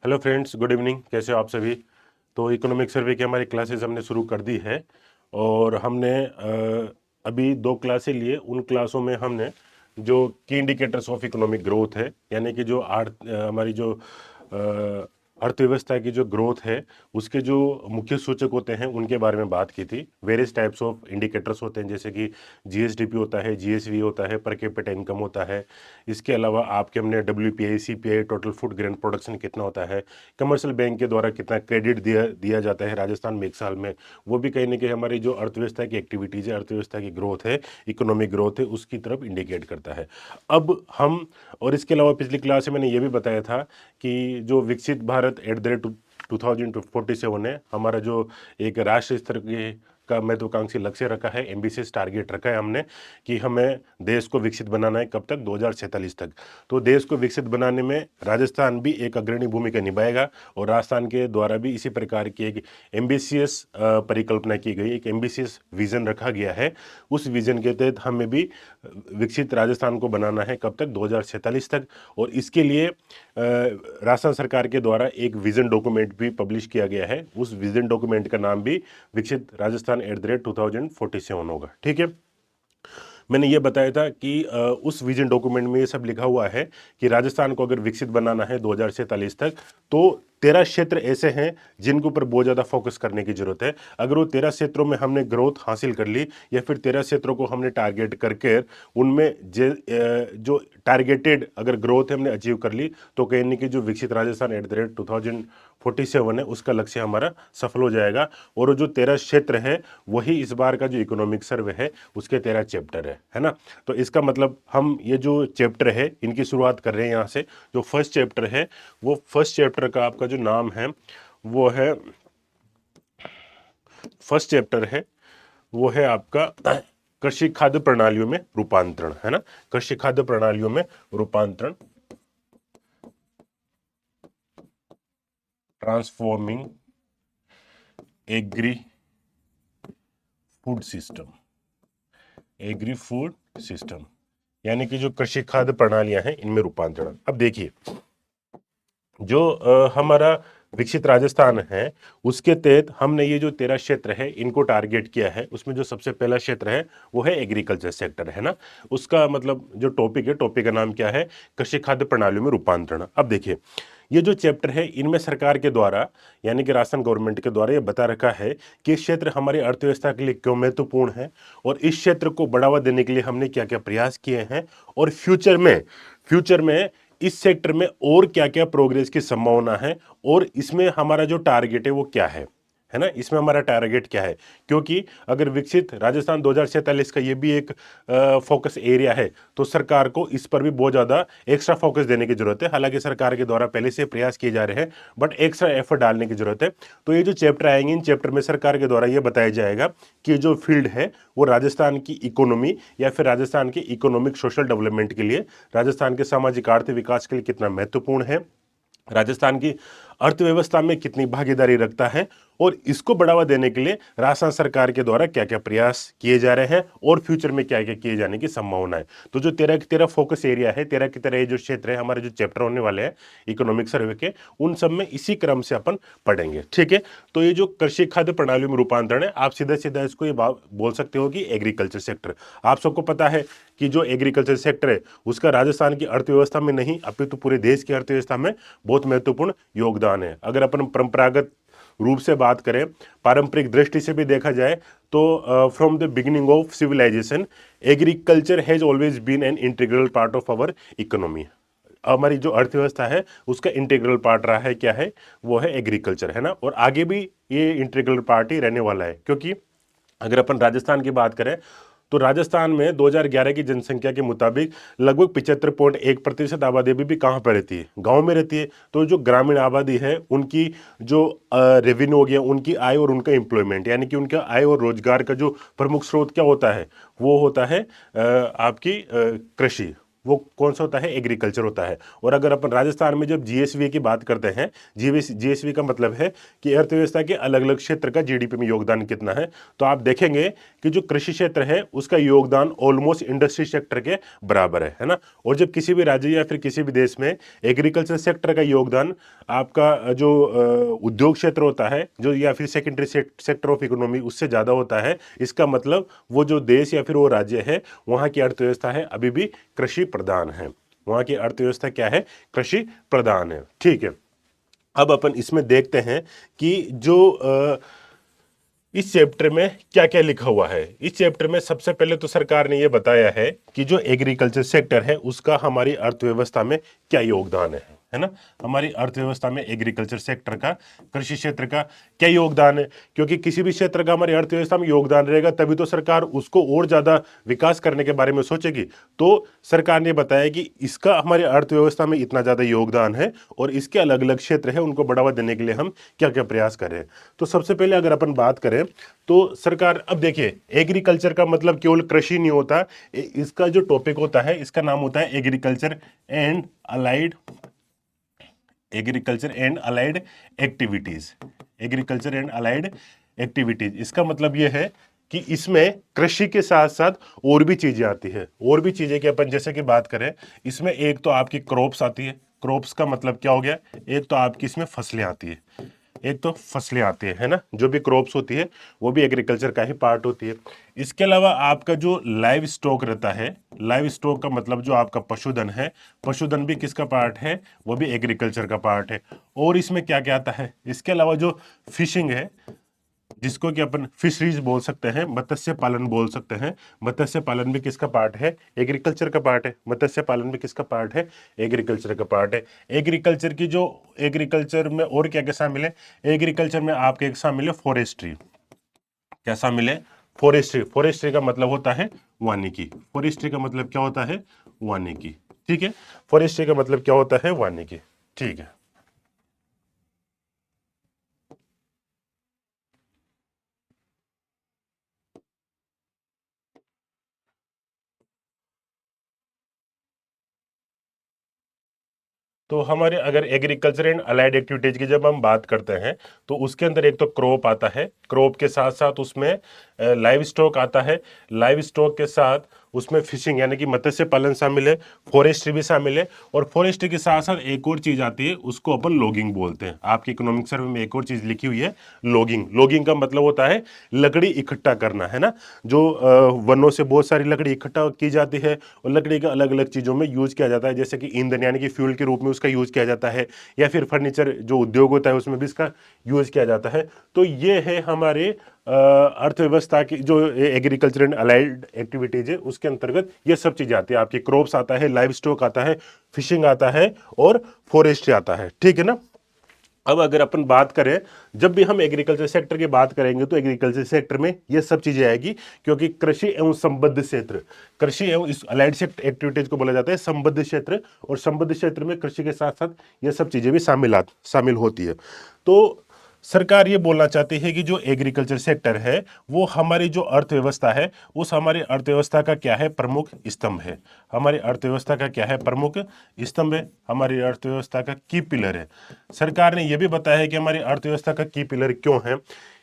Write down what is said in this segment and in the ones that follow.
Hello friends, good evening. कैसे हो आप सभी? तो इकोनॉमिक सर्वे की हमारी क्लासेस हमने शुरू कर दी है और हमने अभी 2 क्लासें लिए। उन क्लासों में हमने जो की इंडिकेटर्स ऑफ इकोनॉमिक ग्रोथ है, यानी कि जो हमारी जो अ, अर्थव्यवस्था की जो ग्रोथ है उसके जो मुख्य सूचक होते हैं उनके बारे में बात की थी। वेरियस टाइप्स ऑफ इंडिकेटर्स होते हैं, जैसे कि जीएसडीपी होता है, जीएसवी होता है, पर कैपिटा इनकम होता है। इसके अलावा आपके हमने WPI, CPI, total food grain production कितना होता है, कमर्शियल बैंक के द्वारा कितना क्रेडिट दिया दिया जाता है राजस्थान में एक साल में, वो भी कहीं ना कहीं हमारी जो अर्थव्यवस्था की एक्टिविटीज़ है, अर्थव्यवस्था की ग्रोथ है, इकोनॉमिक ग्रोथ है, उसकी तरफ इंडिकेट करता है। अब हम, और इसके अलावा पिछली क्लास में मैंने ये भी बताया था कि जो विकसित भारत @ 2047 है, हमारा जो एक राष्ट्रीय स्तर के का महत्वाकांक्षी लक्ष्य रखा है, एम्बिशियस टारगेट रखा है हमने कि हमें देश को विकसित बनाना है। कब तक? 2047 तक। तो देश को विकसित बनाने में राजस्थान भी एक अग्रणी भूमिका निभाएगा और राजस्थान के द्वारा भी इसी प्रकार की एक एम्बिशियस परिकल्पना की गई, एक एम्बिशियस विजन रखा गया है। उस विजन के तहत हमें भी विकसित राजस्थान को बनाना है। कब तक? 2047 तक। और इसके लिए राजस्थान सरकार के द्वारा एक विजन डॉक्यूमेंट भी पब्लिश किया गया है। उस विजन डॉक्यूमेंट का नाम भी विकसित राजस्थान @ 2047 होगा। ठीक है। मैंने ये बताया था कि उस विजन डॉक्यूमेंट में ये सब लिखा हुआ है कि राजस्थान को अगर विकसित बनाना है 2047 तक, तो 13 क्षेत्र ऐसे हैं जिनके ऊपर बहुत ज़्यादा फोकस करने की जरूरत है। अगर वो 13 क्षेत्रों में हमने ग्रोथ हासिल कर ली, या फिर 13 क्षेत्रों को हमने टारगेट करके उनमें जो टारगेटेड अगर ग्रोथ हमने अचीव कर ली, तो कहीं ना कहीं जो विकसित राजस्थान @ 2047 है उसका लक्ष्य हमारा सफल हो जाएगा। और वो जो 13 क्षेत्र है वही इस बार का जो इकोनॉमिक सर्वे है उसके 13 चैप्टर है ना। तो इसका मतलब हम ये जो चैप्टर है इनकी शुरुआत कर रहे हैं यहाँ से। जो फर्स्ट चैप्टर है, वो फर्स्ट चैप्टर का आपका जो नाम है वो है, फर्स्ट चैप्टर है वो है आपका कृषि खाद्य प्रणालियों में रूपांतरण, है ना। कृषि खाद्य प्रणालियों में रूपांतरण, transforming agri food system, agri food system, यानी कि जो कृषि खाद्य प्रणालियां हैं इनमें रूपांतरण। अब देखिए, जो हमारा विकसित राजस्थान है उसके तहत हमने ये जो 13 क्षेत्र है इनको टारगेट किया है। उसमें जो सबसे पहला क्षेत्र है वो है एग्रीकल्चर सेक्टर, है ना। उसका मतलब जो टॉपिक है, टॉपिक का नाम क्या है? कृषि खाद्य प्रणालियों में रूपांतरण। अब देखिए, ये जो चैप्टर है इनमें सरकार के द्वारा, यानी कि राजस्थान गवर्नमेंट के द्वारा ये बता रखा है कि इस क्षेत्र हमारी अर्थव्यवस्था के लिए क्यों महत्वपूर्ण है और इस क्षेत्र को बढ़ावा देने के लिए हमने क्या क्या प्रयास किए हैं, और फ्यूचर में इस सेक्टर में और क्या क्या प्रोग्रेस की संभावना है, और इसमें हमारा जो टारगेट है वो क्या है ना। इसमें हमारा टारगेट क्या है, क्योंकि अगर विकसित राजस्थान 2047 का ये भी एक फोकस एरिया है, तो सरकार को इस पर भी बहुत ज़्यादा एक्स्ट्रा फोकस देने की जरूरत है। हालांकि सरकार के द्वारा पहले से प्रयास किए जा रहे हैं, बट एक्स्ट्रा एफर्ट डालने की जरूरत है। तो ये जो चैप्टर आएंगे, इन चैप्टर में सरकार के द्वारा ये बताया जाएगा कि जो फील्ड है वो राजस्थान की इकोनॉमी या फिर राजस्थान के इकोनॉमिक सोशल डेवलपमेंट के लिए, राजस्थान के सामाजिक आर्थिक विकास के लिए कितना महत्वपूर्ण है, राजस्थान की अर्थव्यवस्था में कितनी भागीदारी रखता है, और इसको बढ़ावा देने के लिए राजस्थान सरकार के द्वारा क्या क्या प्रयास किए जा रहे हैं और फ्यूचर में क्या क्या किए जाने की संभावना है। तो जो 13 की 13 फोकस एरिया है, 13 की तरह जो क्षेत्र है हमारे, जो चैप्टर होने वाले हैं इकोनॉमिक सर्वे के, उन सब में इसी क्रम से अपन पढ़ेंगे। ठीक है। तो ये जो कृषि खाद्य प्रणालियों में रूपांतरण है, आप सीधा सीधा इसको ये बोल सकते हो कि एग्रीकल्चर सेक्टर। आप सबको पता है कि जो एग्रीकल्चर सेक्टर है उसका राजस्थान की अर्थव्यवस्था में नहीं अपितु पूरे देश की अर्थव्यवस्था में बहुत महत्वपूर्ण योगदान है। अगर अपन परंपरागत रूप से बात करें, पारंपरिक दृष्टि से भी देखा जाए, तो from the beginning of civilization agriculture has always been an integral part of our economy. हमारी जो अर्थव्यवस्था है उसका इंटीग्रल पार्ट रहा है, क्या है? वो है एग्रीकल्चर, है ना। और आगे भी ये इंटीग्रल पार्ट ही रहने वाला है, क्योंकि अगर अपन राजस्थान की बात करें तो राजस्थान में 2011 की जनसंख्या के मुताबिक लगभग 75.1% आबादी अभी भी कहाँ पर रहती है? गांव में रहती है। तो जो ग्रामीण आबादी है उनकी जो रेवेन्यू हो गया, उनकी आय और उनका एम्प्लॉयमेंट, यानी कि उनका आय और रोजगार का जो प्रमुख स्रोत क्या होता है, वो होता है आपकी कृषि। वो कौन सा होता है, एग्रीकल्चर होता है। और अगर अपन राजस्थान में जब जीएसवी की बात करते हैं, जीएसवी का मतलब है कि अर्थव्यवस्था के अलग अलग क्षेत्र का जीडीपी में योगदान कितना है, तो आप देखेंगे कि जो कृषि क्षेत्र है उसका योगदान ऑलमोस्ट इंडस्ट्री सेक्टर के बराबर है ना। और जब किसी भी राज्य या फिर किसी भी देश में एग्रीकल्चर सेक्टर का योगदान आपका जो उद्योग क्षेत्र होता है जो या फिर सेकेंडरी सेक्टर ऑफ इकोनॉमी उससे ज़्यादा होता है, इसका मतलब वो जो देश या फिर वो राज्य है वहाँ की अर्थव्यवस्था है अभी भी कृषि प्रधान है। वहाँ की अर्थव्यवस्था क्या है, कृषि प्रधान है। ठीक है, अब अपन इसमें देखते हैं कि जो इस चैप्टर में क्या क्या लिखा हुआ है। इस चैप्टर में सबसे पहले तो सरकार ने यह बताया है कि जो एग्रीकल्चर सेक्टर है उसका हमारी अर्थव्यवस्था में क्या योगदान है ना। हमारी अर्थव्यवस्था में एग्रीकल्चर सेक्टर का, कृषि क्षेत्र का क्या योगदान है, क्योंकि किसी भी क्षेत्र का हमारी अर्थव्यवस्था में योगदान रहेगा तभी तो सरकार उसको और ज्यादा विकास करने के बारे में सोचेगी। तो सरकार ने बताया कि इसका हमारी अर्थव्यवस्था में इतना ज्यादा योगदान है और इसके अलग अलग क्षेत्र है, उनको बढ़ावा देने के लिए हम क्या क्या प्रयास करें। तो सबसे पहले अगर अपन बात करें तो सरकार, अब देखिए एग्रीकल्चर का मतलब केवल कृषि नहीं होता, इसका जो टॉपिक होता है इसका नाम होता है agriculture and allied activities. Agriculture and allied activities, इसका मतलब यह है कि इसमें कृषि के साथ साथ और भी चीजें आती है। और भी चीजें कि अपन जैसे कि बात करें, इसमें एक तो आपकी क्रॉप्स आती है। क्रॉप्स का मतलब क्या हो गया, एक तो आपकी इसमें फसलें आती है, एक तो फसलें आती है ना, जो भी क्रॉप्स होती है वो भी एग्रीकल्चर का ही पार्ट होती है। इसके अलावा आपका जो लाइव स्टॉक रहता है, लाइव स्टॉक का मतलब जो आपका पशुधन है, पशुधन भी किसका पार्ट है, वो भी एग्रीकल्चर का पार्ट है। और इसमें क्या क्या आता है, इसके अलावा जो फिशिंग है जिसको कि अपन फिशरीज बोल सकते हैं, मत्स्य पालन बोल सकते हैं, मत्स्य पालन भी किसका पार्ट है, एग्रीकल्चर का पार्ट है। मत्स्य पालन भी किसका पार्ट है, एग्रीकल्चर का पार्ट है। एग्रीकल्चर की जो, एग्रीकल्चर में और क्या क्या शामिल है, एग्रीकल्चर में आपके एक शामिल है फॉरेस्ट्री। क्या शामिल है, फॉरेस्ट्री। फॉरेस्ट्री का मतलब होता है वानिकी। फॉरेस्ट्री का मतलब क्या होता है, वानिकी। ठीक है, फॉरेस्ट्री का मतलब क्या होता है, वानिकी। ठीक है, तो हमारे अगर एग्रीकल्चर एंड अलाइड एक्टिविटीज की जब हम बात करते हैं तो उसके अंदर एक तो क्रॉप आता है, क्रॉप के साथ साथ उसमें लाइव स्टॉक आता है, लाइव स्टॉक के साथ उसमें फिशिंग यानी कि मत्स्य पालन शामिल है, फॉरेस्ट्री भी शामिल है। और फॉरेस्ट्री के साथ साथ एक और चीज आती है, उसको अपन लॉगिंग बोलते हैं। आपके इकोनॉमिक सर्वे में एक और चीज लिखी हुई है, लॉगिंग। लॉगिंग का मतलब होता है लकड़ी इकट्ठा करना, है ना। जो वनों से बहुत सारी लकड़ी इकट्ठा की जाती है और लकड़ी का अलग अलग चीजों में यूज किया जाता है, जैसे कि ईंधन यानी कि फ्यूल के रूप में उसका यूज किया जाता है, या फिर फर्नीचर जो उद्योग होता है उसमें भी इसका यूज किया जाता है। तो ये है हमारे अर्थव्यवस्था की जो एग्रीकल्चर एंड अलाइड एक्टिविटीज है उसके अंतर्गत ये सब चीजें आती है। आपकी क्रॉप्स आता है, लाइव स्टॉक आता है, फिशिंग आता है और फॉरेस्ट्री आता है। ठीक है ना। अब अगर अपन बात करें, जब भी हम एग्रीकल्चर सेक्टर की बात करेंगे तो एग्रीकल्चर सेक्टर में ये सब चीजें आएगी, क्योंकि कृषि एवं संबद्ध क्षेत्र, कृषि एवं इस अलाइड एक्टिविटीज को बोला जाता है संबद्ध क्षेत्र, और संबद्ध क्षेत्र में कृषि के साथ साथ ये सब चीजें भी शामिल होती है। तो सरकार ये बोलना चाहती है कि जो एग्रीकल्चर सेक्टर है वो हमारी जो अर्थव्यवस्था है, उस हमारी अर्थव्यवस्था का क्या है, प्रमुख स्तंभ है। हमारी अर्थव्यवस्था का क्या है, प्रमुख स्तंभ है, हमारी अर्थव्यवस्था का की पिलर है। सरकार ने यह भी बताया है कि हमारी अर्थव्यवस्था का की पिलर क्यों है।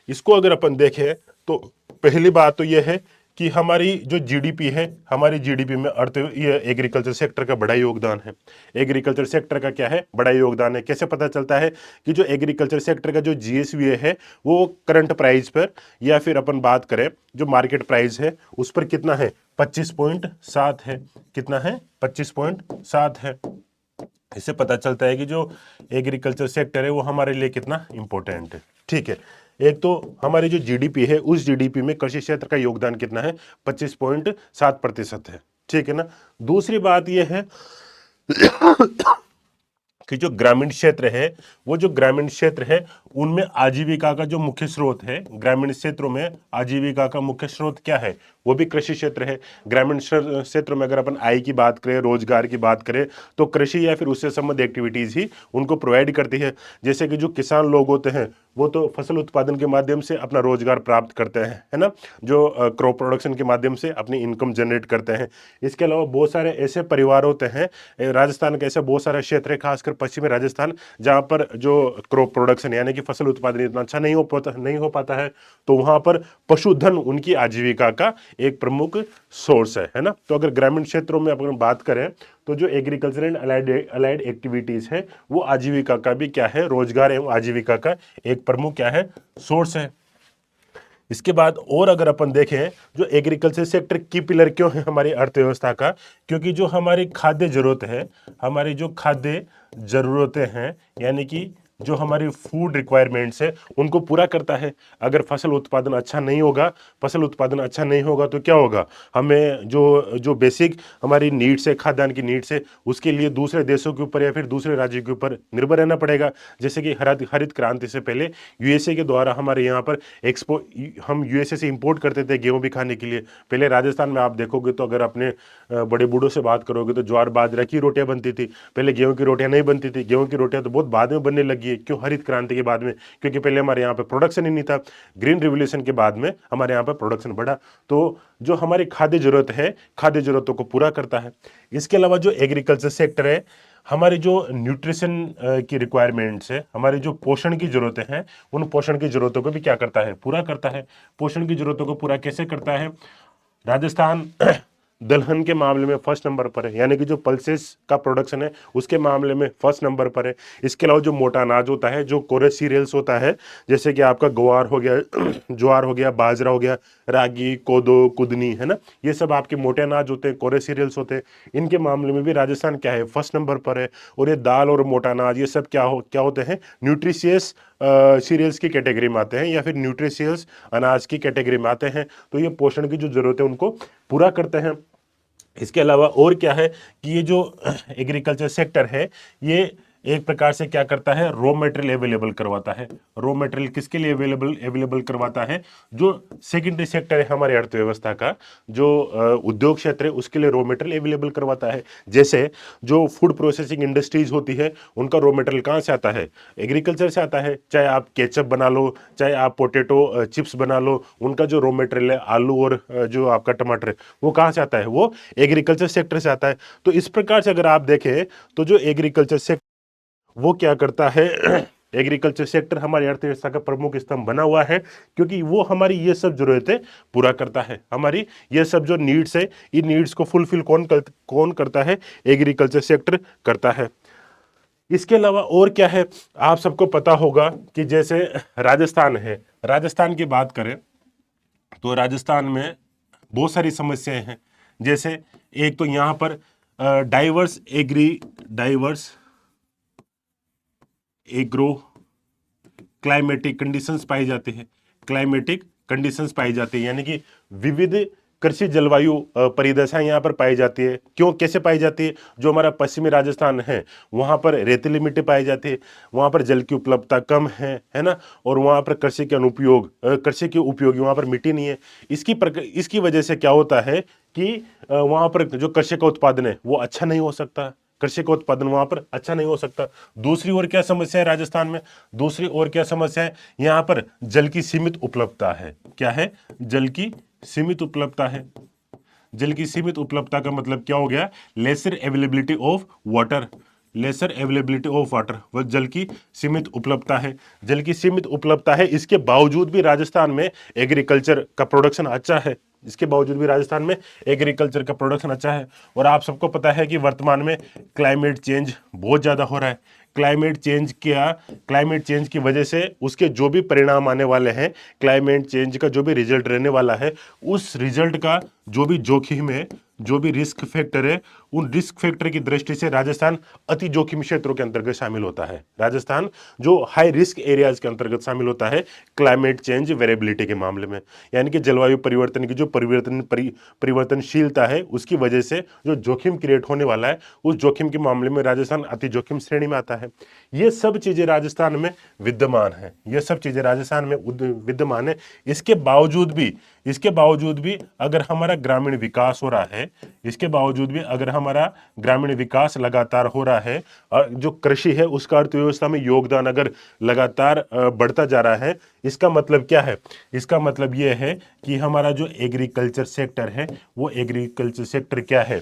इसको अगर अपन देखें तो पहली बात तो यह है कि हमारी जो जीडीपी है, हमारी जीडीपी में ये एग्रीकल्चर सेक्टर का बड़ा योगदान है। एग्रीकल्चर सेक्टर का क्या है, बड़ा योगदान है। कैसे पता चलता है कि जो एग्रीकल्चर सेक्टर का जो जीएसवी है वो करंट प्राइस पर, या फिर अपन बात करें जो मार्केट प्राइस है उस पर कितना है, 25.7 है। कितना है, 25.7 है। इससे पता चलता है कि जो एग्रीकल्चर सेक्टर है वो हमारे लिए कितना इंपॉर्टेंट है। ठीक है, एक तो हमारी जो जीडीपी है उस जीडीपी में कृषि क्षेत्र का योगदान कितना है, 25.7% है। ठीक है ना। दूसरी बात यह है कि जो ग्रामीण क्षेत्र है, वो जो ग्रामीण क्षेत्र है उनमें आजीविका का जो मुख्य स्रोत है, ग्रामीण क्षेत्रों में आजीविका का मुख्य स्रोत क्या है, वो भी कृषि क्षेत्र है। ग्रामीण क्षेत्र में अगर अपन आय की बात करें, रोजगार की बात करें, तो कृषि या फिर उससे संबंधित एक्टिविटीज ही उनको प्रोवाइड करती है। जैसे कि जो किसान लोग होते हैं वो तो फसल उत्पादन के माध्यम से अपना रोजगार प्राप्त करते हैं, है ना, जो क्रॉप प्रोडक्शन के माध्यम से अपनी इनकम जनरेट करते हैं। इसके अलावा बहुत सारे ऐसे परिवार होते हैं, राजस्थान का ऐसा बहुत सारा क्षेत्र है, खासकर पश्चिमी राजस्थान, जहाँ पर जो क्रॉप प्रोडक्शन यानी कि फसल उत्पादन इतना अच्छा नहीं हो पाता है, तो वहाँ पर पशुधन उनकी आजीविका का एक प्रमुख सोर्स है ना। तो अगर ग्रामीण क्षेत्रों में अपन बात करें तो जो एग्रीकल्चर एंड अलाइड एक्टिविटीज है वो आजीविका का भी क्या है, रोजगार एवं आजीविका का एक प्रमुख क्या है, सोर्स है। इसके बाद और अगर अपन देखें, जो एग्रीकल्चर सेक्टर की पिलर क्यों है हमारी अर्थव्यवस्था का, क्योंकि जो हमारी खाद्य जरूरत है, हमारी जो खाद्य जरूरतें हैं, यानी कि जो हमारी फूड रिक्वायरमेंट्स है उनको पूरा करता है। अगर फसल उत्पादन अच्छा नहीं होगा, तो क्या होगा, हमें जो जो बेसिक हमारी नीड्स है, खाद्यान्न की नीड्स है, उसके लिए दूसरे देशों के ऊपर या फिर दूसरे राज्यों के ऊपर निर्भर रहना पड़ेगा। जैसे कि हरित क्रांति से पहले यूएसए के द्वारा हमारे यहाँ पर हम यूएसए से इंपोर्ट करते थे गेहूं भी खाने के लिए। पहले राजस्थान में आप देखोगे तो अगर अपने बड़े बूढ़ों से बात करोगे तो ज्वार बाजरा की रोटियां बनती थी, पहले गेहूं की रोटियां नहीं बनती थी। गेहूं की रोटियां तो बहुत बाद में बनने लगी है। क्यों? हरित क्रांति के बाद में, क्योंकि पहले हमारे यहाँ पे प्रोडक्शन ही नहीं था। ग्रीन रिवोल्यूशन के बाद में हमारे यहाँ पर प्रोडक्शन बढ़ा, तो जो हमारी खाद्य जरूरत है, खाद्य जरूरतों को पूरा करता है। इसके अलावा जो एग्रीकल्चर सेक्टर है, हमारी जो न्यूट्रिशन की रिक्वायरमेंट्स है, हमारी जो पोषण की जरूरतें हैं, उन पोषण की जरूरतों को भी क्या करता है, पूरा करता है। पोषण की जरूरतों को पूरा कैसे करता है? राजस्थान दलहन के मामले में फर्स्ट नंबर पर है, यानी कि जो पल्सेस का प्रोडक्शन है उसके मामले में फर्स्ट नंबर पर है। इसके अलावा जो मोटा अनाज होता है, जो कोरस सीरियल्स होता है, जैसे कि आपका ग्वार हो गया, ज्वार हो गया, बाजरा हो गया, रागी, कोदो, कुदनी, है ना, ये सब आपके मोटे अनाज होते हैं, कोरस सीरियल्स होते हैं। इनके मामले में भी राजस्थान क्या है, फर्स्ट नंबर पर है। और ये दाल और मोटा अनाज ये सब क्या होते हैं, न्यूट्रिशियस सीरियल्स की कैटेगरी में आते हैं या फिर न्यूट्रिशियस अनाज की कैटेगरी में आते हैं। तो ये पोषण की जो जरूरत है उनको पूरा करते हैं। इसके अलावा और क्या है कि ये जो एग्रीकल्चर सेक्टर है ये एक प्रकार से क्या करता है, रॉ मटेरियल अवेलेबल करवाता है। रॉ मटेरियल किसके लिए अवेलेबल करवाता है? जो सेकेंडरी सेक्टर है हमारे अर्थव्यवस्था का, जो उद्योग क्षेत्र है, उसके लिए रॉ मटेरियल अवेलेबल करवाता है। जैसे जो फूड प्रोसेसिंग इंडस्ट्रीज होती है उनका रॉ मटेरियल कहाँ से आता है? एग्रीकल्चर से आता है। चाहे आप केचप बना लो, चाहे आप पोटैटो चिप्स बना लो, उनका जो रॉ मटेरियल है, आलू और जो आपका टमाटर है, वो कहाँ से आता है? वो एग्रीकल्चर सेक्टर से आता है। तो इस प्रकार से अगर आप देखें तो जो एग्रीकल्चर सेक्टर वो क्या करता है, एग्रीकल्चर सेक्टर हमारी अर्थव्यवस्था का प्रमुख स्तंभ बना हुआ है, क्योंकि वो हमारी ये सब जरूरतें पूरा करता है। हमारी ये सब जो नीड्स है, इन नीड्स को फुलफिल कौन करता है? एग्रीकल्चर सेक्टर करता है। इसके अलावा और क्या है, आप सबको पता होगा कि जैसे राजस्थान है, राजस्थान की बात करें तो राजस्थान में बहुत सारी समस्याएं हैं। जैसे एक तो यहाँ पर डाइवर्स एग्रो क्लाइमेटिक कंडीशंस पाई जाती है। क्लाइमेटिक कंडीशंस पाई जाती है, यानी कि विविध कृषि जलवायु परिदशाएं यहाँ पर पाई जाती है। क्यों, कैसे पाई जाती है? जो हमारा पश्चिमी राजस्थान है वहाँ पर रेतीली मिट्टी पाई जाती है, वहाँ पर जल की उपलब्धता कम है ना, और वहाँ पर कृषि के उपयोगी वहाँ पर मिट्टी नहीं है। इसकी वजह से क्या होता है कि वहाँ पर जो कृषि का उत्पादन है वो अच्छा नहीं हो सकता, कृषि का उत्पादन वहां पर अच्छा नहीं हो सकता। दूसरी ओर क्या समस्या है राजस्थान में? दूसरी ओर क्या समस्या है? यहाँ पर जल की सीमित उपलब्धता है। क्या है? जल की सीमित उपलब्धता है। जल की सीमित उपलब्धता का मतलब क्या हो गया? Lesser availability of water. Lesser availability of water, वह जल की सीमित उपलब्धता है। जल की सीमित उपलब्धता है, इसके बावजूद भी राजस्थान में एग्रीकल्चर का प्रोडक्शन अच्छा है। इसके बावजूद भी राजस्थान में एग्रीकल्चर का प्रोडक्शन अच्छा है। और आप सबको पता है कि वर्तमान में क्लाइमेट चेंज बहुत ज़्यादा हो रहा है। क्लाइमेट चेंज की वजह से उसके जो भी परिणाम आने वाले हैं, क्लाइमेट चेंज का जो भी रिजल्ट रहने वाला है, उस रिजल्ट का जो भी जोखिम है, जो भी रिस्क फैक्टर है, उन रिस्क फैक्टर की दृष्टि से राजस्थान अति जोखिम क्षेत्रों के अंतर्गत शामिल होता है। राजस्थान जो हाई रिस्क एरियाज के अंतर्गत शामिल होता है क्लाइमेट चेंज वेरिएबिलिटी के मामले में, यानी कि जलवायु परिवर्तन की जो परिवर्तनशीलता है उसकी वजह से जो जोखिम क्रिएट होने वाला है, उस जोखिम के मामले में राजस्थान अति जोखिम श्रेणी में आता है। ये सब चीजें राजस्थान में विद्यमान है, ये सब चीजें राजस्थान में विद्यमान है। इसके बावजूद भी अगर हमारा ग्रामीण विकास हो रहा है, इसके बावजूद भी अगर हमारा ग्रामीण विकास लगातार हो रहा है और जो कृषि है उसका अर्थव्यवस्था में योगदान अगर लगातार बढ़ता जा रहा है, इसका मतलब क्या है? इसका मतलब यह है कि हमारा जो एग्रीकल्चर सेक्टर है, वो एग्रीकल्चर सेक्टर क्या है,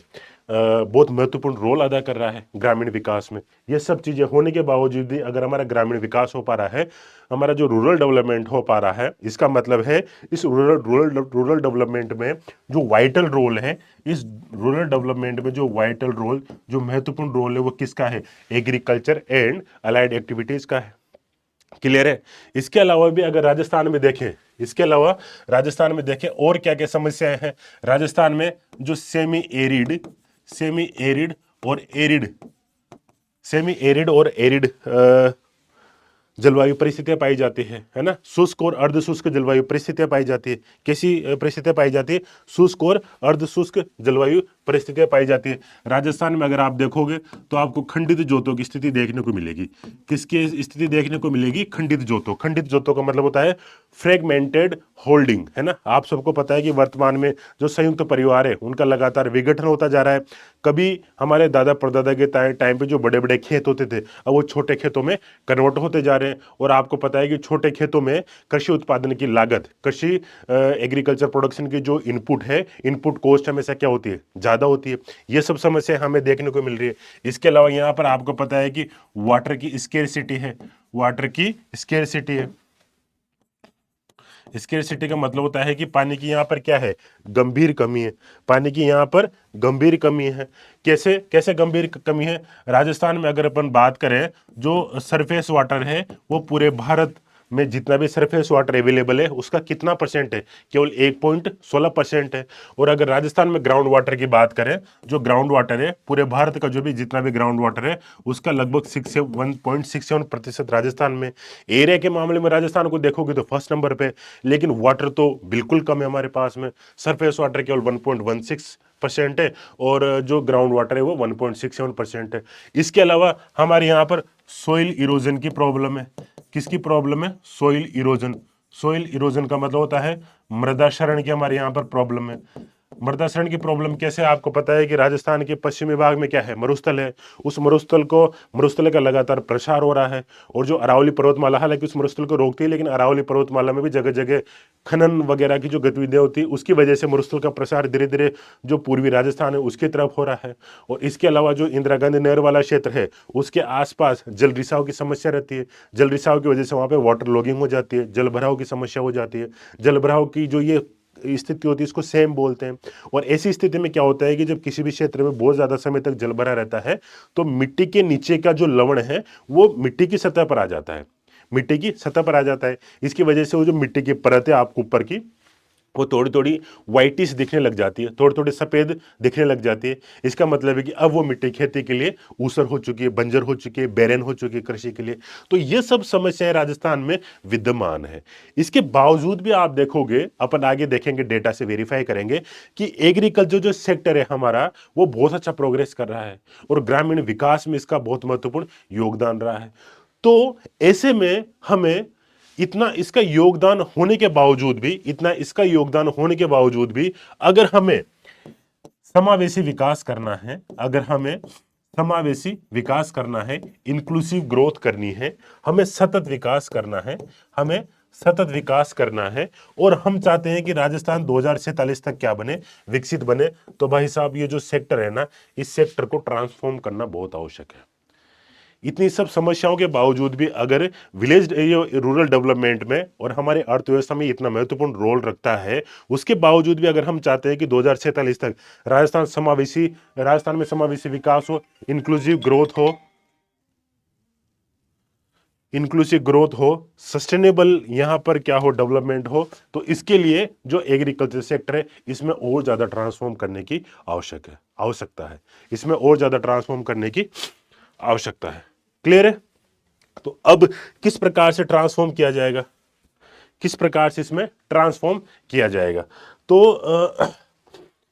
बहुत महत्वपूर्ण रोल अदा कर रहा है ग्रामीण विकास में। ये सब चीजें होने के बावजूद भी अगर हमारा ग्रामीण विकास हो पा रहा है, हमारा जो रूरल डेवलपमेंट हो पा रहा है, इसका मतलब है इस रूरल डेवलपमेंट में जो वाइटल रोल है, इस रूरल डेवलपमेंट में जो वाइटल रोल, जो महत्वपूर्ण रोल है, वो किसका है? एग्रीकल्चर एंड अलाइड एक्टिविटीज का है। क्लियर है? इसके अलावा भी अगर राजस्थान में देखें, इसके अलावा राजस्थान में देखें और क्या क्या समस्याएं हैं राजस्थान में, जो सेमी एरिड और एरिड जलवायु परिस्थितियां पाई जाती है ना। शुष्क और अर्ध शुष्क जलवायु परिस्थितियां पाई जाती है। कैसी परिस्थितियां पाई जाती है? शुष्क और अर्ध शुष्क जलवायु परिस्थितियां पाई जाती है। राजस्थान में अगर आप देखोगे तो आपको खंडित जोतों की स्थिति देखने को मिलेगी। किसकी स्थिति देखने को मिलेगी? खंडित जोतों। खंडित जोतों का मतलब होता है फ्रेगमेंटेड होल्डिंग, है ना। आप सबको पता है कि वर्तमान में जो संयुक्त परिवार है उनका लगातार विघटन होता जा रहा है। कभी हमारे दादा परदादा के टाइम पे जो बड़े बड़े खेत होते थे, अब वो छोटे खेतों में कन्वर्ट होते जा रहे हैं। और आपको पता है कि छोटे खेतों में कृषि उत्पादन की लागत, कृषि एग्रीकल्चर प्रोडक्शन की जो इनपुट है, इनपुट कॉस्ट हमेशा क्या होती है? ज्यादा होती है। ये सब समस्या हमें देखने को मिल रही है। इसके अलावा यहाँ पर आपको पता है कि वाटर की स्केर्सिटी है, वाटर की स्केर्सिटी है। स्केर्सिटी का मतलब होता है कि पानी की यहाँ पर क्या है? गंभीर कमी है। पानी की यहाँ पर गंभीर कमी है। कैसे कैसे गंभीर कमी है? राजस्थान में अगर अपन बात करें, जो सरफेस वाटर है वो पूरे भारत में जितना भी सरफेस वाटर अवेलेबल है उसका कितना परसेंट है? केवल 1.16% है। और अगर राजस्थान में ग्राउंड वाटर की बात करें, जो ग्राउंड वाटर है पूरे भारत का जो भी जितना भी ग्राउंड वाटर है उसका लगभग 1.67% राजस्थान में। एरिया के मामले में राजस्थान को देखोगे तो फर्स्ट नंबर पे, लेकिन वाटर तो बिल्कुल कम है हमारे पास में। सरफेस वाटर केवल 1.16% है और जो ग्राउंड वाटर है वो 1.67% है। इसके अलावा हमारे यहाँ पर सोइल इरोजन की प्रॉब्लम है। किसकी प्रॉब्लम है? Soil erosion. सोइल इरोजन का मतलब होता है मृदा क्षरण की हमारे यहाँ पर प्रॉब्लम है। मृदा क्षरण की प्रॉब्लम कैसे? आपको पता है कि राजस्थान के पश्चिमी भाग में क्या है? मरुस्थल है। उस मरुस्थल का लगातार प्रसार हो रहा है। और जो अरावली पर्वतमाला, हालांकि उस मरुस्थल को रोकती है, लेकिन अरावली पर्वतमाला में भी जगह जगह खनन वगैरह की जो गतिविधियां होती है उसकी वजह से मरुस्थल का प्रसार धीरे धीरे जो पूर्वी राजस्थान है उसकी तरफ हो रहा है। और इसके अलावा जो इंदिरा गांधी नहर वाला क्षेत्र है उसके आसपास जल रिसाव की समस्या रहती है। जल रिसाव की वजह से वहां पे वाटर लॉगिंग हो जाती है, जल भराव की समस्या हो जाती है। जल भराव की जो ये स्थिति होती है इसको सेम बोलते हैं। और ऐसी स्थिति में क्या होता है कि जब किसी भी क्षेत्र में बहुत ज्यादा समय तक जल भरा रहता है तो मिट्टी के नीचे का जो लवण है वो मिट्टी की सतह पर आ जाता है, मिट्टी की सतह पर आ जाता है। इसकी वजह से वो जो मिट्टी की परत है आपको ऊपर की, वो थोड़ी थोड़ी व्हाइटिश दिखने लग जाती है, थोड़ी थोड़ी सफेद दिखने लग जाती है। इसका मतलब है कि अब वो मिट्टी खेती के लिए ऊसर हो चुकी है, बंजर हो चुकी है, बैरन हो चुकी है कृषि के लिए। तो ये सब समस्याएं राजस्थान में विद्यमान है। इसके बावजूद भी आप देखोगे, अपन आगे देखेंगे, डेटा से वेरीफाई करेंगे कि एग्रीकल्चर जो सेक्टर है हमारा वो बहुत अच्छा प्रोग्रेस कर रहा है और ग्रामीण विकास में इसका बहुत महत्वपूर्ण योगदान रहा है। तो ऐसे में हमें इतना इसका योगदान होने के बावजूद भी अगर हमें समावेशी विकास करना है, अगर हमें समावेशी विकास करना है, इंक्लूसिव ग्रोथ करनी है, हमें सतत विकास करना है, हमें सतत विकास करना है और हम चाहते हैं कि राजस्थान 2047 तक क्या बने? विकसित बने। तो भाई साहब ये जो सेक्टर है ना, इस सेक्टर को ट्रांसफॉर्म करना बहुत आवश्यक है। इतनी सब समस्याओं के बावजूद भी अगर विलेज रूरल डेवलपमेंट में और हमारे अर्थव्यवस्था में इतना महत्वपूर्ण रोल रखता है, उसके बावजूद भी अगर हम चाहते हैं कि 2047 तक राजस्थान में समावेशी विकास हो, इंक्लूसिव ग्रोथ हो, इंक्लूसिव ग्रोथ हो, सस्टेनेबल यहाँ पर क्या हो, डेवलपमेंट हो, तो इसके लिए जो एग्रीकल्चर सेक्टर है इसमें और ज़्यादा ट्रांसफॉर्म करने की आवश्यकता है, इसमें और ज़्यादा ट्रांसफॉर्म करने की आवश्यकता है। क्लियर है? तो अब किस प्रकार से ट्रांसफॉर्म किया जाएगा, किस प्रकार से इसमें ट्रांसफॉर्म किया जाएगा? तो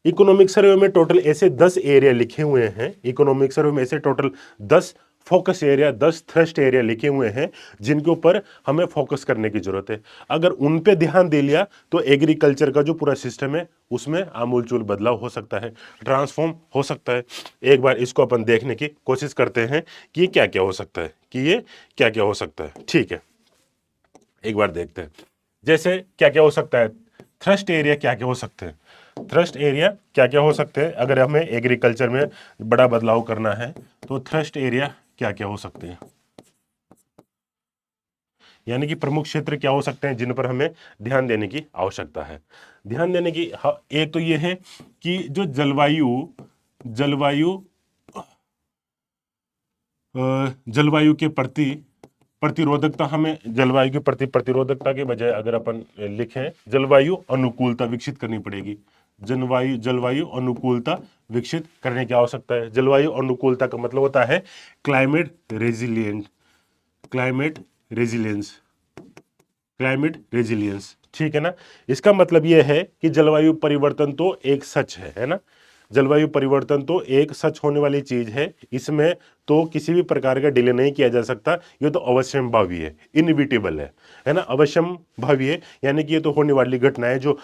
इकोनॉमिक सर्वे में टोटल ऐसे 10 एरिया लिखे हुए हैं, इकोनॉमिक सर्वे में ऐसे total 10 focus area, 10 thrust area लिखे हुए हैं जिनके ऊपर हमें फोकस करने की जरूरत है। अगर उन पे ध्यान दे लिया तो एग्रीकल्चर का जो पूरा सिस्टम है उसमें आमूलचूल बदलाव हो सकता है, ट्रांसफॉर्म हो सकता है। एक बार इसको अपन देखने की कोशिश करते हैं कि ये क्या क्या हो सकता है, कि ये क्या क्या हो सकता है। ठीक है, एक बार देखते हैं जैसे क्या क्या हो सकता है, थ्रस्ट एरिया क्या क्या हो सकते हैं, थ्रस्ट एरिया क्या क्या हो सकते हैं अगर हमें एग्रीकल्चर में बड़ा बदलाव करना है, तो थ्रस्ट एरिया क्या क्या हो सकते हैं, यानी कि प्रमुख क्षेत्र क्या हो सकते हैं जिन पर हमें ध्यान देने की आवश्यकता है। ध्यान देने की एक तो ये है कि जो जलवायु जलवायु के प्रति प्रतिरोधकता, हमें जलवायु के प्रति प्रतिरोधकता के बजाय अगर अपन लिखें जलवायु अनुकूलता विकसित करनी पड़ेगी। जलवायु अनुकूलता विकसित करने की आवश्यकता है। जलवायु अनुकूलता का मतलब होता है climate resilient, climate resilience, climate resilience. ठीक है ना? इसका मतलब यह है कि जलवायु परिवर्तन तो एक सच है ना? जलवायु परिवर्तन तो एक सच होने वाली चीज है, इसमें तो किसी भी प्रकार का डिले नहीं किया जा सकता, ये तो अवश्यंभावी है, इनविटेबल है ना? अवश्यंभावी है यानी कि ये तो होने वाली घटना है जो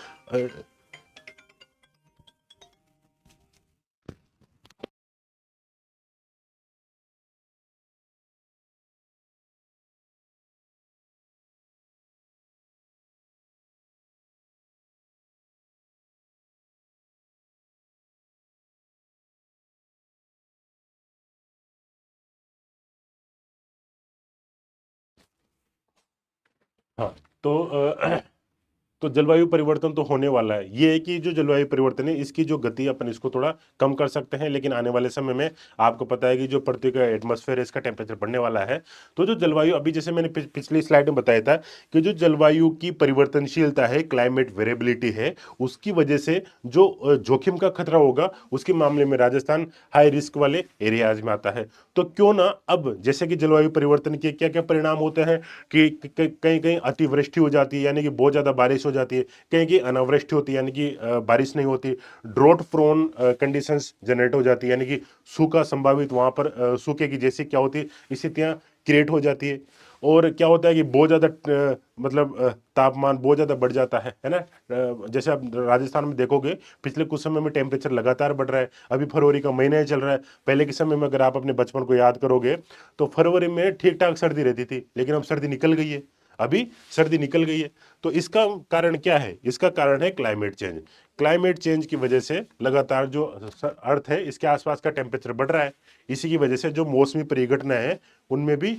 हाँ, तो जलवायु परिवर्तन तो होने वाला है। ये है कि जो जलवायु परिवर्तन है इसकी जो गति अपन इसको थोड़ा कम कर सकते हैं, लेकिन आने वाले समय में आपको पता है कि जो पृथ्वी का एटमॉस्फेयर है इसका टेम्परेचर बढ़ने वाला है। तो जो जलवायु, अभी जैसे मैंने पिछली स्लाइड में बताया था कि जो जलवायु की परिवर्तनशीलता है, क्लाइमेट वेरिएबिलिटी है, उसकी वजह से जो जोखिम का खतरा होगा उसके मामले में राजस्थान हाई रिस्क वाले एरियाज में आता है। तो क्यों ना अब जैसे कि जलवायु परिवर्तन के क्या क्या परिणाम होते हैं कि कहीं कहीं अतिवृष्टि हो जाती है यानी कि बहुत ज्यादा बारिश हो जाती है, कहीं कहीं अनावृष्टि होती है यानी कि बारिश नहीं होती, ड्रॉट प्रोन कंडीशंस जनरेट हो जाती है यानी कि सूखा संभावित, वहां पर सूखे की जैसी क्या होती है स्थितियां क्रिएट हो जाती है। और क्या होता है कि बहुत ज़्यादा मतलब तापमान बहुत ज़्यादा बढ़ जाता है ना? जैसे आप राजस्थान में देखोगे पिछले कुछ समय में टेम्परेचर लगातार बढ़ रहा है, अभी फरवरी का महीना ही चल रहा है। पहले के समय में अगर आप अपने बचपन को याद करोगे तो फरवरी में ठीक ठाक सर्दी रहती थी, लेकिन अब सर्दी निकल गई है, अभी सर्दी निकल गई है। तो इसका कारण क्या है? इसका कारण है क्लाइमेट चेंज। क्लाइमेट चेंज की वजह से लगातार जो अर्थ है इसके आसपास का टेम्परेचर बढ़ रहा है, इसी की वजह से जो मौसमी परिघटना है उनमें भी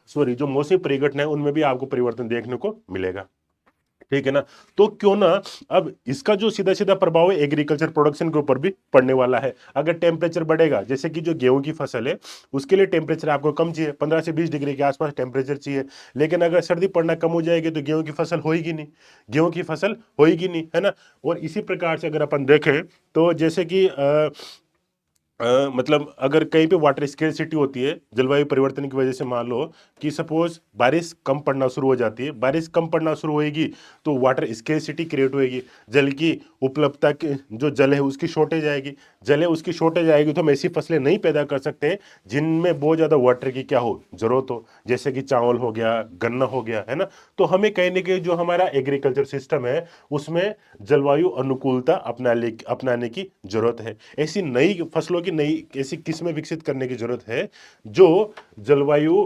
सॉरी जो मौसमी परिघटना है उनमें भी आपको परिवर्तन देखने को मिलेगा। ठीक है ना? तो क्यों ना अब इसका जो सीधा सीधा प्रभाव है एग्रीकल्चर प्रोडक्शन के ऊपर भी पड़ने वाला है। अगर टेम्परेचर बढ़ेगा, जैसे कि जो गेहूं की फसल है उसके लिए टेम्परेचर आपको कम चाहिए, 15 से 20 डिग्री के आसपास टेम्परेचर चाहिए, लेकिन अगर सर्दी पड़ना कम हो जाएगी तो गेहूं की फसल होगी नहीं, गेहूं की फसल होगी नहीं, है ना? और इसी प्रकार से अगर अपन देखें तो जैसे कि मतलब अगर कहीं पे वाटर स्केर्सिटी होती है जलवायु परिवर्तन की वजह से, मान लो कि सपोज बारिश कम पड़ना शुरू हो जाती है, बारिश कम पड़ना शुरू होएगी तो वाटर स्केर्सिटी क्रिएट होएगी, जल की उपलब्धता की जो जल है उसकी शॉर्टेज आएगी, जल है उसकी शॉर्टेज आएगी तो हम ऐसी फसलें नहीं पैदा कर सकते हैं जिनमें बहुत ज़्यादा वाटर की क्या हो, जरूरत हो, जैसे कि चावल हो गया, गन्ना हो गया, है ना? तो हमें कहीं ना कहीं जो हमारा एग्रीकल्चर सिस्टम है उसमें जलवायु अनुकूलता अपनाने की जरूरत है। ऐसी नई फसलों की नई ऐसी किस्में विकसित करने की जरूरत है जो जलवायु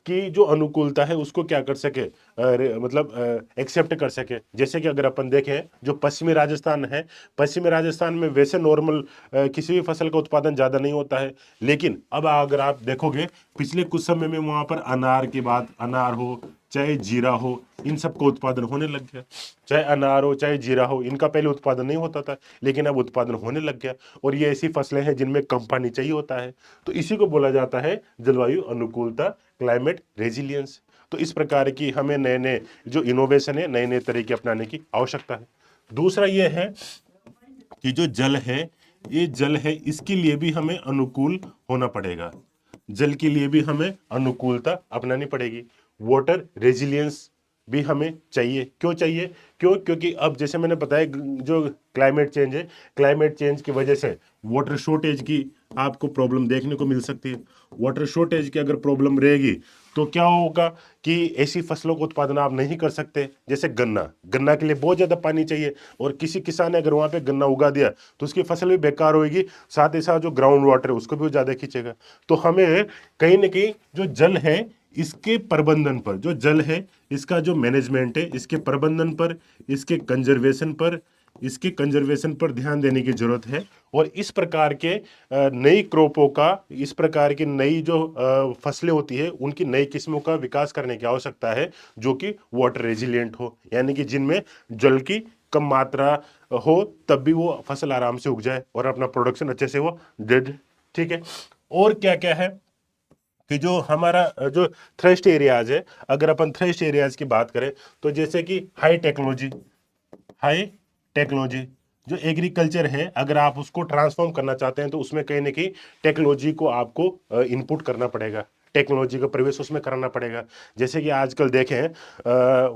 की जो अनुकूलता है उसको क्या कर सके, मतलब एक्सेप्ट कर सके। जैसे कि अगर अपन देखें जो पश्चिमी राजस्थान है, पश्चिमी राजस्थान में वैसे नॉर्मल किसी भी फसल का उत्पादन ज़्यादा नहीं होता है, लेकिन अब अगर आप देखोगे पिछले कुछ समय में वहाँ पर अनार के बाद अनार हो, चाहे जीरा हो, इन सब का उत्पादन होने लग गया। चाहे अनार हो, चाहे जीरा हो, इनका पहले उत्पादन नहीं होता था, लेकिन अब उत्पादन होने लग गया। और ये ऐसी फसलें हैं जिनमें कम पानी चाहिए होता है। तो इसी को बोला जाता है जलवायु अनुकूलता, क्लाइमेट रेजिलियंस। तो इस प्रकार की हमें नए नए जो इनोवेशन है, नए नए तरीके अपनाने की आवश्यकता है। दूसरा ये है कि जो जल है, ये जल है, इसके लिए भी हमें अनुकूल होना पड़ेगा। जल के लिए भी हमें अनुकूलता अपनानी पड़ेगी। वाटर रेजिलियंस भी हमें चाहिए। क्यों चाहिए? क्योंकि अब जैसे मैंने बताया, जो क्लाइमेट चेंज है, क्लाइमेट चेंज की वजह से वाटर शॉर्टेज की आपको प्रॉब्लम देखने को मिल सकती है। वाटर शॉर्टेज की अगर प्रॉब्लम रहेगी तो क्या होगा कि ऐसी फसलों का उत्पादन आप नहीं कर सकते। जैसे गन्ना, गन्ना के लिए बहुत ज़्यादा पानी चाहिए, और किसी किसान ने अगर वहाँ पे गन्ना उगा दिया तो उसकी फसल भी बेकार होगी, साथ ही साथ जो ग्राउंड वाटर है उसको भी ज़्यादा खींचेगा। तो हमें कहीं ना कहीं जो जल है, इसके प्रबंधन पर, जो जल है इसका जो मैनेजमेंट है, इसके प्रबंधन पर, इसके कंजर्वेशन पर ध्यान देने की जरूरत है। और इस प्रकार के नई क्रोपों का, इस प्रकार की नई जो फसलें होती है, उनकी नई किस्मों का विकास करने की आवश्यकता है, जो कि वाटर रेजिलिएंट हो, यानी कि जिनमें जल की कम मात्रा हो, तब भी वो फसल आराम से उग जाए और अपना प्रोडक्शन अच्छे से वो दे दे। ठीक है। और क्या क्या है कि जो हमारा जो थ्रेस्ट एरियाज है, अगर अपन थ्रेस्ट एरियाज की बात करें तो जैसे कि हाई टेक्नोलॉजी जो एग्रीकल्चर है, अगर आप उसको ट्रांसफॉर्म करना चाहते हैं तो उसमें कहीं ना कहीं टेक्नोलॉजी को आपको इनपुट करना पड़ेगा, टेक्नोलॉजी का प्रवेश उसमें कराना पड़ेगा। जैसे कि आजकल देखें,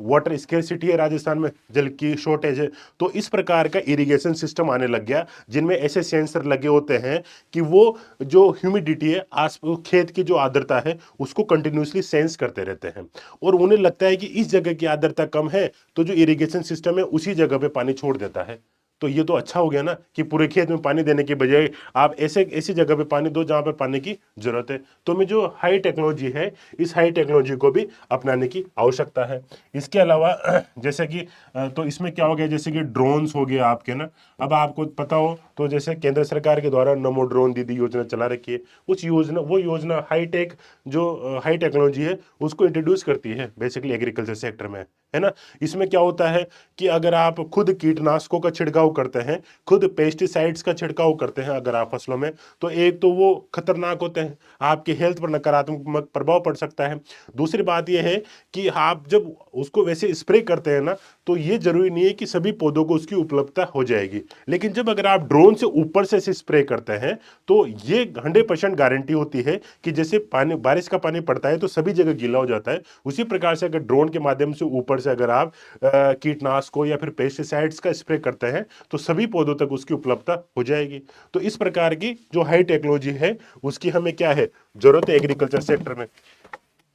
वाटर स्केर्सिटी है, राजस्थान में जल की शॉर्टेज है, तो इस प्रकार का इरिगेशन सिस्टम आने लग गया, जिनमें ऐसे सेंसर लगे होते हैं कि वो जो ह्यूमिडिटी है, आस खेत की जो आर्द्रता है, उसको कंटिन्यूसली सेंस करते रहते हैं। और उन्हें लगता है कि इस जगह की आर्द्रता कम है, तो जो इरिगेशन सिस्टम है उसी जगह पे पानी छोड़ देता है। तो ये तो अच्छा हो गया ना, कि पूरे खेत में पानी देने के बजाय आप ऐसी जगह पे पानी दो जहां पे पानी की जरूरत है। तो में जो हाई टेक्नोलॉजी है, इस हाई टेक्नोलॉजी को भी अपनाने की आवश्यकता है। इसके अलावा जैसे कि तो इसमें क्या हो गया, जैसे कि ड्रोन्स हो गए आपके ना। अब आपको पता हो तो जैसे केंद्र सरकार के द्वारा नमो ड्रोन दीदी योजना चला रखी है। वो योजना हाईटेक, जो हाई टेक्नोलॉजी है, उसको इंट्रोड्यूस करती है बेसिकली एग्रीकल्चर सेक्टर में, है ना। इसमें क्या होता है कि अगर आप खुद कीटनाशकों का छिड़काव करते हैं, खुद पेस्टिसाइड्स का छिड़काव करते हैं अगर आप फसलों में, तो एक तो वो खतरनाक होते हैं, आपकी हेल्थ पर नकारात्मक प्रभाव पड़ सकता है। दूसरी बात यह है कि आप जब उसको वैसे स्प्रे करते हैं ना, तो ये जरूरी नहीं है कि सभी पौधों को उसकी उपलब्धता हो जाएगी। लेकिन जब अगर आप ड्रोन से ऊपर से स्प्रे करते हैं, तो ये 100% गारंटी होती है कि जैसे पानी, बारिश का पानी पड़ता है तो सभी जगह गीला हो जाता है, उसी प्रकार से अगर ड्रोन के माध्यम से ऊपर से अगर आप कीटनाशकों या फिर पेस्टिसाइड्स का स्प्रे करते हैं, तो सभी पौधों तक उसकी उपलब्धता हो जाएगी। तो इस प्रकार की जो हाई टेक्नोलॉजी है, उसकी हमें क्या है, जरूरत है एग्रीकल्चर सेक्टर में।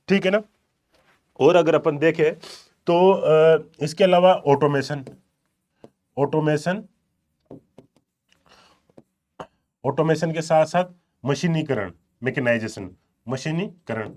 ठीक है ना। और अगर अपन देखें तो इसके अलावा ऑटोमेशन ऑटोमेशन ऑटोमेशन के साथ साथ मशीनीकरण, मैकेनाइजेशन, मशीनीकरण।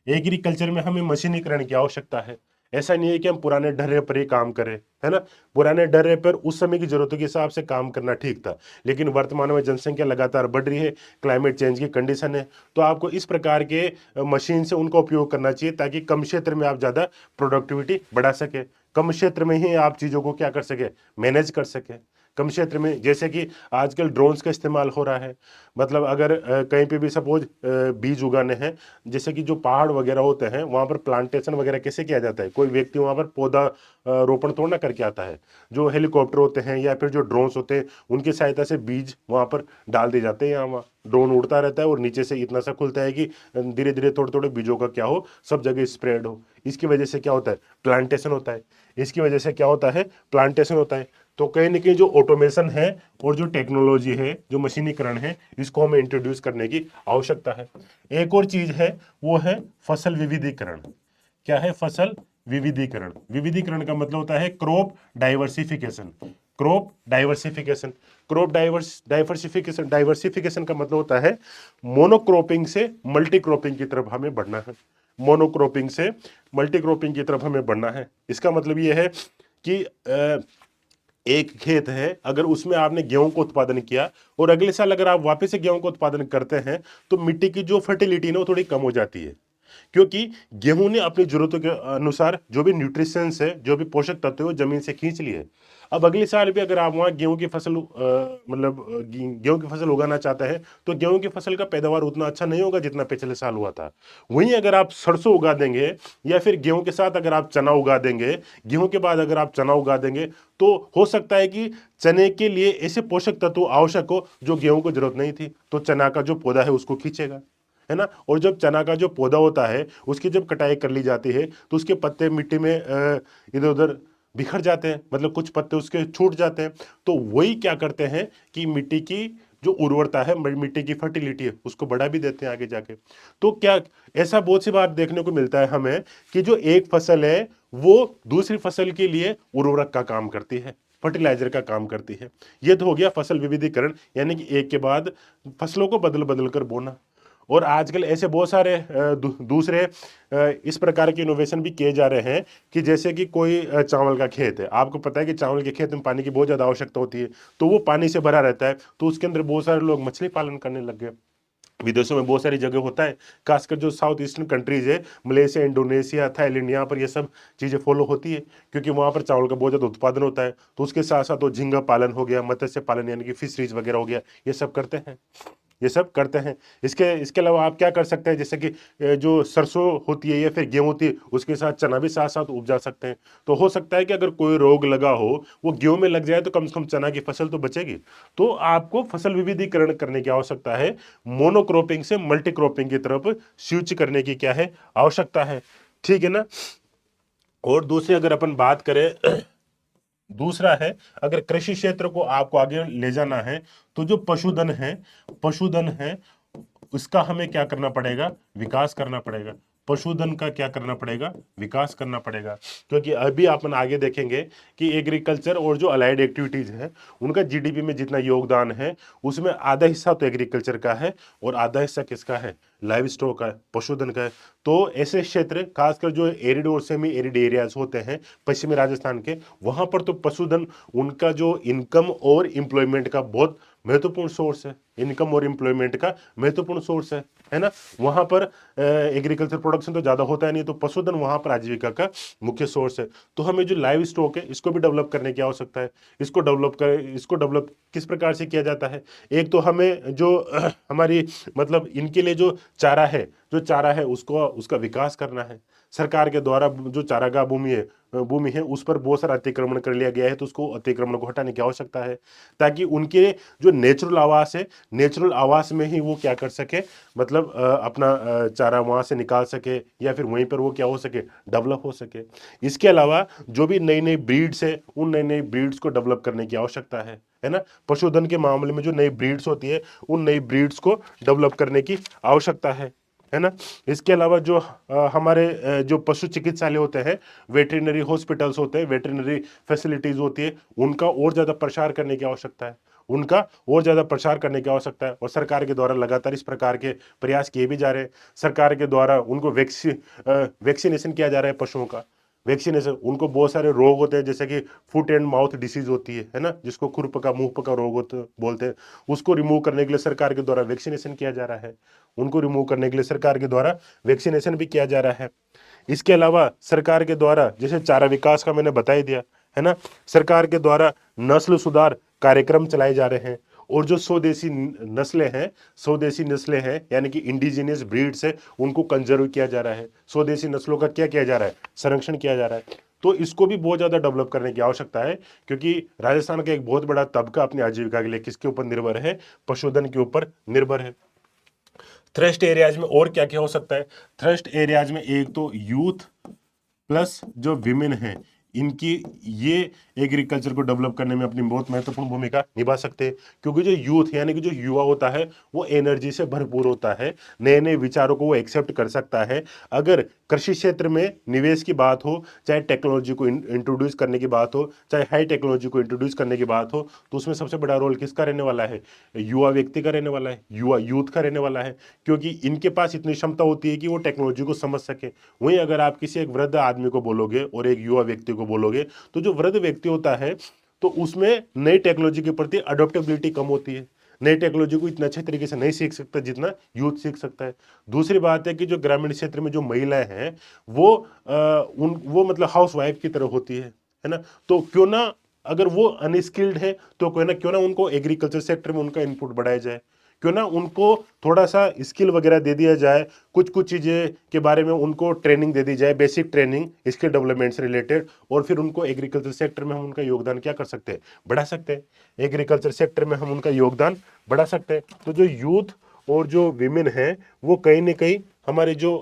एग्रीकल्चर में हमें मशीनीकरण की आवश्यकता है। ऐसा नहीं है कि हम पुराने ढर्रे पर ही काम करें, है ना। पुराने ढर्रे पर उस समय की जरूरतों के हिसाब से काम करना ठीक था, लेकिन वर्तमान में जनसंख्या लगातार बढ़ रही है, क्लाइमेट चेंज की कंडीशन है, तो आपको इस प्रकार के मशीन से उनका उपयोग करना चाहिए, ताकि कम क्षेत्र में आप ज़्यादा प्रोडक्टिविटी बढ़ा सके, कम क्षेत्र में ही आप चीज़ों को क्या कर सके, मैनेज कर सके। कम क्षेत्र में, जैसे कि आजकल ड्रोन्स का इस्तेमाल हो रहा है, मतलब अगर कहीं पे भी सपोज बीज उगाने हैं, जैसे कि जो पहाड़ वगैरह होते हैं वहाँ पर प्लांटेशन वगैरह कैसे किया जाता है, कोई व्यक्ति वहाँ पर पौधा रोपण थोड़ा ना करके आता है। जो हेलीकॉप्टर होते हैं या फिर जो ड्रोन्स होते हैं, उनकी सहायता से बीज वहाँ पर डाल दिए जाते हैं, यहाँ वहाँ ड्रोन उड़ता रहता है और नीचे से इतना सा खुलता है कि धीरे धीरे थोड़े थोड़े बीजों का क्या हो, सब जगह स्प्रेड हो। इसकी वजह से क्या होता है, प्लांटेशन होता है। इसकी वजह से क्या होता है, प्लांटेशन होता है। तो कहीं ना कहीं जो ऑटोमेशन है और जो टेक्नोलॉजी है, जो मशीनीकरण है, इसको हमें इंट्रोड्यूस करने की आवश्यकता है। एक और चीज है, वो है फसल विविधीकरण। क्या है फसल विविधीकरण? विविधीकरण का मतलब होता है crop diversification. Crop diversification crop diversification diversification का मतलब होता है मोनोक्रॉपिंग से मल्टी क्रॉपिंग की तरफ हमें बढ़ना है। मोनोक्रॉपिंग से मल्टी क्रॉपिंग की तरफ हमें बढ़ना है। इसका मतलब ये है कि एक खेत है, अगर उसमें आपने गेहूं को उत्पादन किया और अगले साल अगर आप वापस से गेहूं को उत्पादन करते हैं, तो मिट्टी की जो फर्टिलिटी है वो थोड़ी कम हो जाती है। क्योंकि गेहूं ने अपनी जरूरतों के अनुसार जो भी न्यूट्रिशंस है, जो भी पोषक तत्व है, वो जमीन से खींच लिए। अब अगले साल भी अगर आप वहाँ गेहूं की फसल गेहूं की फसल उगाना चाहते हैं तो गेहूं की फसल का पैदावार उतना अच्छा नहीं होगा जितना पिछले साल हुआ था। वहीं अगर आप सरसों उगा देंगे या फिर गेहूं के साथ अगर आप चना उगा देंगे, गेहूं के बाद अगर आप चना उगा देंगे, तो हो सकता है कि चने के लिए ऐसे पोषक तत्व आवश्यक हो जो गेहूं को जरूरत नहीं थी, तो चना का जो पौधा है उसको खींचेगा, है ना। और जब चना का जो पौधा होता है उसकी जब कटाई कर ली जाती है तो उसके पत्ते मिट्टी में इधर उधर बिखर जाते हैं, मतलब कुछ पत्ते उसके छूट जाते हैं। तो वही क्या करते हैं कि मिट्टी की जो उर्वरता है, मिट्टी की फर्टिलिटी है, उसको बढ़ा भी देते हैं आगे जाके। तो क्या ऐसा बहुत सी बार देखने को मिलता है हमें कि जो एक फसल है वो दूसरी फसल के लिए उर्वरक का काम करती है, फर्टिलाइजर का काम करती है। ये तो हो गया फसल विविधीकरण, यानी कि एक के बाद फसलों को बदल बदल कर बोना। और आजकल ऐसे बहुत सारे दूसरे इस प्रकार के इनोवेशन भी किए जा रहे हैं कि जैसे कि कोई चावल का खेत है, आपको पता है कि चावल के खेत में पानी की बहुत ज़्यादा आवश्यकता होती है, तो वो पानी से भरा रहता है, तो उसके अंदर बहुत सारे लोग मछली पालन करने लग गए। विदेशों में बहुत सारी जगह होता है, खासकर जो साउथ ईस्टर्न कंट्रीज है, मलेशिया, इंडोनेशिया, थाईलैंड, यहाँ पर ये सब चीज़ें फॉलो होती है, क्योंकि वहाँ पर चावल का बहुत ज़्यादा उत्पादन होता है। तो उसके साथ साथ वो झींगा पालन हो गया, मत्स्य पालन यानी कि फिशरीज वगैरह हो गया, ये सब करते हैं, ये सब करते हैं। इसके इसके अलावा आप क्या कर सकते हैं, जैसे कि जो सरसों होती है या फिर गेहूं होती है उसके साथ चना भी साथ साथ उपजा सकते हैं। तो हो सकता है कि अगर कोई रोग लगा हो वो गेहूं में लग जाए तो कम से कम चना की फसल तो बचेगी। तो आपको फसल विविधीकरण करने की आवश्यकता है, मोनोक्रॉपिंग से मल्टी क्रॉपिंग की तरफ स्विच करने की क्या है, आवश्यकता है, ठीक है ना। और दूसरी अगर अपन बात करें, दूसरा है, अगर कृषि क्षेत्र को आपको आगे ले जाना है तो जो पशुधन है उसका हमें क्या करना पड़ेगा, विकास करना पड़ेगा। पशुधन का क्या करना पड़ेगा, विकास करना पड़ेगा। क्योंकि अभी अपन आगे देखेंगे कि एग्रीकल्चर और जो अलाइड एक्टिविटीज है उनका जीडीपी में जितना योगदान है उसमें आधा हिस्सा तो एग्रीकल्चर का है और आधा हिस्सा किसका है, लाइव स्टॉक का है, पशुधन का है। तो ऐसे क्षेत्र खासकर जो एरिड और सेमी एरिड एरियाज होते हैं पश्चिमी राजस्थान के, वहां पर तो पशुधन उनका जो इनकम और एम्प्लॉयमेंट का बहुत महत्वपूर्ण सोर्स है, इनकम और एम्प्लॉयमेंट का महत्वपूर्ण सोर्स है ना। वहां पर एग्रीकल्चर प्रोडक्शन तो ज्यादा होता है नहीं, तो पशुधन वहां पर आजीविका का मुख्य सोर्स है। तो हमें जो लाइव स्टॉक है इसको भी डेवलप करने की आवश्यकता है। इसको डेवलप किस प्रकार से किया जाता है, एक तो हमें जो हमारी मतलब इनके लिए जो चारा है उसको उसका विकास करना है। सरकार के द्वारा जो चारागाह भूमि है उस पर बहुत सारा अतिक्रमण कर लिया गया है, तो उसको अतिक्रमण को हटाने की आवश्यकता है, ताकि उनके जो नेचुरल आवास है, नेचुरल आवास में ही वो क्या कर सके, मतलब अपना चारा वहां से निकाल सके या फिर वहीं पर वो क्या हो सके, डेवलप हो सके। इसके अलावा जो भी नई नई ब्रीड्स है उन नई नई ब्रीड्स को डेवलप करने की आवश्यकता है ना। पशुधन के मामले में जो नई ब्रीड्स होती है उन नई ब्रीड्स को डेवलप करने की आवश्यकता है ना। इसके अलावा जो हमारे जो पशु चिकित्सालय होते हैं, वेटरिनरी हॉस्पिटल्स होते हैं, वेटरिनरी फैसिलिटीज होती है, उनका और ज्यादा प्रसार करने की आवश्यकता है, उनका और ज्यादा प्रसार करने की आवश्यकता है। और सरकार के द्वारा लगातार इस प्रकार के प्रयास किए भी जा रहे हैं। सरकार के द्वारा उनको वैक्सीनेशन किया जा रहा है पशुओं का, वैक्सीनेशन। उनको बहुत सारे रोग होते हैं जैसे कि फुट एंड माउथ डिसीज होती है ना, जिसको खुरपका मुंहपका रोग होते बोलते हैं, उसको रिमूव करने के लिए सरकार के द्वारा वैक्सीनेशन किया जा रहा है, उनको रिमूव करने के लिए सरकार के द्वारा वैक्सीनेशन भी किया जा रहा है। इसके अलावा सरकार के द्वारा जैसे चारा विकास का मैंने बता ही दिया है ना, सरकार के द्वारा नस्ल सुधार कार्यक्रम चलाए जा रहे हैं। और जो स्वदेशी नस्लें हैं यानी कि इंडिजिनियस ब्रीड्स है, उनको कंजर्व किया जा रहा है। स्वदेशी नस्लों का क्या किया जा रहा है, संरक्षण किया जा रहा है। तो इसको भी बहुत ज्यादा डेवलप करने की आवश्यकता है, क्योंकि राजस्थान का एक बहुत बड़ा तबका अपनी आजीविका के लिए किसके ऊपर निर्भर है, पशुधन के ऊपर निर्भर है। थ्रस्ट एरियाज में और क्या क्या हो सकता है, थ्रस्ट एरियाज में एक तो यूथ प्लस जो विमेन है, इनकी ये एग्रीकल्चर को डेवलप करने में अपनी बहुत महत्वपूर्ण भूमिका निभा सकते हैं। क्योंकि जो यूथ यानी कि जो युवा होता है वो एनर्जी से भरपूर होता है, नए नए विचारों को वो एक्सेप्ट कर सकता है। अगर कृषि क्षेत्र में निवेश की बात हो, चाहे टेक्नोलॉजी को इंट्रोड्यूस करने की बात हो, चाहे हाई टेक्नोलॉजी को इंट्रोड्यूस करने की बात हो, तो उसमें सबसे बड़ा रोल किसका रहने वाला है, युवा व्यक्ति का रहने वाला है, युवा यूथ का रहने वाला है। क्योंकि इनके पास इतनी क्षमता होती है कि वो टेक्नोलॉजी को समझ सके। वहीं अगर आप किसी एक वृद्ध आदमी को बोलोगे और एक युवा व्यक्ति को बोलोगे, तो जो वृद्ध व्यक्ति होता है तो उसमें नई टेक्नोलॉजी के प्रति अडोप्टेबिलिटी कम होती है, नई टेक्नोलॉजी को इतना अच्छे तरीके से नहीं सीख सकता जितना यूथ सीख सकता है। दूसरी बात है कि जो ग्रामीण क्षेत्र में जो महिलाएं हैं वो वो मतलब हाउस वाइफ की तरह होती है ना। तो क्यों ना, अगर वो अनस्किल्ड है तो क्यों ना उनको एग्रीकल्चर सेक्टर में उनका इनपुट बढ़ाया जाए, क्यों ना उनको थोड़ा सा स्किल वगैरह दे दिया जाए, कुछ कुछ चीज़ें के बारे में उनको ट्रेनिंग दे दी जाए, बेसिक ट्रेनिंग स्किल डेवलपमेंट से रिलेटेड, और फिर उनको एग्रीकल्चर सेक्टर में हम उनका योगदान क्या कर सकते हैं, बढ़ा सकते हैं। एग्रीकल्चर सेक्टर में हम उनका योगदान बढ़ा सकते हैं। तो जो यूथ और जो विमेन है वो कहीं ना कहीं हमारे जो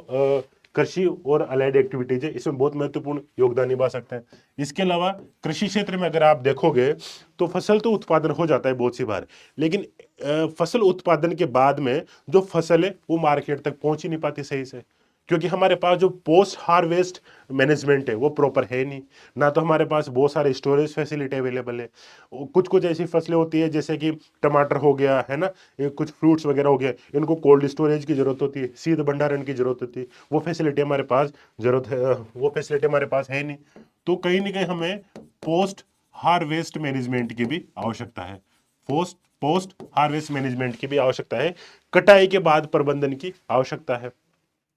कृषि और अलाइड एक्टिविटीज है इसमें बहुत महत्वपूर्ण योगदान निभा सकते हैं। इसके अलावा कृषि क्षेत्र में अगर आप देखोगे तो फसल तो उत्पादन हो जाता है बहुत सी बार, लेकिन फसल उत्पादन के बाद में जो फसल है वो मार्केट तक पहुंच ही नहीं पाती सही से, क्योंकि हमारे पास जो पोस्ट हार्वेस्ट मैनेजमेंट है वो प्रॉपर है नहीं, ना तो हमारे पास बहुत सारे स्टोरेज फैसिलिटी अवेलेबल है। कुछ कुछ ऐसी फसलें होती है जैसे कि टमाटर हो गया है ना, ये कुछ फ्रूट्स वगैरह हो गया, इनको कोल्ड स्टोरेज की जरूरत होती है, शीत भंडारण की जरूरत होती है, वो फैसिलिटी हमारे पास जरूरत है, वो फैसिलिटी हमारे पास है नहीं। तो कहीं ना कहीं हमें पोस्ट हार्वेस्ट मैनेजमेंट की भी आवश्यकता है, पोस्ट पोस्ट हार्वेस्ट मैनेजमेंट की भी आवश्यकता है, कटाई के बाद प्रबंधन की आवश्यकता है।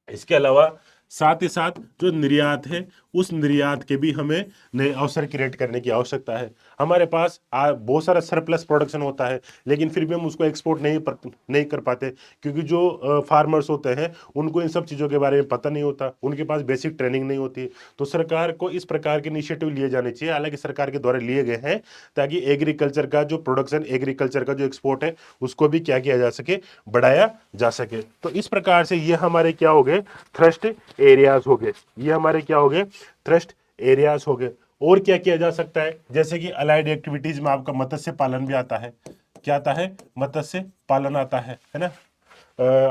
इसके अलावा साथ ही साथ जो निर्यात है उस निर्यात के भी हमें नए अवसर क्रिएट करने की आवश्यकता है। हमारे पास बहुत सारा सरप्लस प्रोडक्शन होता है, लेकिन फिर भी हम उसको एक्सपोर्ट नहीं कर पाते, क्योंकि जो फार्मर्स होते हैं उनको इन सब चीज़ों के बारे में पता नहीं होता, उनके पास बेसिक ट्रेनिंग नहीं होती। तो सरकार को इस प्रकार के इनिशिएटिव लिए जाने चाहिए, हालांकि सरकार के द्वारा लिए गए हैं, ताकि एग्रीकल्चर का जो प्रोडक्शन, एग्रीकल्चर का जो एक्सपोर्ट है उसको भी क्या किया जा सके, बढ़ाया जा सके। तो इस प्रकार से ये हमारे क्या हो गए, थ्रस्ट एरियाज हो गए, ये हमारे क्या हो गए, थ्रस्ट एरियाज हो गए। और क्या किया जा सकता है, जैसे कि अलाइड एक्टिविटीज में आपका मत्स्य पालन भी आता है। क्या आता है, मत्स्य पालन आता है ना।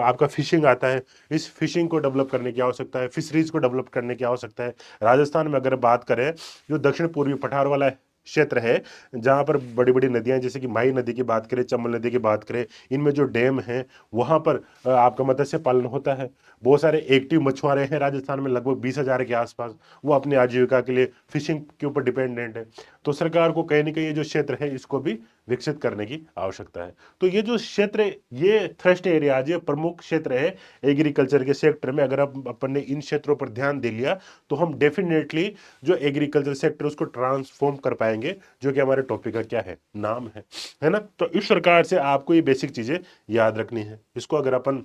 आपका फिशिंग आता है, इस फिशिंग को डेवलप करने की आवश्यकता है, फिशरीज को डेवलप करने की आवश्यकता है। राजस्थान में अगर बात करें, जो दक्षिण पूर्वी पठार वाला क्षेत्र है, जहाँ पर बड़ी बड़ी नदियाँ, जैसे कि माही नदी की बात करें, चंबल नदी की बात करें, इनमें जो डैम है वहाँ पर आपका मत्स्य पालन होता है। बहुत सारे एक्टिव मछुआरे हैं राजस्थान में, लगभग 20,000 के आसपास, वो अपनी आजीविका के लिए फिशिंग के ऊपर डिपेंडेंट है। तो सरकार को कहीं ना कहीं ये जो क्षेत्र है इसको भी विकसित करने की आवश्यकता है। तो ये जो क्षेत्र, ये थ्रस्ट एरियाज, ये प्रमुख क्षेत्र है एग्रीकल्चर के सेक्टर में। अगर अपन ने इन क्षेत्रों पर ध्यान दे लिया तो हम डेफिनेटली जो एग्रीकल्चर सेक्टर उसको ट्रांसफॉर्म कर पाएंगे, जो कि हमारे टॉपिक का क्या है, नाम है ना। तो इस प्रकार से आपको ये बेसिक चीजें याद रखनी है। इसको अगर अपन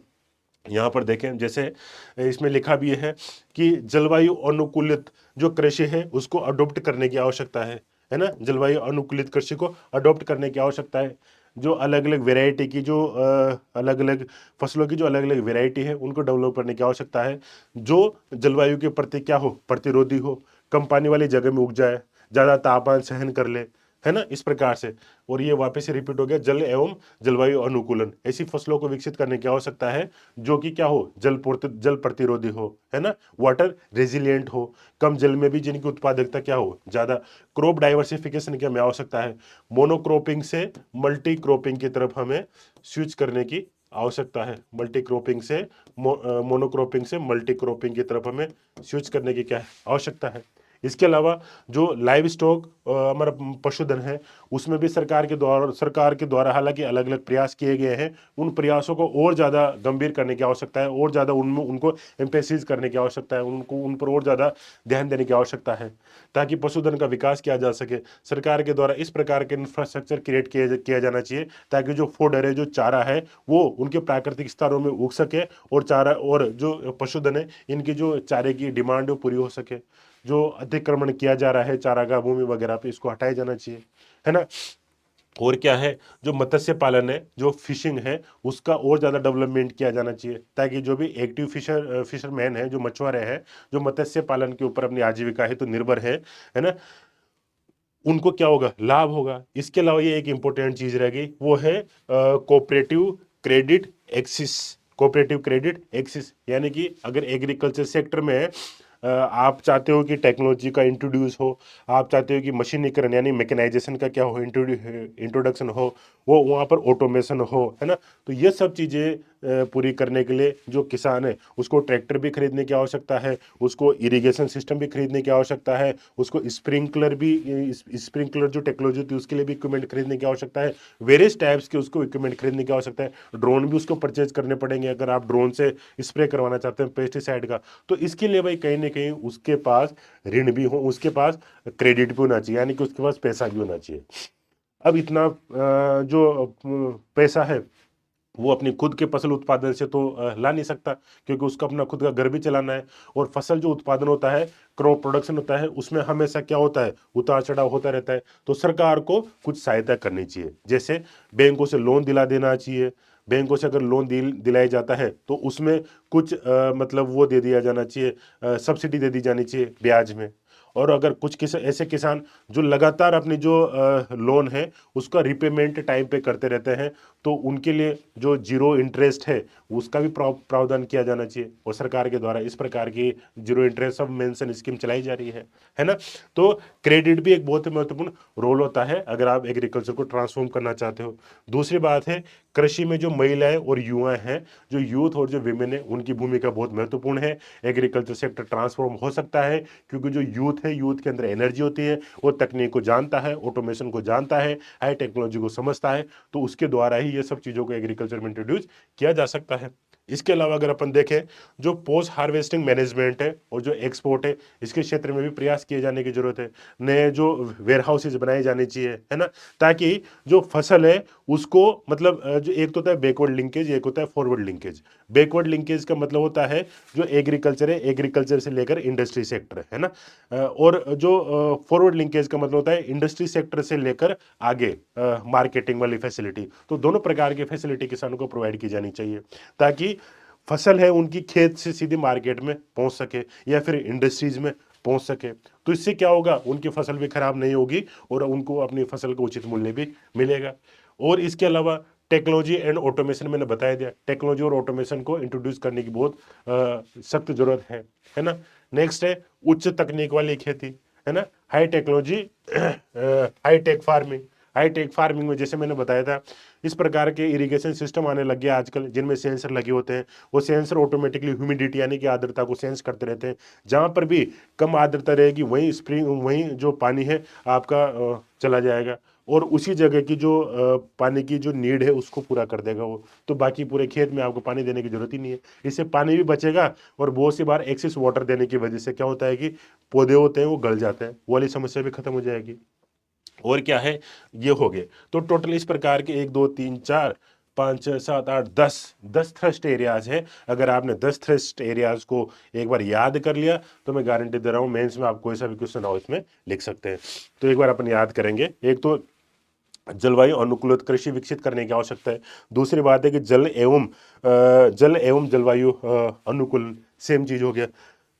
यहाँ पर देखें, जैसे इसमें लिखा भी है कि जलवायु अनुकूलित जो कृषि है उसको अडॉप्ट करने की आवश्यकता है ना। जलवायु अनुकूलित कृषि को अडॉप्ट करने की आवश्यकता है। जो अलग अलग वेराइटी की, जो अलग अलग फसलों की जो अलग अलग वेराइटी है उनको डेवलप करने की आवश्यकता है, जो जलवायु के प्रति क्या हो, प्रतिरोधी हो, कम पानी वाली जगह में उग जाए, ज़्यादा तापमान सहन कर ले, है ना, इस प्रकार से। और ये वापस से रिपीट हो गया, जल एवं जलवायु अनुकूलन, ऐसी फसलों को विकसित करने की आवश्यकता है जो कि क्या हो, जल प्रतिरोधी हो, है ना, वाटर रेजिलिएंट हो, कम जल में भी जिनकी उत्पादकता क्या हो, ज्यादा। क्रॉप डाइवर्सिफिकेशन की हमें आवश्यकता है, मोनोक्रॉपिंग से मल्टी क्रॉपिंग की तरफ हमें स्विच करने की आवश्यकता है। मल्टी क्रॉपिंग से मोनोक्रॉपिंग से मल्टी क्रॉपिंग की तरफ हमें स्विच करने की क्या आवश्यकता है। इसके अलावा जो लाइव स्टॉक हमारा पशुधन है उसमें भी सरकार के द्वारा हालांकि अलग अलग प्रयास किए गए हैं, उन प्रयासों को और ज़्यादा गंभीर करने की आवश्यकता है, और ज़्यादा उनमें उनको एम्फेसिस करने की आवश्यकता है, उनको उन पर और ज़्यादा ध्यान देने की आवश्यकता है, ताकि पशुधन का विकास किया जा सके। सरकार के द्वारा इस प्रकार के इंफ्रास्ट्रक्चर क्रिएट किया जाना चाहिए, ताकि जो फूडर है, जो चारा है, वो उनके प्राकृतिक स्तरों में उग सके, और चारा और जो पशुधन है इनकी जो चारे की डिमांड है वो पूरी हो सके। जो अतिक्रमण किया जा रहा है चारागाह भूमि वगैरह पे, इसको हटाया जाना चाहिए, है ना। और क्या है, जो मत्स्य पालन है, जो फिशिंग है, उसका और ज़्यादा डेवलपमेंट किया जाना चाहिए, ताकि जो भी एक्टिव फिशरमैन है, जो मछुआरे हैं, जो मत्स्य पालन के ऊपर अपनी आजीविका है तो निर्भर है ना, उनको क्या होगा, लाभ होगा। इसके अलावा ये एक इंपॉर्टेंट चीज रह गई, वो है cooperative credit axis. Cooperative credit axis यानी कि अगर एग्रीकल्चर सेक्टर में आप चाहते हो कि टेक्नोलॉजी का इंट्रोड्यूस हो, आप चाहते हो कि मशीनीकरण यानी मैकेनाइजेशन का क्या हो, इंट्रोडक्शन हो, वो वहाँ पर ऑटोमेशन हो, है ना। तो ये सब चीज़ें पूरी करने के लिए जो किसान है उसको ट्रैक्टर भी खरीदने की आवश्यकता है, उसको इरिगेशन सिस्टम भी खरीदने की आवश्यकता है, उसको स्प्रिंकलर जो टेक्नोलॉजी होती है उसके लिए भी इक्विपमेंट खरीदने की आवश्यकता है, वेरियस टाइप्स के उसको इक्विपमेंट खरीदने की आवश्यकता है, ड्रोन भी उसको परचेज करने पड़ेंगे अगर आप ड्रोन से स्प्रे करवाना चाहते हैं पेस्टिसाइड का। तो इसके लिए भाई कहीं ना कहीं उसके पास ऋण भी हो, उसके पास क्रेडिट भी होना चाहिए, यानी कि उसके पास पैसा भी होना चाहिए। अब इतना जो पैसा है वो अपनी खुद के फसल उत्पादन से तो ला नहीं सकता, क्योंकि उसको अपना खुद का घर भी चलाना है। और फसल जो उत्पादन होता है, क्रॉप प्रोडक्शन होता है, उसमें हमेशा क्या होता है, उतार चढ़ाव होता रहता है। तो सरकार को कुछ सहायता करनी चाहिए, जैसे बैंकों से लोन दिला देना चाहिए। बैंकों से अगर लोन दिलाया जाता है तो उसमें कुछ मतलब वो दे दिया जाना चाहिए, सब्सिडी दे दी जानी चाहिए ब्याज में। और अगर कुछ ऐसे किसान जो लगातार अपनी जो लोन है उसका रिपेमेंट टाइम पे करते रहते हैं, तो उनके लिए जो जीरो इंटरेस्ट है उसका भी प्रावधान किया जाना चाहिए। और सरकार के द्वारा इस प्रकार की जीरो इंटरेस्ट सब मेंशन स्कीम चलाई जा रही है ना। तो क्रेडिट भी एक बहुत ही महत्वपूर्ण रोल होता है अगर आप एग्रीकल्चर को ट्रांसफॉर्म करना चाहते हो। दूसरी बात है, कृषि में जो महिलाएं और युवा हैं, जो यूथ और जो विमेन है, उनकी भूमिका बहुत महत्वपूर्ण है। एग्रीकल्चर सेक्टर ट्रांसफॉर्म हो सकता है क्योंकि जो यूथ है, यूथ के अंदर एनर्जी होती है, वो तकनीक को जानता है, ऑटोमेशन को जानता है, हाई टेक्नोलॉजी को समझता है, तो उसके द्वारा ही ये सब चीज़ों को एग्रीकल्चर में इंट्रोड्यूस किया जा सकता है। इसके अलावा अगर अपन देखें, जो पोस्ट हार्वेस्टिंग मैनेजमेंट है और जो एक्सपोर्ट है, इसके क्षेत्र में भी प्रयास किए जाने की जरूरत है। नए जो वेयर हाउसेज बनाए जाने चाहिए, है ना, ताकि जो फसल है उसको मतलब जो एक तो होता है बैकवर्ड लिंकेज, एक होता है फॉरवर्ड लिंकेज। बैकवर्ड लिंकेज का मतलब होता है जो एग्रीकल्चर है, एग्रीकल्चर से लेकर इंडस्ट्री सेक्टर, है ना। और जो फॉरवर्ड लिंकेज का मतलब होता है इंडस्ट्री सेक्टर से लेकर आगे मार्केटिंग वाली फैसिलिटी। तो दोनों प्रकार की फैसिलिटी किसानों को प्रोवाइड की जानी चाहिए, ताकि फसल है उनकी खेत से सीधे मार्केट में पहुंच सके या फिर इंडस्ट्रीज में पहुंच सके। तो इससे क्या होगा, उनकी फसल भी खराब नहीं होगी और उनको अपनी फसल का उचित मूल्य भी मिलेगा। और इसके अलावा टेक्नोलॉजी एंड ऑटोमेशन, मैंने बताया दिया, टेक्नोलॉजी और ऑटोमेशन को इंट्रोड्यूस करने की बहुत सख्त जरूरत है ना। नेक्स्ट है उच्च तकनीक वाली खेती, है ना, high technology, high tech farming. High tech farming में जैसे मैंने बताया था, इस प्रकार के इरिगेशन सिस्टम आने लग गए आजकल, जिनमें सेंसर लगे होते हैं। वो सेंसर ऑटोमेटिकली ह्यूमिडिटी यानी कि आर्द्रता को सेंस करते रहते हैं। जहां पर भी कम आर्द्रता रहेगी वहीं स्प्रिंग, वहीं जो पानी है आपका चला जाएगा, और उसी जगह की जो पानी की जो नीड है उसको पूरा कर देगा वो। तो बाकी पूरे खेत में आपको पानी देने की जरूरत ही नहीं है। इससे पानी भी बचेगा, और बहुत सी बार एक्सेस वाटर देने की वजह से क्या होता है कि पौधे होते हैं वो गल जाते हैं, वो वाली समस्या भी खत्म हो जाएगी। और क्या है, ये हो गए। तो टोटल इस प्रकार के 1 2 3 4 5 6 7 8 10 थ्रस्ट एरियाज है। अगर आपने 10 थ्रस्ट एरियाज को एक बार याद कर लिया तो मैं गारंटी दे रहा हूं मेंस में आप कोई सा भी क्वेश्चन आओ इसमें लिख सकते हैं। तो एक बार अपन याद करेंगे, एक तो जलवायु अनुकूलित कृषि विकसित करने की आवश्यकता है। दूसरी बात है कि जल एवं जलवायु अनुकूलन, सेम चीज हो गया।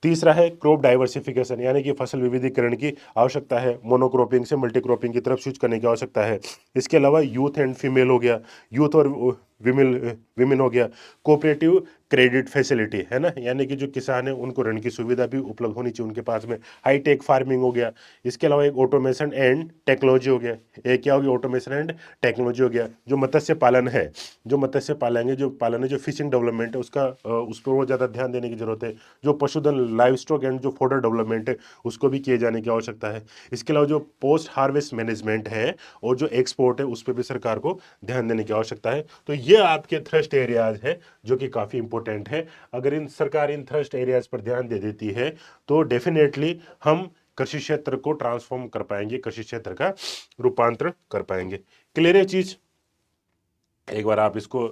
तीसरा है क्रॉप डाइवर्सिफिकेशन, यानी कि फसल विविधीकरण की आवश्यकता है, मोनोक्रॉपिंग से मल्टीक्रॉपिंग की तरफ स्विच करने की आवश्यकता है। इसके अलावा यूथ एंड फीमेल हो गया, यूथ और विमेल विमेन हो गया। कोऑपरेटिव क्रेडिट फैसिलिटी, है ना, यानी कि जो किसान है उनको ऋण की सुविधा भी उपलब्ध होनी चाहिए उनके पास में। हाई टेक फार्मिंग हो गया। इसके अलावा एक ऑटोमेशन एंड टेक्नोलॉजी हो गया। एक क्या हो गया, ऑटोमेशन एंड टेक्नोलॉजी हो गया। जो मत्स्य पालन है, जो पालन है, जो फिशिंग डेवलपमेंट है उसका उस पर वो ज़्यादा ध्यान देने की जरूरत है। जो पशुधन लाइव स्टॉक एंड जो फॉडर डेवलपमेंट है उसको भी किए जाने की आवश्यकता है। इसके अलावा जो पोस्ट हार्वेस्ट मैनेजमेंट है और जो एक्सपोर्ट है उस पर भी सरकार को ध्यान देने की आवश्यकता है। तो ये आपके थ्रस्ट एरियाज है जो कि काफ़ी इंपॉर्टेंट है। अगर सरकार इन थ्रस्ट एरियाज पर ध्यान दे देती है तो डेफिनेटली हम कृषि क्षेत्र को ट्रांसफॉर्म कर पाएंगे, कृषि क्षेत्र का रूपांतरण कर पाएंगे। क्लियर है चीज? एक बार आप इसको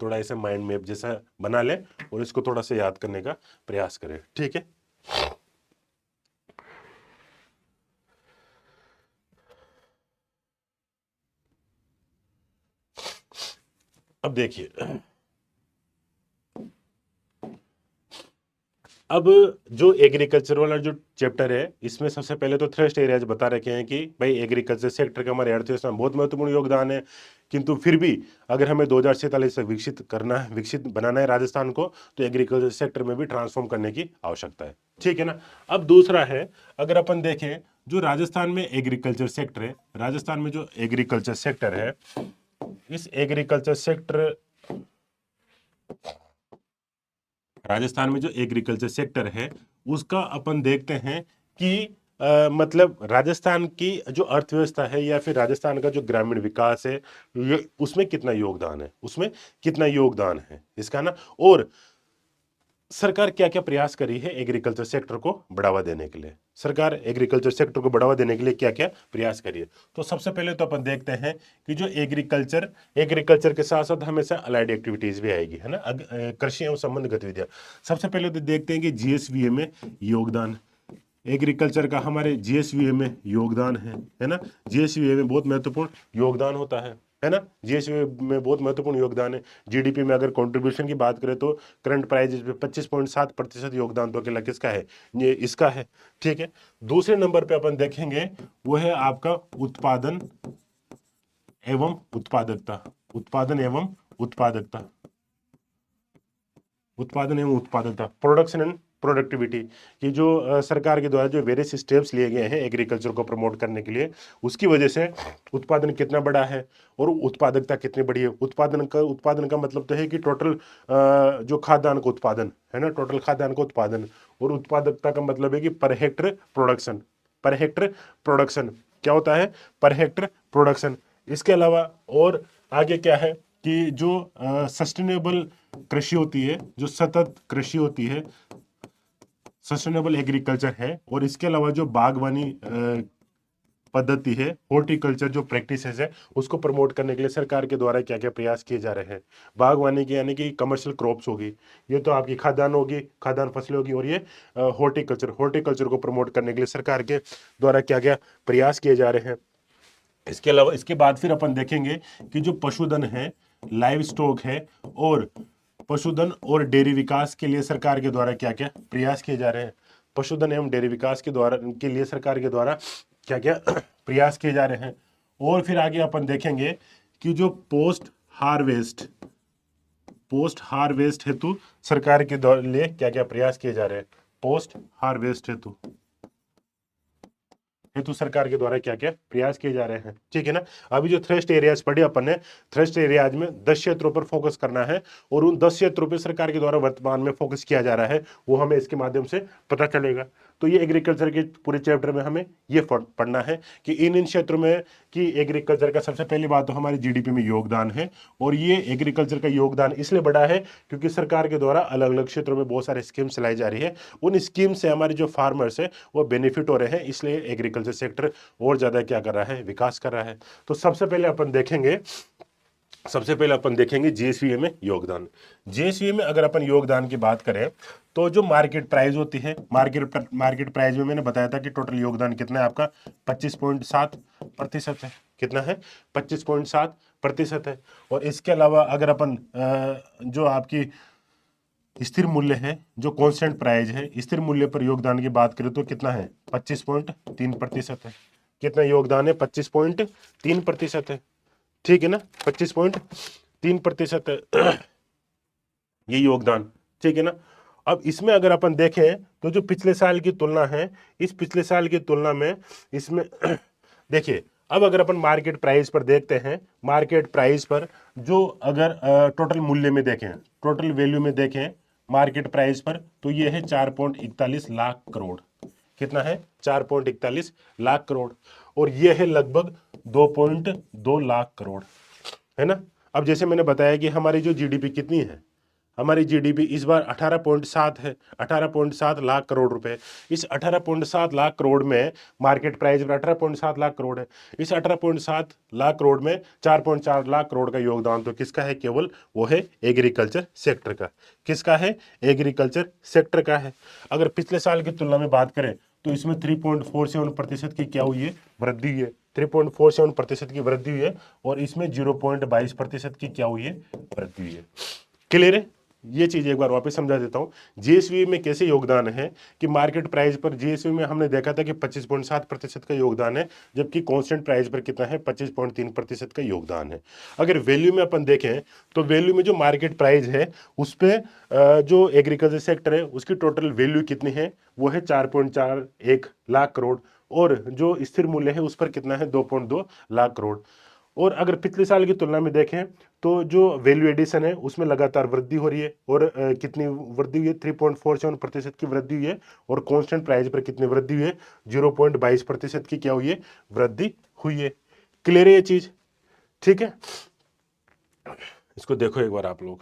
थोड़ा ऐसे माइंड मैप जैसा बना लें और इसको थोड़ा सा याद करने का प्रयास करें, ठीक है। अब देखिए, अब जो एग्रीकल्चर वाला जो चैप्टर है इसमें सबसे पहले तो थ्रस्ट एरियाज बता रखे हैं कि भाई एग्रीकल्चर सेक्टर का हमारे अर्थव्यवस्था में बहुत महत्वपूर्ण योगदान है। किंतु फिर भी अगर हमें 2047 तक विकसित बनाना है राजस्थान को, तो एग्रीकल्चर सेक्टर में भी ट्रांसफॉर्म करने की आवश्यकता है, ठीक है ना। अब दूसरा है, अगर अपन देखें जो राजस्थान में एग्रीकल्चर सेक्टर है, राजस्थान में जो एग्रीकल्चर सेक्टर है, इस एग्रीकल्चर सेक्टर राजस्थान में जो एग्रीकल्चर सेक्टर है उसका अपन देखते हैं कि मतलब राजस्थान की जो अर्थव्यवस्था है या फिर राजस्थान का जो ग्रामीण विकास है ये उसमें कितना योगदान है, उसमें कितना योगदान है इसका ना। और सरकार क्या क्या प्रयास करी है एग्रीकल्चर सेक्टर को बढ़ावा देने के लिए, सरकार एग्रीकल्चर सेक्टर को बढ़ावा देने के लिए क्या क्या प्रयास करी है। तो सबसे पहले तो अपन देखते हैं कि जो एग्रीकल्चर के साथ साथ हमेशा अलाइड एक्टिविटीज भी आएगी, है ना, कृषि एवं संबंध गतिविधियां। सबसे पहले तो देखते हैं कि जीएसवीए में योगदान, एग्रीकल्चर का हमारे जीएसवीए में योगदान है ना, जीएसवीए में बहुत महत्वपूर्ण योगदान होता है ना, जीएसवीए में बहुत महत्वपूर्ण योगदान है। जीडीपी में अगर कंट्रीब्यूशन की बात करें तो करंट प्राइजेज पे 25.7% योगदान तो अकेला किसका है, ये इसका है, ठीक है। दूसरे नंबर पे अपन देखेंगे वो है आपका उत्पादन एवं उत्पादकता, उत्पादन एवं उत्पादकता, उत्पादन एवं उत्पादकता, प्रोडक्शन एंड प्रोडक्टिविटी की जो सरकार के द्वारा जो वेरियस स्टेप्स लिए गए हैं एग्रीकल्चर को प्रमोट करने के लिए, उसकी वजह से उत्पादन कितना बड़ा है और उत्पादकता कितनी बड़ी है। उत्पादन का मतलब तो है कि टोटल जो खाद्यान्न का उत्पादन है ना, टोटल खाद्यान्न का उत्पादन, और उत्पादकता का मतलब है कि per hectare production, per hectare production क्या होता है, पर हेक्टर प्रोडक्शन। इसके अलावा और आगे क्या है कि जो सस्टेनेबल कृषि होती है, जो सतत कृषि होती है, सस्टेनेबल एग्रीकल्चर है, और इसके अलावा जो बागवानी पद्धति है, हॉर्टिकल्चर जो प्रैक्टिसेस है उसको प्रमोट करने के लिए सरकार के द्वारा क्या क्या प्रयास किए जा रहे हैं। बागवानी की यानी कि कमर्शियल क्रॉप्स होगी, ये तो आपकी खाद्यान्न होगी, खाद्यान्न फसलें होगी, और ये हॉर्टिकल्चर को प्रमोट करने के लिए सरकार के द्वारा क्या क्या प्रयास किए जा रहे हैं। इसके अलावा इसके बाद फिर अपन देखेंगे कि जो पशुधन है, लाइव स्टॉक है, और पशुधन और डेयरी विकास के लिए सरकार के द्वारा क्या क्या प्रयास किए जा रहे हैं। पशुधन एवं डेयरी विकास के लिए सरकार के द्वारा क्या क्या प्रयास किए जा रहे हैं। और फिर आगे अपन देखेंगे कि जो पोस्ट हार्वेस्ट हेतु सरकार के द्वारा लिए क्या क्या प्रयास किए जा रहे हैं। पोस्ट हार्वेस्ट हेतु सरकार के द्वारा क्या क्या प्रयास किए जा रहे हैं, ठीक है ना। अभी जो थ्रस्ट एरियाज पढ़े अपन ने, थ्रस्ट एरियाज में 10 क्षेत्रों पर फोकस करना है, और उन 10 क्षेत्रों पर सरकार के द्वारा वर्तमान में फोकस किया जा रहा है, वो हमें इसके माध्यम से पता चलेगा। तो ये एग्रीकल्चर के पूरे चैप्टर में हमें ये पढ़ना है कि इन क्षेत्रों में कि एग्रीकल्चर का सबसे पहली बात तो हमारी जीडीपी में योगदान है, और ये एग्रीकल्चर का योगदान इसलिए बढ़ा है क्योंकि सरकार के द्वारा अलग अलग क्षेत्रों में बहुत सारे स्कीम्स चलाई जा रही है, उन स्कीम से हमारे जो फार्मर्स है वो बेनिफिट हो रहे हैं, इसलिए एग्रीकल्चर सेक्टर और ज्यादा क्या कर रहा है, विकास कर रहा है। तो सबसे पहले अपन देखेंगे जीएसवीए में योगदान। जीएसवीए में अगर अपन योगदान की बात करें तो जो मार्केट प्राइस होती है, मार्केट प्राइस में मैंने बताया था कि टोटल योगदान कितना है आपका 25.7% है, कितना है 25.7% है। और इसके अलावा अगर अपन जो आपकी स्थिर मूल्य है, जो कांस्टेंट प्राइस है, स्थिर मूल्य पर योगदान की बात करें तो कितना है 25.3% है। कितना योगदान है 25.3% है, ठीक है ना, 25.3% ये योगदान, ठीक है ना। अब इसमें अगर अपन देखें तो जो पिछले साल की तुलना है, इस पिछले साल की तुलना में इसमें देखिए, अब अगर अपन मार्केट प्राइस पर देखते हैं, मार्केट प्राइस पर जो अगर टोटल मूल्य में देखें, टोटल वैल्यू में देखें मार्केट प्राइस पर, तो ये है 4.41 लाख करोड़। कितना है 4.41 लाख करोड़, और ये है लगभग 2.2 लाख करोड़, है ना। अब जैसे मैंने बताया कि हमारी जो जीडीपी कितनी है, हमारी जीडीपी इस बार 18.7 है, 18.7 लाख करोड़ रुपए। इस 18.7 लाख करोड़ में मार्केट प्राइस पर 18.7 लाख करोड़ है, इस 18.7 लाख करोड़ में 4.4 लाख करोड़ का योगदान तो किसका है, केवल वो है एग्रीकल्चर सेक्टर का। किसका है, एग्रीकल्चर सेक्टर का है। अगर पिछले साल की तुलना में बात करें तो इसमें 3.47% की क्या हुई है, वृद्धि हुई है, 3.47% की वृद्धि हुई है, और इसमें 0.22% की क्या हुई है, वृद्धि हुई है। क्लियर है, ये चीज एक बार वापस समझा देता हूं। जीएसवी में कैसे योगदान है कि मार्केट प्राइस पर जीएसवी में हमने देखा था कि 25.7% का योगदान है, जबकि कांस्टेंट प्राइस पर कितना है 25.3% का योगदान है। अगर वैल्यू में अपन देखें तो वैल्यू में जो मार्केट प्राइस है उस पर जो एग्रीकल्चर सेक्टर है उसकी टोटल वैल्यू कितनी है, वो है 4.41 लाख करोड़, और जो स्थिर मूल्य है उस पर कितना है 2.2 लाख करोड़। और अगर पिछले साल की तुलना में देखें तो जो वैल्यू एडिशन है उसमें लगातार वृद्धि हो रही है। और कितनी वृद्धि हुई है? 3.47% की वृद्धि हुई है। और कांस्टेंट प्राइस पर कितनी वृद्धि हुई है? 0.22% की क्या हुई है? वृद्धि हुई है। क्लियर है ये चीज? ठीक है, इसको देखो एक बार आप लोग।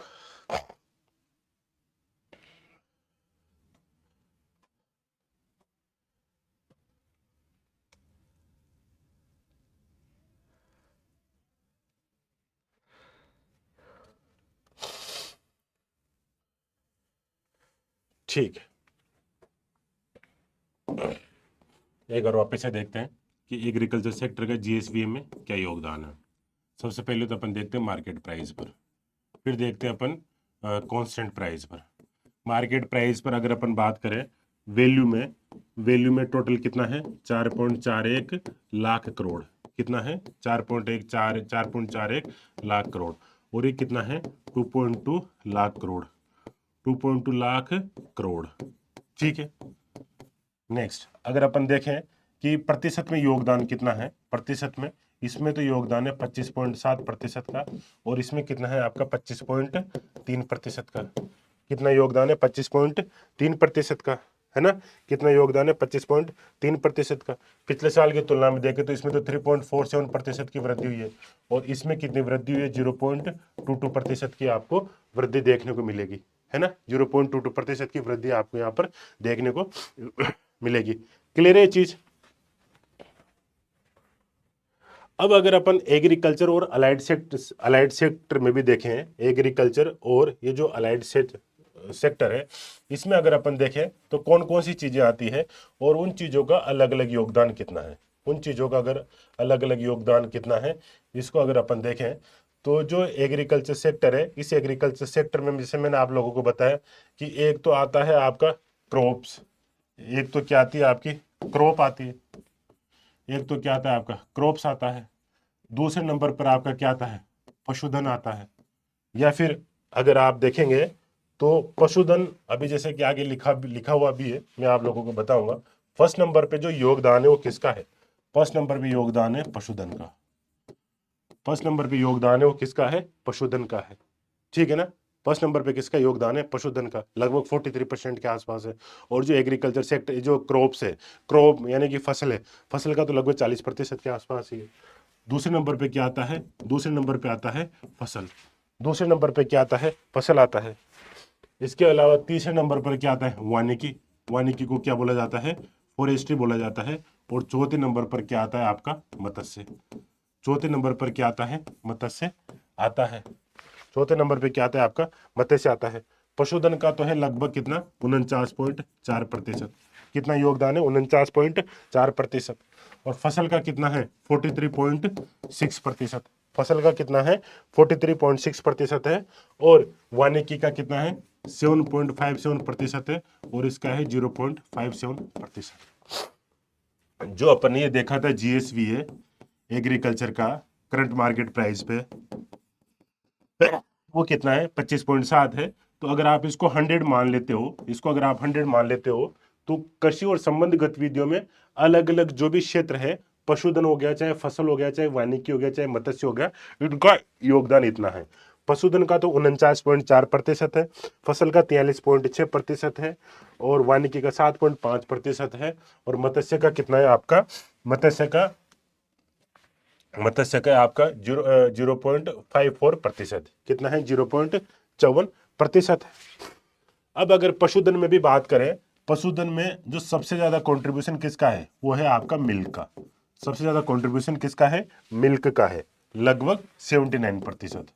ठीक है, एक बार वापस से देखते हैं कि एग्रीकल्चर सेक्टर का जीएसवीएम में क्या योगदान है। सबसे पहले तो अपन देखते हैं मार्केट प्राइस पर, फिर देखते हैं अपन कांस्टेंट प्राइस पर। मार्केट प्राइस पर अगर अपन बात करें, वैल्यू में टोटल कितना है? 4.41 लाख करोड़। कितना है? 4.41 लाख करोड़। और ये कितना है? 2.2 लाख करोड़। 2.2 लाख करोड़। ठीक है, नेक्स्ट अगर अपन देखें कि प्रतिशत में योगदान कितना है, प्रतिशत में इसमें तो योगदान है 25.7% का, और इसमें कितना है आपका? 25.3% का। कितना योगदान है? 25.3% का, है ना? कितना योगदान है? 25.3% का। पिछले साल की तुलना में देखें तो इसमें तो 3.47% की वृद्धि हुई है, और इसमें कितनी वृद्धि हुई है? 0.22% की आपको वृद्धि देखने को मिलेगी, है ना? 0.22% की वृद्धि आपको यहाँ पर देखने को मिलेगी। क्लियर है ये चीज? अब अगर अपन एग्रीकल्चर और अलाइड सेक्टर में भी देखें, एग्रीकल्चर और ये जो अलाइड सेक्टर है, इसमें अगर अपन देखें तो कौन कौन सी चीजें आती है और उन चीजों का अलग अलग योगदान कितना है। उन चीजों का अगर अलग अलग योगदान कितना है, इसको अगर अपन देखें तो जो एग्रीकल्चर सेक्टर है, इस एग्रीकल्चर सेक्टर में जैसे मैंने आप लोगों को बताया कि एक तो आता है आपका क्रॉप्स, एक तो क्या आती है आपकी? क्रॉप आती है। एक तो क्या आता है आपका? क्रॉप्स आता है। दूसरे नंबर पर आपका क्या आता है? पशुधन आता है। या फिर अगर आप देखेंगे तो पशुधन, अभी जैसे कि आगे लिखा लिखा हुआ भी है, मैं आप लोगों को बताऊंगा। फर्स्ट नंबर पे जो योगदान है वो किसका है? फर्स्ट नंबर पे योगदान है पशुधन का। फर्स्ट नंबर पे योगदान है वो किसका है? पशुधन का है। ठीक है ना? फर्स्ट नंबर पे किसका योगदान है? पशुधन का, लगभग 43% के आसपास है। और जो एग्रीकल्चर सेक्टर, जो क्रॉप्स है, क्रॉप यानी कि फसल है, फसल का तो लगभग 40% के आसपास ही है। दूसरे नंबर पे क्या आता है? दूसरे नंबर पे आता है फसल। दूसरे नंबर पे क्या आता है? फसल आता है। इसके अलावा तीसरे नंबर पर क्या आता है? वानिकी। वानिकी को क्या बोला जाता है? फॉरेस्ट्री बोला जाता है। और चौथे नंबर पर क्या आता है आपका? मत्स्य। चौथे नंबर पर क्या आता है? मत्स्य आता है। चौथे नंबर पे क्या आता है आपका? मत्स्य आता है। पशुधन का तो है लगभग कितना? 49.4%। कितना योगदान है? 49.4%। और फसल का कितना है? 43.6%। फसल का कितना है? 43.6% है। और वानिकी का कितना है? 7.57% है। और इसका है 0.57%। जो अपन ने ये देखा था जीएसवी है एग्रीकल्चर का, करंट मार्केट प्राइस पे वो कितना है? 25.7 है। तो अगर आप इसको 100 मान लेते हो, इसको अगर आप 100 मान लेते हो, तो कृषि और संबंध गतिविधियों में अलग अलग जो भी क्षेत्र है, पशुधन हो गया, चाहे फसल हो गया, चाहे वानिकी हो गया, चाहे मत्स्य हो गया, इनका योगदान इतना है। पशुधन का तो 49.4% है, फसल का 43.6% है, और वानिकी का 7.5% है, और मत्स्य का कितना है आपका? मत्स्य का आपका 0.54%। कितना है? 0.54% है। अब अगर पशुधन में भी बात करें, पशुधन में जो सबसे ज्यादा कंट्रीब्यूशन किसका है? वो है आपका मिल्क का। सबसे ज्यादा कंट्रीब्यूशन किसका है? मिल्क का है, लगभग 79%।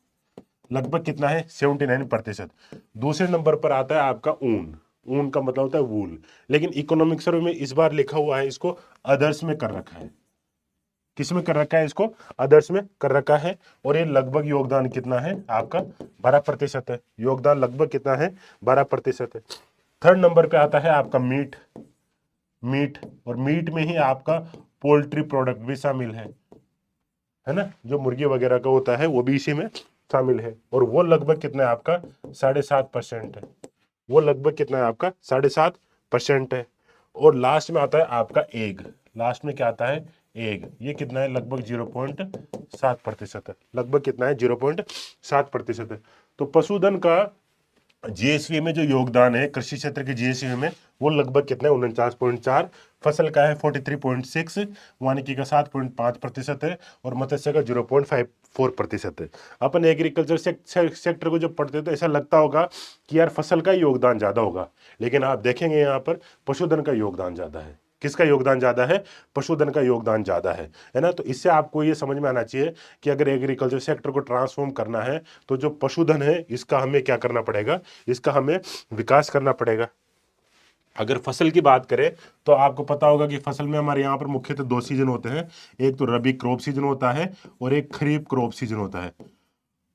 लगभग कितना है? 79%। दूसरे नंबर पर आता है आपका ऊन। ऊन का मतलब होता है वूल, लेकिन इकोनॉमिक सर्वे में इस बार लिखा हुआ है, इसको अदर्स में कर रखा है। किस में कर रखा है? इसको अदर्स में कर रखा है। और ये लगभग योगदान कितना है आपका? 12% है। योगदान लगभग कितना है? 12% है। थर्ड नंबर पे आता है आपका मीट। मीट, और मीट में ही आपका पोल्ट्री प्रोडक्ट भी शामिल है ना? जो मुर्गी वगैरह का होता है वो भी इसी में शामिल है। और वो लगभग कितना है आपका? 7.5% है। वो लगभग कितना है आपका? 7.5% है। और लास्ट में आता है आपका एग। लास्ट में क्या आता है? एग, ये कितना है, लगभग 0.7% है, लगभग कितना है, 0.7% है। तो पशुधन का जीएसवी में जो योगदान है कृषि क्षेत्र के जीएसवी में, वो लगभग कितना है, 49.4, फसल का है 43.6, वानिकी का 7.5% है, और मत्स्य का 0.54% है। अपन एग्रीकल्चर सेक्टर को जब पढ़ते हैं तो ऐसा लगता होगा कि यार फसल का योगदान ज़्यादा होगा, लेकिन आप देखेंगे यहाँ पर पशुधन का योगदान ज़्यादा है। किसका योगदान ज़्यादा है, पशुधन का योगदान ज़्यादा है ना। तो इससे आपको ये समझ में आना चाहिए कि अगर एग्रीकल्चर सेक्टर को ट्रांसफॉर्म करना है तो जो पशुधन है इसका हमें क्या करना पड़ेगा, इसका हमें विकास करना पड़ेगा। अगर फसल की बात करें तो आपको पता होगा कि फसल में हमारे यहाँ पर मुख्यतः 2 सीजन होते हैं, एक तो रबी क्रॉप सीजन होता है और एक खरीफ क्रॉप सीजन होता है।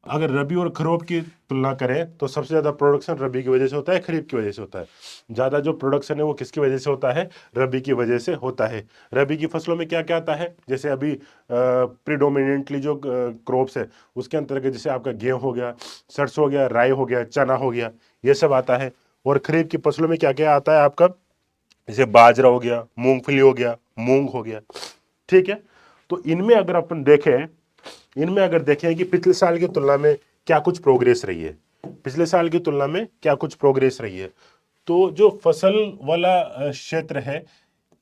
अगर रबी और खरीफ की तुलना करें तो सबसे ज़्यादा प्रोडक्शन रबी की वजह से होता है, खरीफ की वजह से होता है। ज़्यादा जो प्रोडक्शन है वो किसकी वजह से होता है, रबी की वजह से होता है। रबी की फसलों में क्या क्या आता है, जैसे अभी प्रीडोमिनेंटली जो क्रॉप्स है उसके अंतर्गत जैसे आपका गेहूँ हो गया, सरसों हो गया, राई हो गया, चना हो गया, ये सब आता है। और खरीफ की फसलों में क्या क्या आता है आपका, जैसे बाजरा हो गया, मूंगफली हो गया, मूंग हो गया, ठीक है। तो इनमें अगर देखें कि पिछले साल की तुलना में क्या कुछ प्रोग्रेस रही है, पिछले साल की तुलना में क्या कुछ प्रोग्रेस रही है, तो जो फसल वाला क्षेत्र है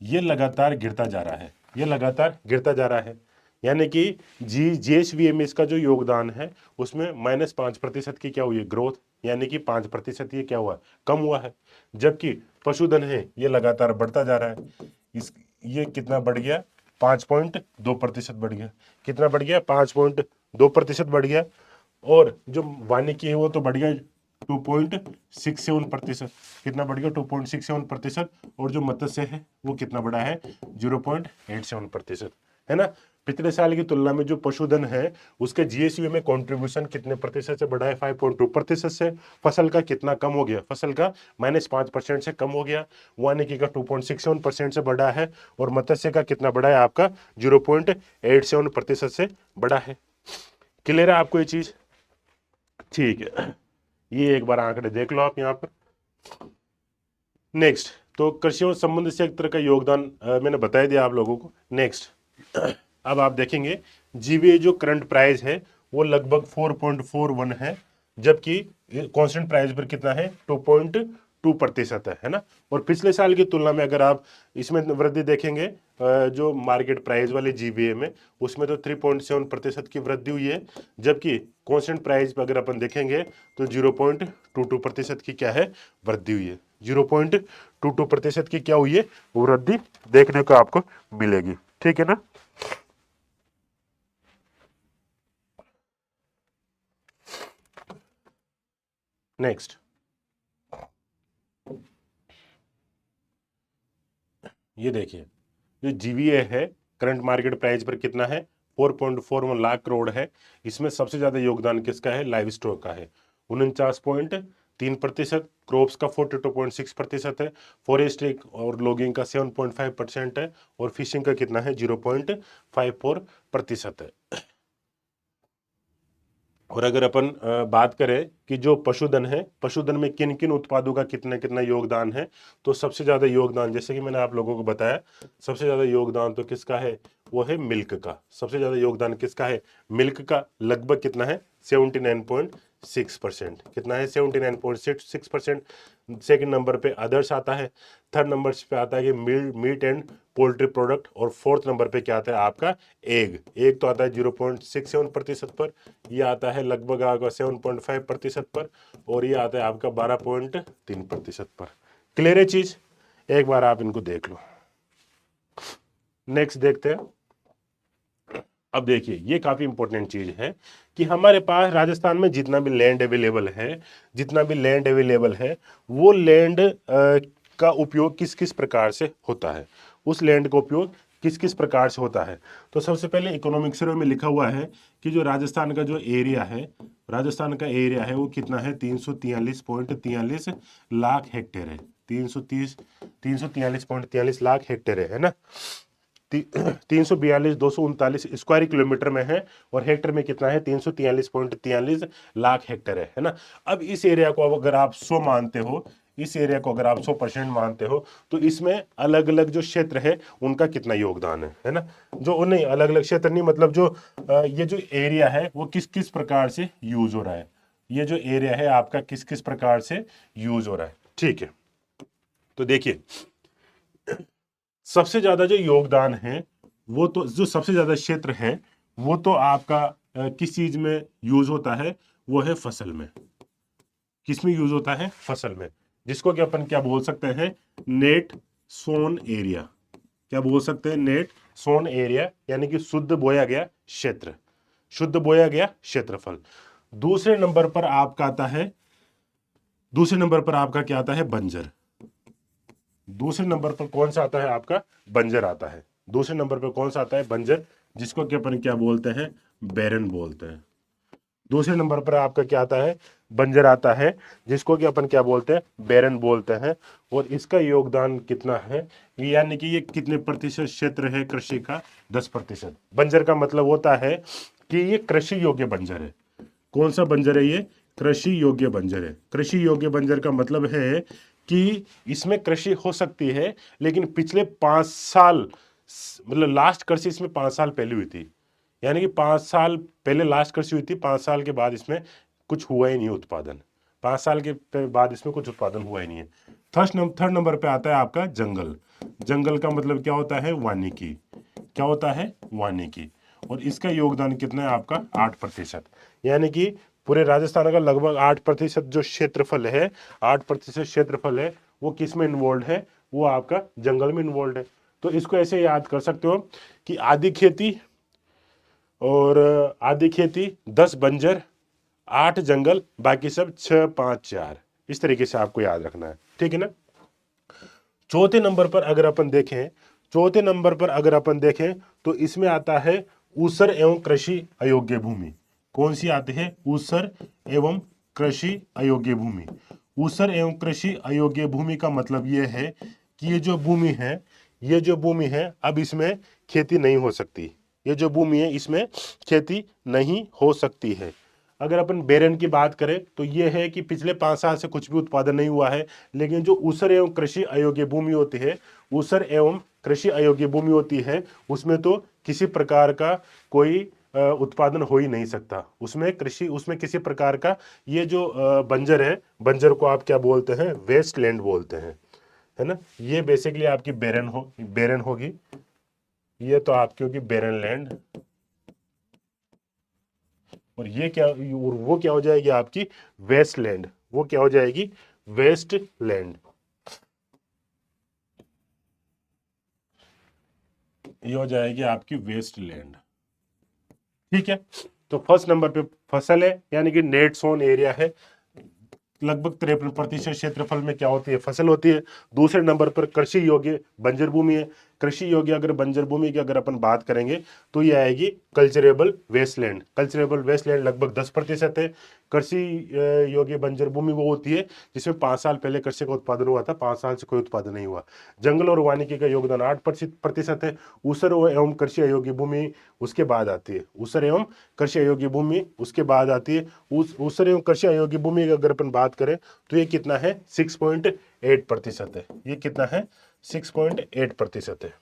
ये लगातार गिरता जा रहा है, ये लगातार गिरता जा रहा है। यानी कि जीएसवीएम इसका जो योगदान है उसमें -5% की क्या हुई है, ग्रोथ, यानी कि 5% ये क्या हुआ, कम हुआ है। जबकि पशुधन है ये लगातार बढ़ता जा रहा है, ये कितना बढ़ गया, 5.2% बढ़ गया। कितना बढ़ गया, 5.2% बढ़ गया। और जो वानिकी है वो तो बढ़ गया 2.67%। कितना बढ़ गया, 2.67%। और जो मत्स्य है वो कितना बढ़ा है, 0.87%, है ना। पिछले साल की तुलना में जो पशुधन है उसके जीएसवी में कंट्रीब्यूशन कितने प्रतिशत से बढ़ा है, 5.2% से। फसल का कितना कम हो गया, फसल का -5% से कम हो गया। वानिकी का 2.67% से बढ़ा है। और मत्स्य का कितना बढ़ा है आपका, 0.87% से बढ़ा है। क्लियर है आपको ये चीज, ठीक है। ये एक बार आंकड़े देख लो आप यहाँ पर। नेक्स्ट, तो कृषि और संबंधित क्षेत्र का योगदान मैंने बता दिया आप लोगों को। नेक्स्ट, अब आप देखेंगे जीवीए जो करंट प्राइस है वो लगभग 4.41 है, जबकि कांस्टेंट प्राइस पर कितना है, 2.2% है ना। और पिछले साल की तुलना में अगर आप इसमें वृद्धि देखेंगे जो मार्केट प्राइस वाले जीवीए में, उसमें तो 3.7% की वृद्धि हुई है। जबकि कांस्टेंट प्राइस पर अगर अपन देखेंगे तो 0.22% की क्या है, वृद्धि हुई है। 0.22% की क्या हुई है, वृद्धि देखने को आपको मिलेगी, ठीक है ना। नेक्स्ट, ये देखिए जो जीवीए है करंट मार्केट प्राइस पर कितना है, 4.41 लाख करोड़ है। इसमें सबसे ज्यादा योगदान किसका है, लाइव स्टॉक का है, 49.3%। क्रॉप्स का 42.6% है। फॉरेस्ट्री और लॉगिंग का 7.5% है। और फिशिंग का कितना है, 0.54% है। और अगर अपन बात करें कि जो पशुधन है, पशुधन में किन किन उत्पादों का कितना कितना योगदान है, तो सबसे ज्यादा योगदान, जैसे कि मैंने आप लोगों को बताया, सबसे ज्यादा योगदान तो किसका है, वो है मिल्क का। सबसे ज्यादा योगदान किसका है, मिल्क का। लगभग कितना है, 79.6%। कितना है, 79.6%। सेकंड नंबर पे अदर्स आता है। थर्ड नंबर पे आता है कि मीट एंड पोल्ट्री प्रोडक्ट। और फोर्थ नंबर पे क्या आता है आपका, एग। एग तो आता है 0.67% पर। ये आता है लगभग आपका 7.5% पर। और ये आता है आपका 12.3% पर। क्लियर है चीज, एक बार आप इनको देख लो। नेक्स्ट देखते हैं। अब देखिए ये काफी इंपॉर्टेंट चीज है कि हमारे पास राजस्थान में जितना भी लैंड अवेलेबल है, जितना भी लैंड अवेलेबल है, वो लैंड का उपयोग किस किस प्रकार से होता है, उस लैंड का उपयोग किस किस प्रकार से होता है। तो सबसे पहले इकोनॉमिक सर्वे में लिखा हुआ है कि जो राजस्थान का जो एरिया है, राजस्थान का एरिया है वो कितना है, 343.43 लाख हेक्टेयर है। 343.43 लाख हेक्टेयर है ना। 342,239 स्क्वायर किलोमीटर में है। और हेक्टर में कितना है, 343.43 लाख हेक्टर है ना। अब इस एरिया को अगर आप 100 मानते हो, इस एरिया को अगर आप 100% मानते हो तो इसमें अलग अलग जो क्षेत्र है उनका कितना योगदान है ना। जो नहीं, अलग अलग क्षेत्र नहीं, मतलब जो ये जो एरिया है वो किस किस प्रकार से यूज हो रहा है, ये जो एरिया है आपका किस किस प्रकार से यूज हो रहा है। ठीक है, तो देखिए सबसे ज्यादा जो योगदान है वो तो, जो सबसे ज्यादा क्षेत्र है वो तो आपका किस चीज में यूज होता है, वो है फसल में। किस में यूज होता है? फसल में, जिसको कि अपन क्या बोल सकते हैं, नेट सोन एरिया। क्या बोल सकते हैं? नेट सोन एरिया, यानी कि शुद्ध बोया गया क्षेत्र, शुद्ध बोया गया क्षेत्रफल। दूसरे नंबर पर आपका आता है, दूसरे नंबर पर आपका क्या आता है? बंजर। दूसरे नंबर पर कौन सा आता है आपका? बंजर आता है। दूसरे नंबर पर कौन सा आता है? बंजर, जिसको कि अपन क्या बोलते हैं? बैरन बोलते हैं। दूसरे नंबर पर आपका क्या आता है? बंजर आता है, जिसको कि अपन क्या बोलते हैं? बैरन बोलते हैं। और इसका योगदान कितना है, यानी कि ये कितने प्रतिशत क्षेत्र है कृषि का? 10%। बंजर का मतलब होता है कि ये कृषि योग्य बंजर है। कौन सा बंजर है ये? कृषि योग्य बंजर है। कृषि योग्य बंजर का मतलब है कि इसमें कृषि हो सकती है, लेकिन पिछले 5 साल, मतलब लास्ट कृषि इसमें 5 साल पहले हुई थी, यानी कि 5 साल पहले लास्ट कृषि हुई थी, 5 साल के बाद इसमें कुछ हुआ ही नहीं उत्पादन। 5 साल के बाद इसमें कुछ उत्पादन हुआ ही नहीं है। थर्ड नंबर पे आता है आपका जंगल। जंगल का मतलब क्या होता है? वानिकी। क्या होता है? वानिकी। और इसका योगदान कितना है आपका? 8%। यानी कि पूरे राजस्थान का लगभग 8% जो क्षेत्रफल है, 8% क्षेत्रफल है, वो किस में इन्वॉल्व है? वो आपका जंगल में इन्वॉल्व है। तो इसको ऐसे याद कर सकते हो कि आधी खेती, और आधी खेती 10 बंजर, 8 जंगल, बाकी सब 6 5 4, इस तरीके से आपको याद रखना है। ठीक है ना। चौथे नंबर पर अगर अपन देखें, चौथे नंबर पर अगर अपन देखें तो इसमें आता है ऊसर एवं कृषि अयोग्य भूमि। कौन सी आती है? ऊसर एवं कृषि अयोग्य भूमि। ऊसर एवं कृषि अयोग्य भूमि का मतलब यह है कि ये जो भूमि है, ये जो भूमि है, अब इसमें खेती नहीं हो सकती। ये जो भूमि है इसमें खेती नहीं हो सकती है। अगर अपन बेरन की बात करें तो ये है कि पिछले 5 साल से कुछ भी उत्पादन नहीं हुआ है। लेकिन जो ऊसर एवं कृषि अयोग्य भूमि होती है, ऊसर एवं कृषि अयोग्य भूमि होती है, उसमें तो किसी प्रकार का कोई उत्पादन हो ही नहीं सकता। उसमें कृषि, उसमें किसी प्रकार का, ये जो बंजर है, बंजर को आप क्या बोलते हैं? वेस्ट लैंड बोलते हैं, है ना। ये बेसिकली आपकी बेरन होगी। ये तो आपकी होगी बेरन लैंड। और ये क्या, और वो क्या हो जाएगी आपकी? Waste land. वो क्या हो जाएगी? Waste land. ये हो जाएगी आपकी वेस्ट लैंड। ठीक है। तो फर्स्ट नंबर पे फसल है, यानी कि नेट सोन एरिया है। लगभग 53% क्षेत्रफल में क्या होती है? फसल होती है। दूसरे नंबर पर कृषि योग्य बंजर भूमि है। कृषि योग्य अगर बंजर भूमि की अगर अपन बात करेंगे तो ये आएगी कल्चरेबल वेस्टलैंड। कल्चरेबल वेस्टलैंड लगभग 10% है। कृषि योग्य बंजर भूमि वो होती है जिसमें 5 साल पहले कृषि का उत्पादन हुआ था, 5 साल से कोई उत्पादन नहीं हुआ। जंगल और वानिकी का योगदान 8% है। ऊसर एवं कृषि अयोग्य भूमि उसके बाद आती है। ऊसर एवं कृषि अयोग्य भूमि उसके बाद आती है। ऊसर एवं कृषि अयोग्य भूमि की अगर अपन बात करें तो ये कितना है? 6.8% है। ये कितना है? 6.8% है।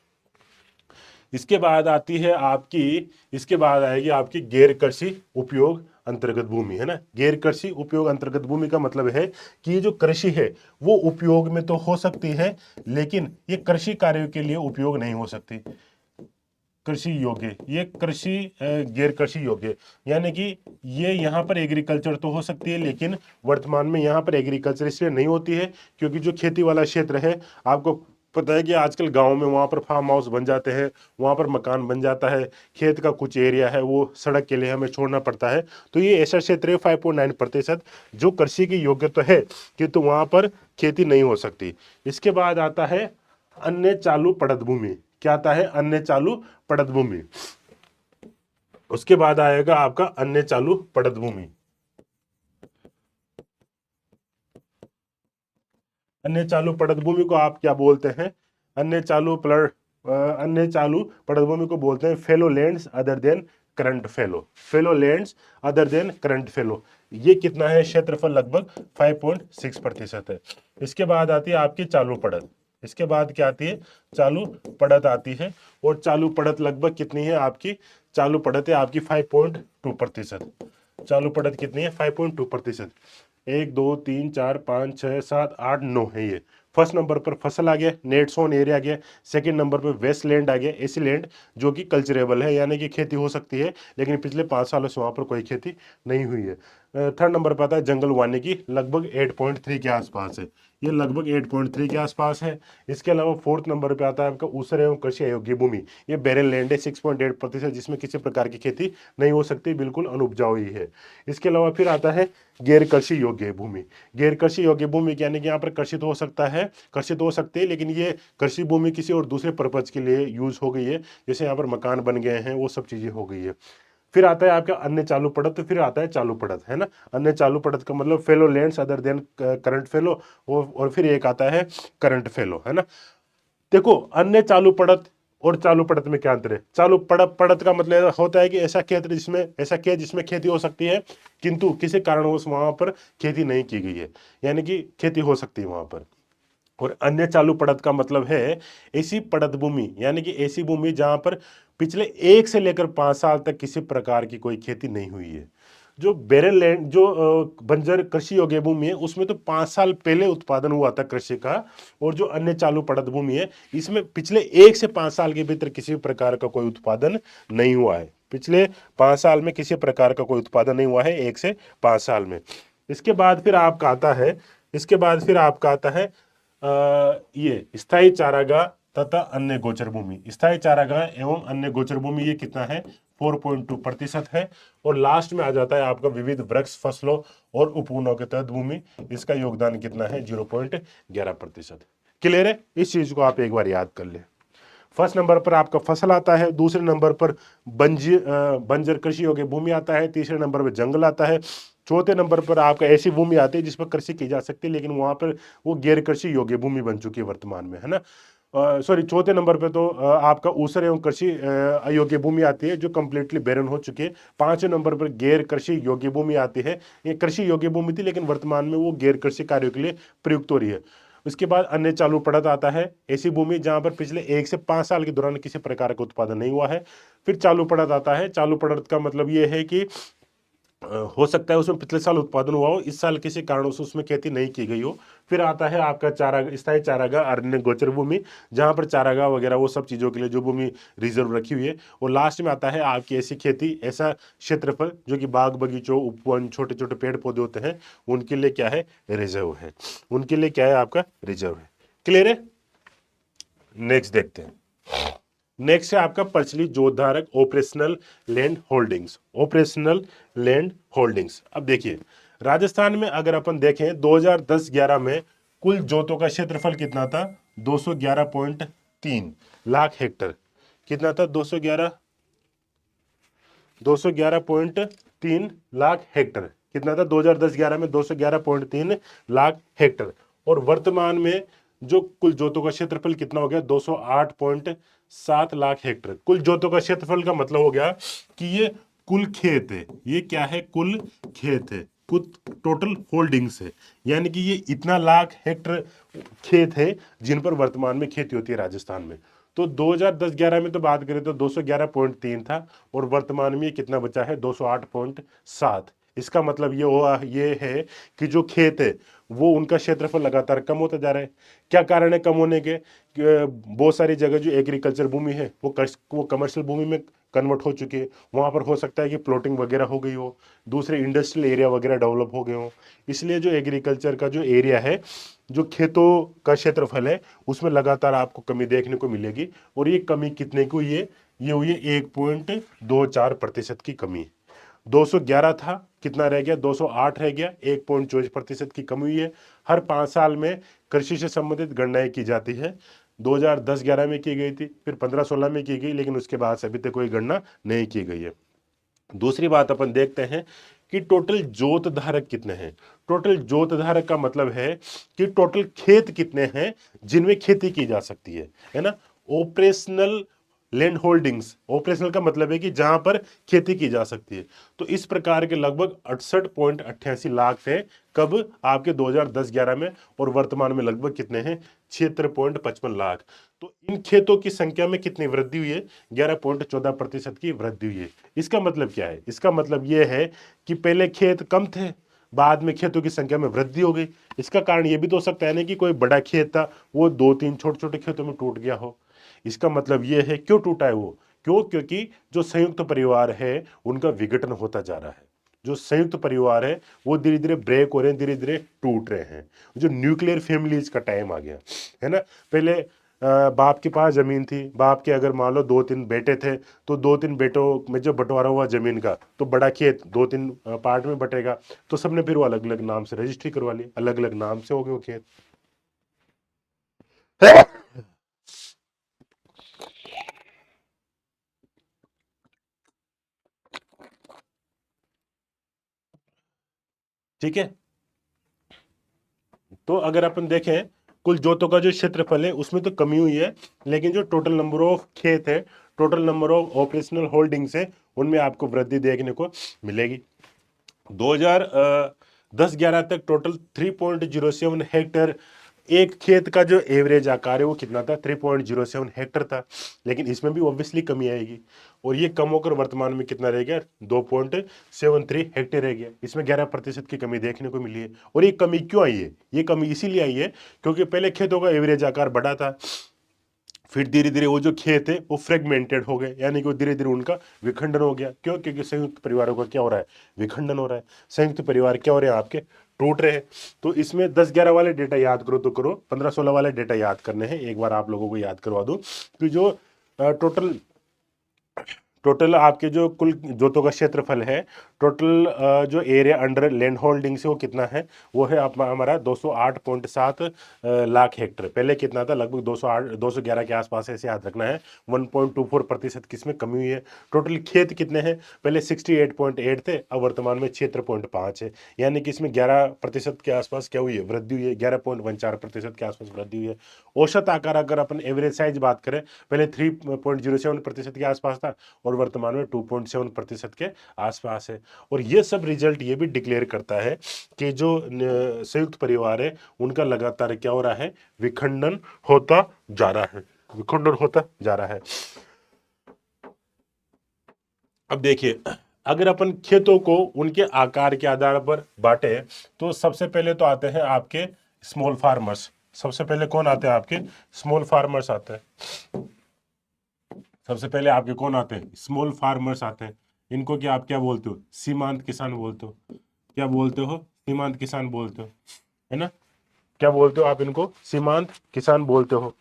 इसके बाद आती है आपकी, इसके बाद आएगी आपकी गैर कृषि उपयोग अंतर्गत भूमि, है ना। गैर कृषि उपयोग अंतर्गत भूमि का मतलब है कि ये जो कृषि है वो उपयोग में तो हो सकती है, लेकिन ये कृषि कार्यों के लिए उपयोग नहीं हो सकती। कृषि योग्य, ये कृषि गैर कृषि योग्य, यानी कि ये यहाँ पर एग्रीकल्चर तो हो सकती है, लेकिन वर्तमान में यहाँ पर एग्रीकल्चर इसलिए नहीं होती है क्योंकि जो खेती वाला क्षेत्र है, आपको पता है कि आजकल गांव में वहाँ पर फार्म हाउस बन जाते हैं, वहाँ पर मकान बन जाता है, खेत का कुछ एरिया है वो सड़क के लिए हमें छोड़ना पड़ता है। तो ये ऐसा क्षेत्र है 5.9% जो कृषि की योग्य तो है, किंतु वहाँ पर खेती नहीं हो सकती। इसके बाद आता है अन्य चालू पड़त भूमि। क्या आता है? अन्य चालू पड़त भूमि। उसके बाद आएगा आपका अन्य चालू पड़त भूमि। अन्य चालू पड़त भूमि को आप क्या बोलते हैं? अन्य चालू पड़त भूमि को बोलते हैं fellow lands other than current fellow, fellow lands other than current fellow. ये कितना है क्षेत्रफल? लगभग 5.6% है। इसके बाद आती है आपकी चालू पड़त। इसके बाद क्या आती है? चालू पड़त आती है। और चालू पड़त लगभग कितनी है आपकी? चालू पड़त है आपकी 5.2%। चालू पड़त कितनी है? 5.2%। 1 2 3 4 5 6 7 8 9 है ये। फर्स्ट नंबर पर फसल आ गया, नेट सोन एरिया आ गया। सेकंड नंबर पर वेस्ट लैंड आ गया, ऐसी लैंड जो कि कल्चरेबल है, यानी कि खेती हो सकती है, लेकिन पिछले 5 सालों से वहां पर कोई खेती नहीं हुई है। थर्ड नंबर पर आता है जंगल वानिकी, लगभग 8.3 के आसपास है। ये लगभग 8.3 के आसपास है। इसके अलावा फोर्थ नंबर पे आता है आपका ऊसर एवं कृषि अयोग्य भूमि। ये बैरन लैंड है 6.8%, जिसमें किसी प्रकार की खेती नहीं हो सकती, बिल्कुल अनुपजाऊ ही है। इसके अलावा फिर आता है गैर कृषि योग्य भूमि। गैर कृषि योग्य भूमि यानी कि यहाँ पर कृषित हो सकता है, कृषित हो सकती है, लेकिन ये कृषि भूमि किसी और दूसरे पर्पज के लिए यूज हो गई है, जैसे यहाँ पर मकान बन गए हैं, वो सब चीजें हो गई है। फिर आता है आपका अन्य चालू पड़त, तो फिर आता है चालू पड़त, है ना। अन्य चालू पड़त का मतलब fellow lands other than current fellow, और फिर एक आता है करंट फेलो, है ना। देखो, अन्य चालू पड़त और चालू पड़त में क्या अंतर है? चालू पड़त पड़त का मतलब होता है कि ऐसा क्षेत्र जिसमें, ऐसा खेत जिसमें खेती हो सकती है, किंतु किसी कारणवश वहां पर खेती नहीं की गई है, यानी कि खेती हो सकती है वहां पर। और अन्य चालू पड़त का मतलब है ऐसी पड़त भूमि, यानी कि ऐसी भूमि जहां पर पिछले 1 से लेकर 5 साल तक किसी प्रकार की कोई खेती नहीं हुई है। जो बेरल लैंड, जो बंजर कृषि योग्य भूमि है, उसमें तो 5 साल पहले उत्पादन हुआ था कृषि का। और जो अन्य चालू पड़त भूमि है, इसमें पिछले 1 से 5 साल के भीतर किसी प्रकार का कोई उत्पादन नहीं हुआ है। पिछले 5 साल में किसी प्रकार का कोई उत्पादन नहीं हुआ है, 1 से 5 साल में। इसके बाद फिर आपका आता है, इसके बाद फिर आपका आता है ये स्थायी चारागाह तथा अन्य गोचर भूमि। स्थायी चारागाह एवं अन्य गोचर भूमि ये कितना है? 4.2% है। और लास्ट में आ जाता है आपका विविध वृक्ष, फसलों और उपवनों के तहत भूमि। इसका योगदान कितना है? 0.11%। क्लियर है? इस चीज को आप एक बार याद कर ले। फर्स्ट नंबर पर आपका फसल आता है, दूसरे नंबर पर बंजर कृषि योग्य भूमि आता है, तीसरे नंबर पर जंगल आता है, चौथे नंबर पर आपका ऐसी भूमि आती है जिस पर कृषि की जा सकती है, लेकिन वहां पर वो गैर कृषि योग्य भूमि बन चुकी है वर्तमान में, है ना। सॉरी, चौथे नंबर पे तो आपका ऊसर एवं कृषि अयोग्य भूमि आती है, जो कंप्लीटली बैरन हो चुकी है। पांचवें नंबर पर गैर कृषि योग्य भूमि आती है। ये कृषि योग्य भूमि थी, लेकिन वर्तमान में वो गैर कृषि कार्यों के लिए प्रयुक्त हो रही है। उसके बाद अन्य चालू पड़त आता है, ऐसी भूमि जहां पर पिछले 1 से 5 साल के दौरान किसी प्रकार का उत्पादन नहीं हुआ है। फिर चालू पड़त आता है। चालू पड़त का मतलब ये है कि हो सकता है उसमें पिछले साल उत्पादन हुआ हो, इस साल किसी कारणों से उसमें खेती नहीं की गई हो। फिर आता है आपका स्थायी चारागाह अरण्य गोचर भूमि, जहां पर चारागाह वगैरह वो सब चीजों के लिए जो भूमि रिजर्व रखी हुई है। और लास्ट में आता है आपकी ऐसी खेती, ऐसा क्षेत्रफल जो कि बाग बगीचों, उपवन, छोटे छोटे पेड़ पौधे होते हैं, उनके लिए क्या है? रिजर्व है। उनके लिए क्या है? आपका रिजर्व है। क्लियर है? नेक्स्ट देखते हैं। नेक्स्ट है आपका प्रचलित जोतधारक operational land holdings. Operational land holdings, अब देखिए, राजस्थान में अगर अपन देखें 2010-11 में कुल जोतों का क्षेत्रफल कितना था? 211.3 लाख हेक्टर। कितना था? 211.3 लाख हेक्टर। कितना था 2010-11 में? 211.3 लाख हेक्टर। और वर्तमान में जो कुल जोतों का क्षेत्रफल कितना हो गया? 208.7 लाख हेक्टर। कुल जोतों का क्षेत्रफल का मतलब हो गया कि ये कुल खेत है। ये क्या है? कुल खेत है, कुल टोटल होल्डिंग्स है, यानी कि ये इतना लाख हेक्टर खेत है जिन पर वर्तमान में खेती होती है राजस्थान में। तो 2010-11 में तो बात करें तो 211.3 था, और वर्तमान में कितना बचा है? 208.7। इसका मतलब ये हुआ, ये है कि जो खेत है वो उनका क्षेत्रफल लगातार कम होता जा रहा है। क्या कारण है कम होने के? बहुत सारी जगह जो एग्रीकल्चर भूमि है वो कमर्शियल भूमि में कन्वर्ट हो चुकी है। वहां पर हो सकता है कि प्लॉटिंग वगैरह हो गई हो, दूसरे इंडस्ट्रियल एरिया वगैरह डेवलप हो गए हो। इसलिए जो एग्रीकल्चर का जो एरिया है, जो खेतों का क्षेत्रफल है, उसमें लगातार आपको कमी देखने को मिलेगी। और ये कमी कितने की हुई है? ये हुई है 1.24% की कमी। 211 था, कितना रह गया? 208 रह गया, 1.24% की कमी हुई है। हर 5 साल में कृषि से संबंधित गणनाएं की जाती है। 2010-11 में की गई थी, फिर 15-16 में की गई, लेकिन उसके बाद से अभी तक कोई गणना नहीं की गई है। दूसरी बात अपन देखते हैं कि टोटल जोत धारक कितने हैं। टोटल जोत धारक का मतलब है कि टोटल खेत कितने हैं जिनमें खेती की जा सकती है ना। ऑपरेशनल लैंड होल्डिंग्स, ऑपरेशनल का मतलब है कि जहां पर खेती की जा सकती है। तो इस प्रकार के लगभग 68.88 लाख थे कब, आपके 2010-11 में, और वर्तमान में लगभग कितने हैं, 76.55 लाख। तो इन खेतों की संख्या में कितनी वृद्धि हुई है, 11.14% की वृद्धि हुई है। इसका मतलब क्या है, इसका मतलब यह है कि पहले खेत कम थे, बाद में खेतों की संख्या में वृद्धि हो गई। इसका कारण यह भी तो हो सकता है ना कि कोई बड़ा खेत था वो 2-3 छोटे छोटे खेतों में टूट गया हो। इसका मतलब यह है, क्यों टूटा है वो, क्यों, क्योंकि जो संयुक्त परिवार है उनका विघटन होता जा रहा है। जो संयुक्त परिवार है वो धीरे धीरे ब्रेक हो रहे हैं, धीरे धीरे टूट रहे हैं। जो न्यूक्लियर फैमिलीज का टाइम आ गया है ना। पहले बाप के पास जमीन थी, बाप के अगर मान लो 2-3 बेटे थे, तो 2-3 बेटों में जब बंटवारा हुआ जमीन का, तो बड़ा खेत 2-3 पार्ट में बटेगा, तो सबने फिर वो अलग अलग नाम से रजिस्ट्री करवा ली, अलग अलग नाम से हो गए वो खेत। ठीक है। तो अगर अपन देखें कुल जोतों का जो क्षेत्रफल है उसमें तो कमी हुई है, लेकिन जो टोटल नंबर ऑफ खेत है, total number of operational holdings है, उनमें आपको वृद्धि देखने को मिलेगी। 2010-11 तक टोटल 3.07 हेक्टेयर, एक खेत का जो एवरेज आकार है वो कितना था, 3.07 हेक्टर था। लेकिन इसमें भी ऑब्वियसली कमी आएगी, और ये कम होकर वर्तमान में कितना रह गया, 2.73 हेक्टेयर रह गया। इसमें 11% की कमी देखने को मिली है। और ये कमी क्यों आई है, ये कमी इसीलिए आई है क्योंकि पहले खेतों का एवरेज आकार बड़ा था, फिर धीरे धीरे वो जो खेत है वो फ्रेगमेंटेड हो गए, यानी कि वो धीरे धीरे उनका विखंडन हो गया। क्यों, क्योंकि संयुक्त परिवारों का क्या हो रहा है, विखंडन हो रहा है। संयुक्त परिवार क्या हो रहे हैं आपके, टूट रहे हैं। तो इसमें 10-11 वाले डेटा याद करो तो करो, 15-16 वाले डेटा याद करने हैं, एक बार आप लोगों को याद करवा दूं कि जो टोटल टोटल आपके जो कुल जोतों का क्षेत्रफल है, टोटल जो एरिया अंडर लैंड होल्डिंग से वो कितना है, वो है हमारा 208.7 लाख हेक्टर। पहले कितना था, लगभग 208 211 के आसपास, ऐसे याद रखना है। 1.24% किसमें कमी हुई है। टोटल खेत कितने हैं, पहले 68.8 थे, अब वर्तमान में 76.5 है, यानी कि इसमें 11% के आसपास क्या हुई है, वृद्धि हुई है। 11.14% के आसपास वृद्धि हुई है। औसत आकार अगर अपन एवरेज साइज बात करें, पहले 3.07% के आसपास था, और वर्तमान में 2.7% के आसपास है। और ये सब रिजल्ट ये भी डिक्लेयर करता है कि जो संयुक्त परिवार है उनका लगातार क्या हो रहा है, विखंडन होता जा रहा है, विखंडन होता जा रहा है। अब देखिए, अगर अपन खेतों को उनके आकार के आधार पर बांटे, तो सबसे पहले तो आते हैं आपके स्मॉल फार्मर्स। सबसे पहले कौन आते हैं, आपके स्मॉल फार्मर्स आते हैं। सबसे पहले आपके कौन आते हैं, स्मॉल फार्मर्स आते हैं। इनको क्या आप क्या बोलते हो, सीमांत किसान बोलते हो। क्या बोलते हो, सीमांत किसान बोलते हो, है ना। क्या बोलते हो आप इनको, सीमांत किसान बोलते हो।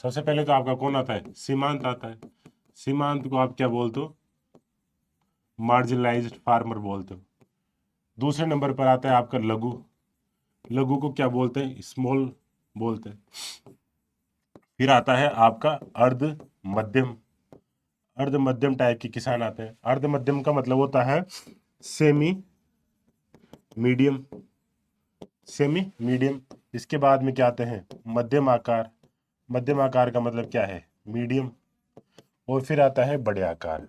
सबसे पहले तो आपका कौन आता है, सीमांत आता है। सीमांत को आप क्या बोलते हो, मार्जिनलाइज्ड फार्मर बोलते हो। दूसरे नंबर पर आता है आपका लघु। लघु को क्या बोलते हैं, स्मॉल बोलते हैं। फिर आता है आपका अर्ध मध्यम। अर्ध मध्यम टाइप के किसान आते हैं। अर्ध मध्यम का मतलब होता है सेमी मीडियम, सेमी मीडियम। इसके बाद में क्या आते हैं, मध्यम आकार। मध्यम आकार का मतलब क्या है, मीडियम। और फिर आता है बड़े आकार।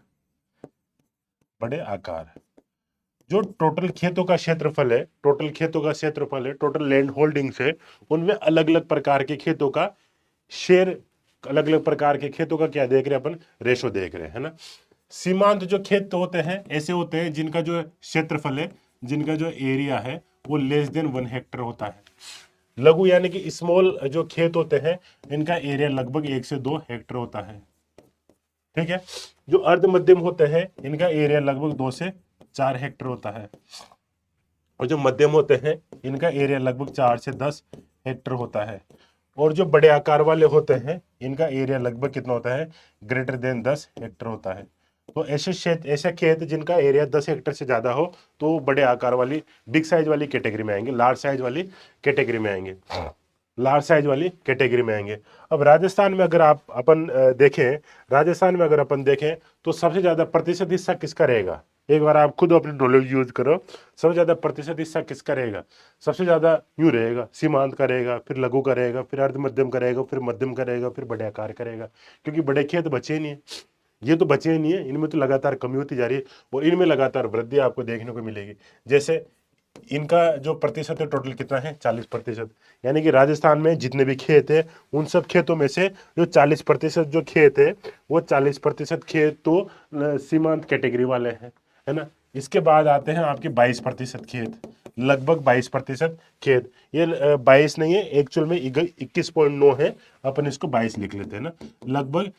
बड़े आकार। जो टोटल खेतों का क्षेत्रफल है, टोटल खेतों का क्षेत्रफल है, टोटल लैंड होल्डिंग्स है, उनमें अलग अलग प्रकार के खेतों का शेर, अलग अलग प्रकार के खेतों का क्या देख रहे हैं अपन, रेशो देख रहे हैं, है ना। सीमांत जो खेत होते हैं ऐसे होते हैं जिनका जो क्षेत्रफल है, जिनका जो एरिया है वो लेस देन 1 हेक्टर होता है। लघु यानी कि स्मॉल जो खेत होते हैं, इनका एरिया लगभग 1 से 2 हेक्टर होता है। ठीक है। जो अर्ध मध्यम होते हैं इनका एरिया लगभग 2 से 4 हेक्टर होता है। और जो मध्यम होते हैं इनका एरिया लगभग 4 से 10 हेक्टर होता है। और जो बड़े आकार वाले होते हैं इनका एरिया लगभग कितना होता है, ग्रेटर देन 10 हेक्टर होता है। तो ऐसे क्षेत्र, ऐसे खेत जिनका एरिया 10 हेक्टर से ज्यादा हो, तो बड़े आकार वाली, बिग साइज वाली कैटेगरी में आएंगे, लार्ज साइज वाली कैटेगरी में आएंगे, लार्ज साइज वाली कैटेगरी में आएंगे। अब राजस्थान में अगर आप अपन देखें, राजस्थान में अगर अपन देखें तो सबसे ज्यादा प्रतिशत हिस्सा किसका रहेगा, एक बार आप खुद अपनी नॉलेज यूज करो, सबसे ज्यादा प्रतिशत हिस्सा किसका रहेगा? सबसे ज्यादा यूं रहेगा, सीमांत का रहेगा, फिर लघु का रहेगा, फिर अर्ध मध्यम का रहेगा, फिर मध्यम का रहेगा, फिर बड़े आकार का रहेगा। क्योंकि बड़े खेत बचे ही नहीं है, ये तो बचे ही नहीं है, इनमें तो लगातार कमी होती जा रही है और इनमें लगातार वृद्धि आपको देखने को मिलेगी। जैसे इनका जो प्रतिशत है टोटल कितना है? 40%। यानी कि राजस्थान में जितने भी खेत है उन सब खेतों में से जो 40% जो खेत है वो 40% खेत तो सीमांत कैटेगरी वाले हैं, है ना। इसके बाद आते हैं आपके 22% खेत, लगभग 22% खेत। ये 22 नहीं है, एक्चुअल में 21.9 है, अपन इसको 22 लिख लेते हैं ना। लगभग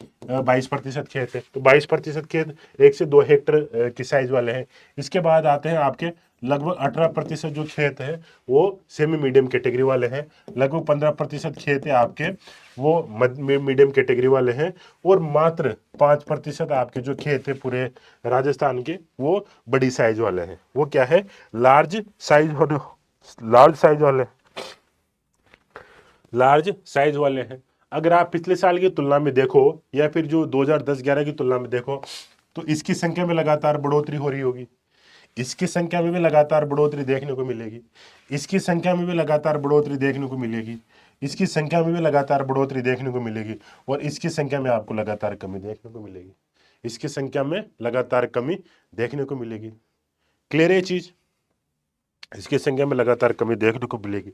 22% खेत है, तो 22% खेत 1 से 2 हेक्टेयर की साइज वाले हैं। इसके बाद आते हैं आपके लगभग 18% जो खेत है वो सेमी मीडियम कैटेगरी वाले हैं। लगभग 15% खेत है आपके वो मीडियम कैटेगरी वाले हैं। और मात्र 5% आपके जो खेत है पूरे राजस्थान के वो बड़ी साइज वाले हैं। वो क्या है? लार्ज साइज वाले, लार्ज साइज वाले, लार्ज साइज वाले हैं। अगर आप पिछले साल की तुलना में देखो या फिर जो 2010-11 की तुलना में देखो तो इसकी संख्या में लगातार बढ़ोतरी हो रही होगी, इसकी संख्या में भी लगातार बढ़ोतरी देखने को मिलेगी, इसकी संख्या में भी लगातार बढ़ोतरी देखने को मिलेगी, इसकी संख्या में भी लगातार बढ़ोतरी देखने को मिलेगी और इसकी संख्या में आपको लगातार कमी देखने को मिलेगी, इसकी संख्या में लगातार कमी देखने को मिलेगी। क्लियर है चीज? इसकी संख्या में लगातार कमी देखने को मिलेगी।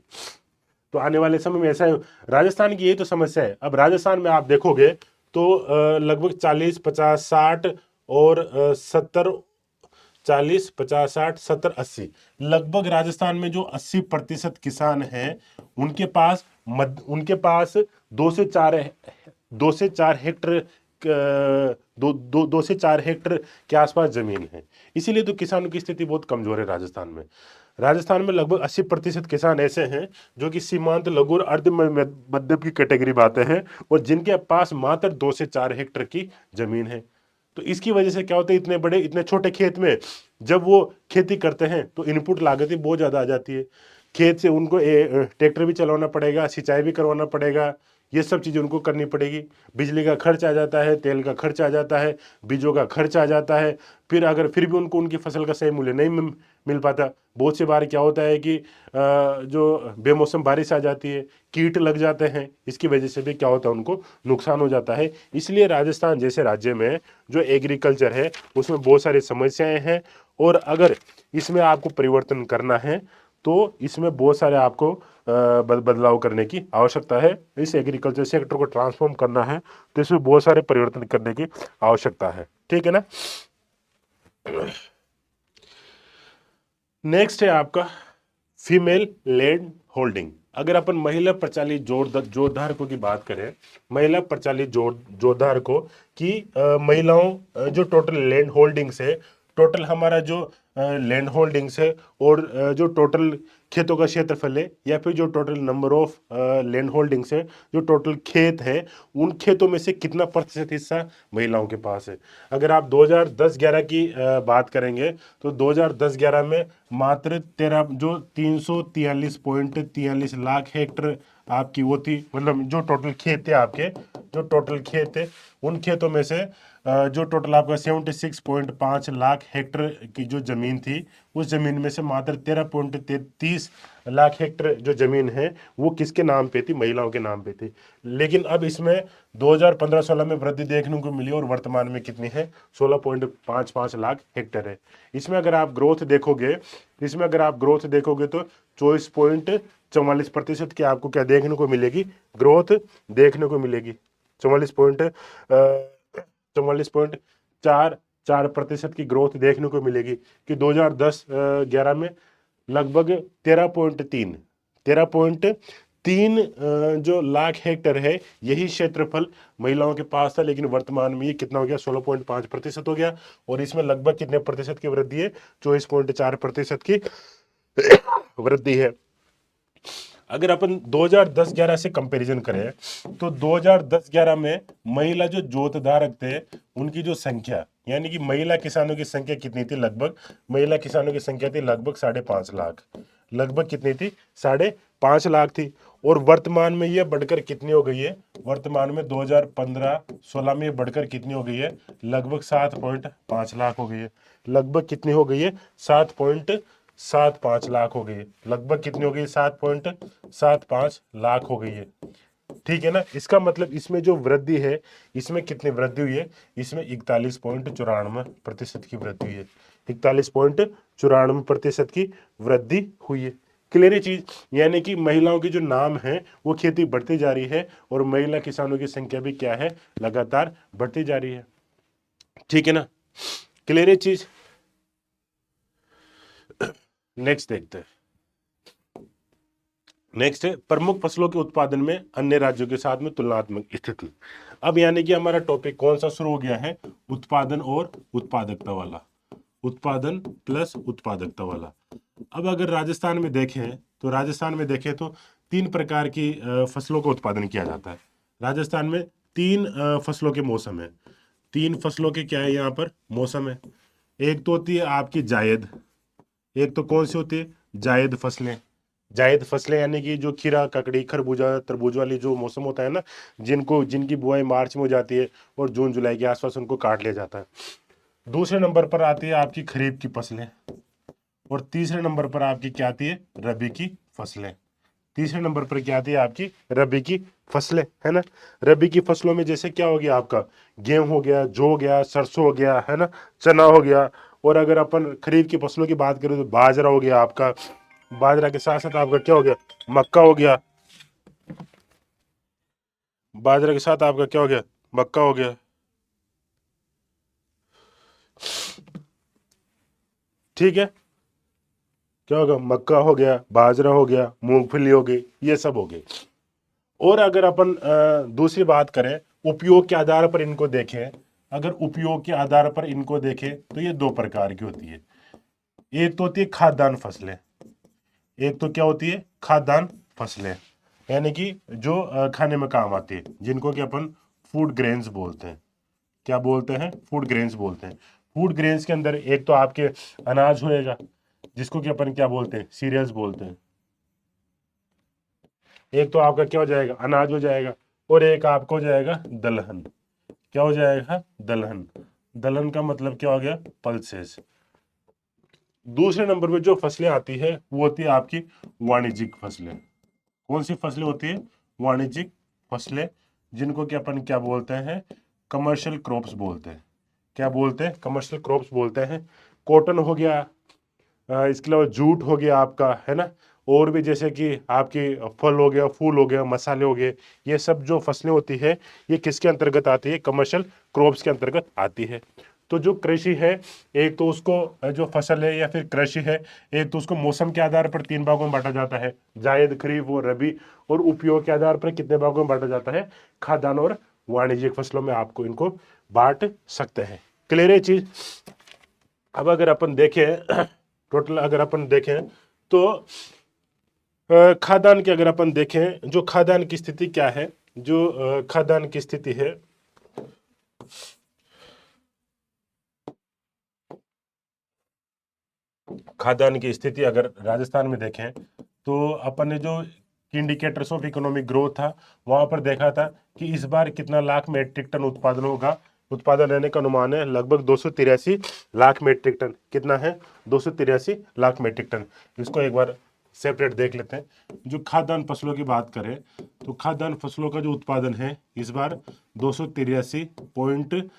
तो आने वाले समय में ऐसा है, राजस्थान की यही तो समस्या है। अब राजस्थान में आप देखोगे तो लगभग 40, 50, 60 और 70, 40, 50, 60, 70, 80, लगभग राजस्थान में जो 80% किसान हैं उनके पास 2 से 4 हेक्टर दो से चार हेक्टर के आसपास जमीन है। इसीलिए तो किसानों की स्थिति बहुत कमजोर है राजस्थान में। राजस्थान में लगभग 80% किसान ऐसे हैं जो कि सीमांत, लघु और अर्ध मध्यम की कैटेगरी में आते हैं और जिनके पास मात्र 2 से 4 हेक्टर की जमीन है। तो इसकी वजह से क्या होता है, इतने छोटे खेत में जब वो खेती करते हैं तो इनपुट लागत ही बहुत ज्यादा आ जाती है। खेत से उनको ट्रैक्टर भी चलाना पड़ेगा, सिंचाई भी करवाना पड़ेगा, ये सब चीज़ें उनको करनी पड़ेगी। बिजली का खर्च आ जाता है, तेल का खर्च आ जाता है, बीजों का खर्च आ जाता है। फिर भी उनको उनकी फसल का सही मूल्य नहीं मिल पाता। बहुत सी बार क्या होता है कि जो बेमौसम बारिश आ जाती है, कीट लग जाते हैं, इसकी वजह से भी क्या होता है, उनको नुकसान हो जाता है। इसलिए राजस्थान जैसे राज्य में जो एग्रीकल्चर है उसमें बहुत सारी समस्याएं हैं और अगर इसमें आपको परिवर्तन करना है तो इसमें बहुत सारे आपको बदलाव करने की आवश्यकता है। इस एग्रीकल्चर सेक्टर को ट्रांसफॉर्म करना है तो इसमें बहुत सारे परिवर्तन करने की आवश्यकता है। ठीक है ना। नेक्स्ट है आपका फीमेल लैंड होल्डिंग। अगर अपन महिला प्रचालित जोतधारकों की बात करें, महिला प्रचालित जोतधारकों की महिलाओं जो टोटल लैंड होल्डिंग्स है, टोटल हमारा जो लैंड होल्डिंग्स है और जो टोटल खेतों का क्षेत्रफल है या फिर जो total number of land holdings है, जो टोटल खेत है, उन खेतों में से कितना प्रतिशत हिस्सा महिलाओं के पास है। अगर आप 2010-11 की बात करेंगे तो 2010-11 में मात्र 343.43 लाख हेक्टर आपकी वो थी, मतलब जो टोटल खेत थे आपके, जो टोटल खेत थे उन खेतों में से जो टोटल आपका 76.5 लाख हेक्टर की जो जमीन थी, उस जमीन में से मात्र 13.33 लाख हेक्टर जो जमीन है वो किसके नाम पे थी? महिलाओं के नाम पे थी। लेकिन अब इसमें 2015-16 में वृद्धि देखने को मिली और वर्तमान में कितनी है? 16.55 लाख हेक्टर है। इसमें अगर आप ग्रोथ देखोगे, तो 24.44% की आपको क्या देखने को मिलेगी? ग्रोथ देखने को मिलेगी। 44.44% की ग्रोथ देखने को मिलेगी कि 2010-11 में लगभग 13.3 जो लाख हेक्टर है यही क्षेत्रफल महिलाओं के पास था। लेकिन वर्तमान में ये कितना हो गया? 16.5% हो गया और इसमें लगभग कितने प्रतिशत की वृद्धि है? 24.4% की वृद्धि है। अगर अपन 2010-11 से कंपैरिजन करें तो 2010-11 में महिला जो जोतधारक थे उनकी जो संख्या, यानी कि महिला किसानों की संख्या कितनी थी? लगभग महिला किसानों की संख्या थी लगभग 5.5 लाख। लगभग कितनी थी, 5.5 लाख थी। और वर्तमान में ये बढ़कर कितनी हो गई है, वर्तमान में 2015-16 में ये बढ़कर कितनी हो गई है, लगभग 7.5 लाख हो गई है। लगभग कितनी हो गई है, 7.75 लाख हो गई है। लगभग कितनी हो गई है, 7.75 लाख हो गई है। ठीक है ना। इसका मतलब इसमें जो वृद्धि है, इसमें कितनी वृद्धि हुई है, इसमें 41.94% की वृद्धि हुई है। 41.94% की वृद्धि हुई है। क्लियर है चीज। यानी कि महिलाओं की जो नाम है वो खेती बढ़ती जा रही है और महिला किसानों की संख्या भी क्या है, लगातार बढ़ती जा रही है। ठीक है ना। क्लियर है चीज। नेक्स्ट देखते हैं। नेक्स्ट है प्रमुख फसलों के उत्पादन में अन्य राज्यों के साथ में तुलनात्मक स्थिति। अब यानी कि हमारा टॉपिक कौन सा शुरू हो गया है, उत्पादन और उत्पादकता वाला, उत्पादन प्लस उत्पादकता वाला। अब अगर राजस्थान में देखें तो राजस्थान में देखें तो 3 प्रकार की फसलों का उत्पादन किया जाता है। राजस्थान में 3 फसलों के मौसम है। 3 फसलों के क्या है यहाँ पर मौसम है। एक तो होती है आपकी जायद, एक तो कौन सी होती है, जायद फसलें। जायद फसलें यानी कि जो खीरा ककड़ी खरबूजा तरबूज वाली जो मौसम होता है ना, जिनकी बुआई मार्च में हो जाती है और जून जुलाई के आसपास उनको काट लिया जाता है। दूसरे नंबर पर आती है आपकी खरीफ की फसलें और तीसरे नंबर पर आपकी क्या आती है, रबी की फसलें। तीसरे नंबर पर क्या आती है आपकी, रबी की फसलें, है ना। रबी की फसलों में जैसे क्या हो गया आपका, गेहूं हो गया, जौ हो गया, सरसों हो गया, है ना, चना हो गया। और अगर अपन खरीफ की फसलों की बात करें तो बाजरा हो गया आपका, बाजरा के साथ साथ आपका क्या हो गया, मक्का हो गया। बाजरा के साथ आपका क्या हो गया, मक्का हो गया। ठीक है, क्या होगा, मक्का हो गया, बाजरा हो गया, मूंगफली हो गई, ये सब हो गए। और अगर अपन दूसरी बात करें, उपयोग के आधार पर इनको देखें, अगर उपयोग के आधार पर इनको देखें तो ये 2 प्रकार की होती है। एक तो होती है खाद्यान्न फसलें, एक तो क्या होती है, खाद्यान्न फसलें, यानी कि जो खाने में काम आती है, जिनको कि अपन फूड ग्रेन्स बोलते हैं। क्या बोलते हैं, फूड ग्रेन्स बोलते हैं। फूड ग्रेन्स के अंदर एक तो आपके अनाज होएगा, जिसको कि अपन क्या बोलते हैं, सीरियल्स बोलते हैं। एक तो आपका क्या हो जाएगा, अनाज हो जाएगा, और एक आपको हो जाएगा दलहन। क्या हो जाएगा, दलहन। दलहन का मतलब क्या हो गया, पल्सेस। दूसरे नंबर पे जो फसलें आती है वो होती है आपकी वाणिज्यिक फसलें। कौन सी फसलें होती है, वाणिज्यिक फसलें, जिनको कि अपन क्या बोलते हैं, कमर्शियल क्रॉप्स बोलते हैं। क्या बोलते हैं, कमर्शियल क्रॉप्स बोलते हैं। कॉटन हो गया, इसके अलावा जूट हो गया आपका, है ना। और भी जैसे कि आपकी फल हो गया, फूल हो गया, मसाले हो गए, ये सब जो फसलें होती है ये किसके अंतर्गत आती है, कमर्शियल क्रॉप्स के अंतर्गत आती है। तो जो कृषि है, एक तो उसको जो फसल है या फिर कृषि है, एक तो उसको मौसम के आधार पर 3 भागों में बांटा जाता है, जायद खरीफ और रबी। और उपयोग के आधार पर कितने भागों में बांटा जाता है, खाद्यान्न और वाणिज्यिक फसलों में आपको इनको बांट सकते हैं। क्लियर है चीज। अब अगर अपन देखें टोटल, अगर अपन देखें तो खाद्यान्न की अगर अपन देखें, जो खाद्यान्न की स्थिति क्या है, जो खाद्यान्न की स्थिति है, खाद्यान्न की स्थिति अगर राजस्थान में देखें तो अपन ने जो इंडिकेटर्स ऑफ इकोनॉमिक ग्रोथ था वहां पर देखा था कि इस बार कितना लाख मेट्रिक टन उत्पादन होगा। उत्पादन रहने का अनुमान है लगभग 283 लाख मेट्रिक टन। कितना है, 283 लाख मेट्रिक टन। इसको एक बार सेपरेट देख लेते हैं। जो खाद्यान्न फसलों की बात करें तो खाद्यान्न फसलों का जो उत्पादन है इस बार 283 point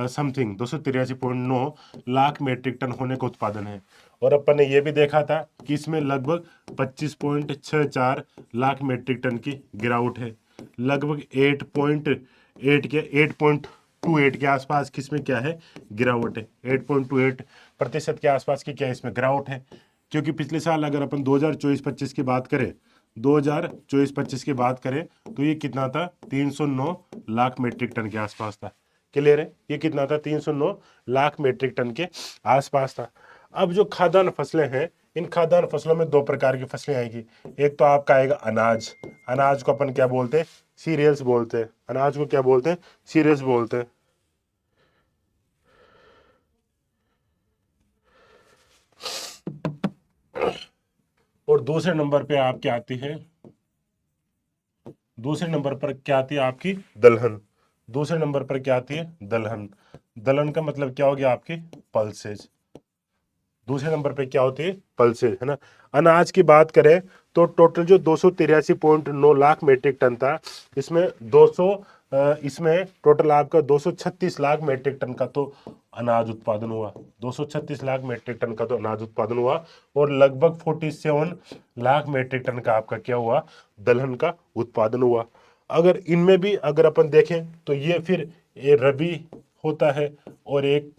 something 283.9 lakh metric ton होने का उत्पादन है। और अपन ने ये भी देखा था कि इसमें लगभग 25.64 लाख मेट्रिक टन की गिरावट है। लगभग 8.28 के आसपास किसमें क्या है, गिरावट है। 8.28% के आसपास की क्या है, इसमें गिरावट है। क्योंकि पिछले साल अगर अपन 2024-25 की बात करें, 2024-25 की बात करें तो ये कितना था, 309 लाख मेट्रिक टन के आसपास था। क्लियर है, ये कितना था, 309 लाख मेट्रिक टन के आसपास था। अब जो खाद्यान्न फसलें हैं, इन खाद्यान्न फसलों में 2 प्रकार की फसलें आएगी। एक तो आपका आएगा अनाज। अनाज को अपन क्या बोलते हैं, सीरियल्स बोलते हैं। अनाज को क्या बोलते हैं, सीरियल्स बोलते हैं। और दूसरे नंबर पे आपकी आती है, दूसरे नंबर पर क्या आती है आपकी दलहन। दूसरे नंबर पर क्या आती है दलहन। दलहन का मतलब क्या हो गया आपकी पल्सेज। दूसरे नंबर पे क्या होती है पल्सेज, है ना। अनाज की बात करें तो टोटल जो 283.9 लाख मीट्रिक टन था, इसमें 200 इसमें टोटल आपका 236 लाख मीट्रिक टन का तो अनाज उत्पादन हुआ। 236 लाख मीट्रिक टन का तो अनाज उत्पादन हुआ और लगभग 47 लाख मीट्रिक टन का आपका क्या हुआ दलहन का उत्पादन हुआ। अगर इनमें भी अगर अपन देखें तो ये रबी होता है और एक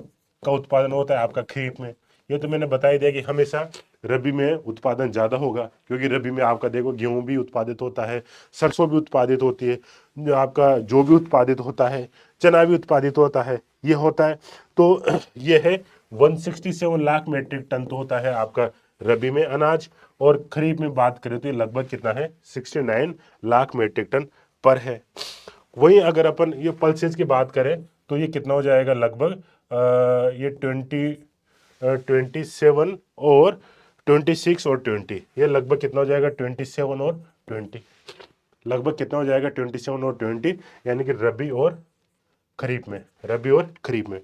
का उत्पादन होता है आपका खरीफ में। ये तो मैंने बता ही दिया कि हमेशा रबी में उत्पादन ज़्यादा होगा, क्योंकि रबी में आपका देखो गेहूं भी उत्पादित होता है, सरसों भी उत्पादित होती है, जो आपका जो भी उत्पादित होता है, चना भी उत्पादित होता है, ये होता है। तो ये है 167 लाख मीट्रिक टन तो होता है आपका रबी में अनाज। और खरीफ में बात करें तो ये लगभग कितना है 69 लाख मीट्रिक टन पर है। वहीं अगर अपन ये पल्सेस की बात करें तो ये कितना हो जाएगा लगभग ये 27 और 26 और 20, ये लगभग कितना हो जाएगा 27 और 20, लगभग कितना हो जाएगा 27 और 20, यानी कि रबी और खरीफ में, रबी और खरीफ में।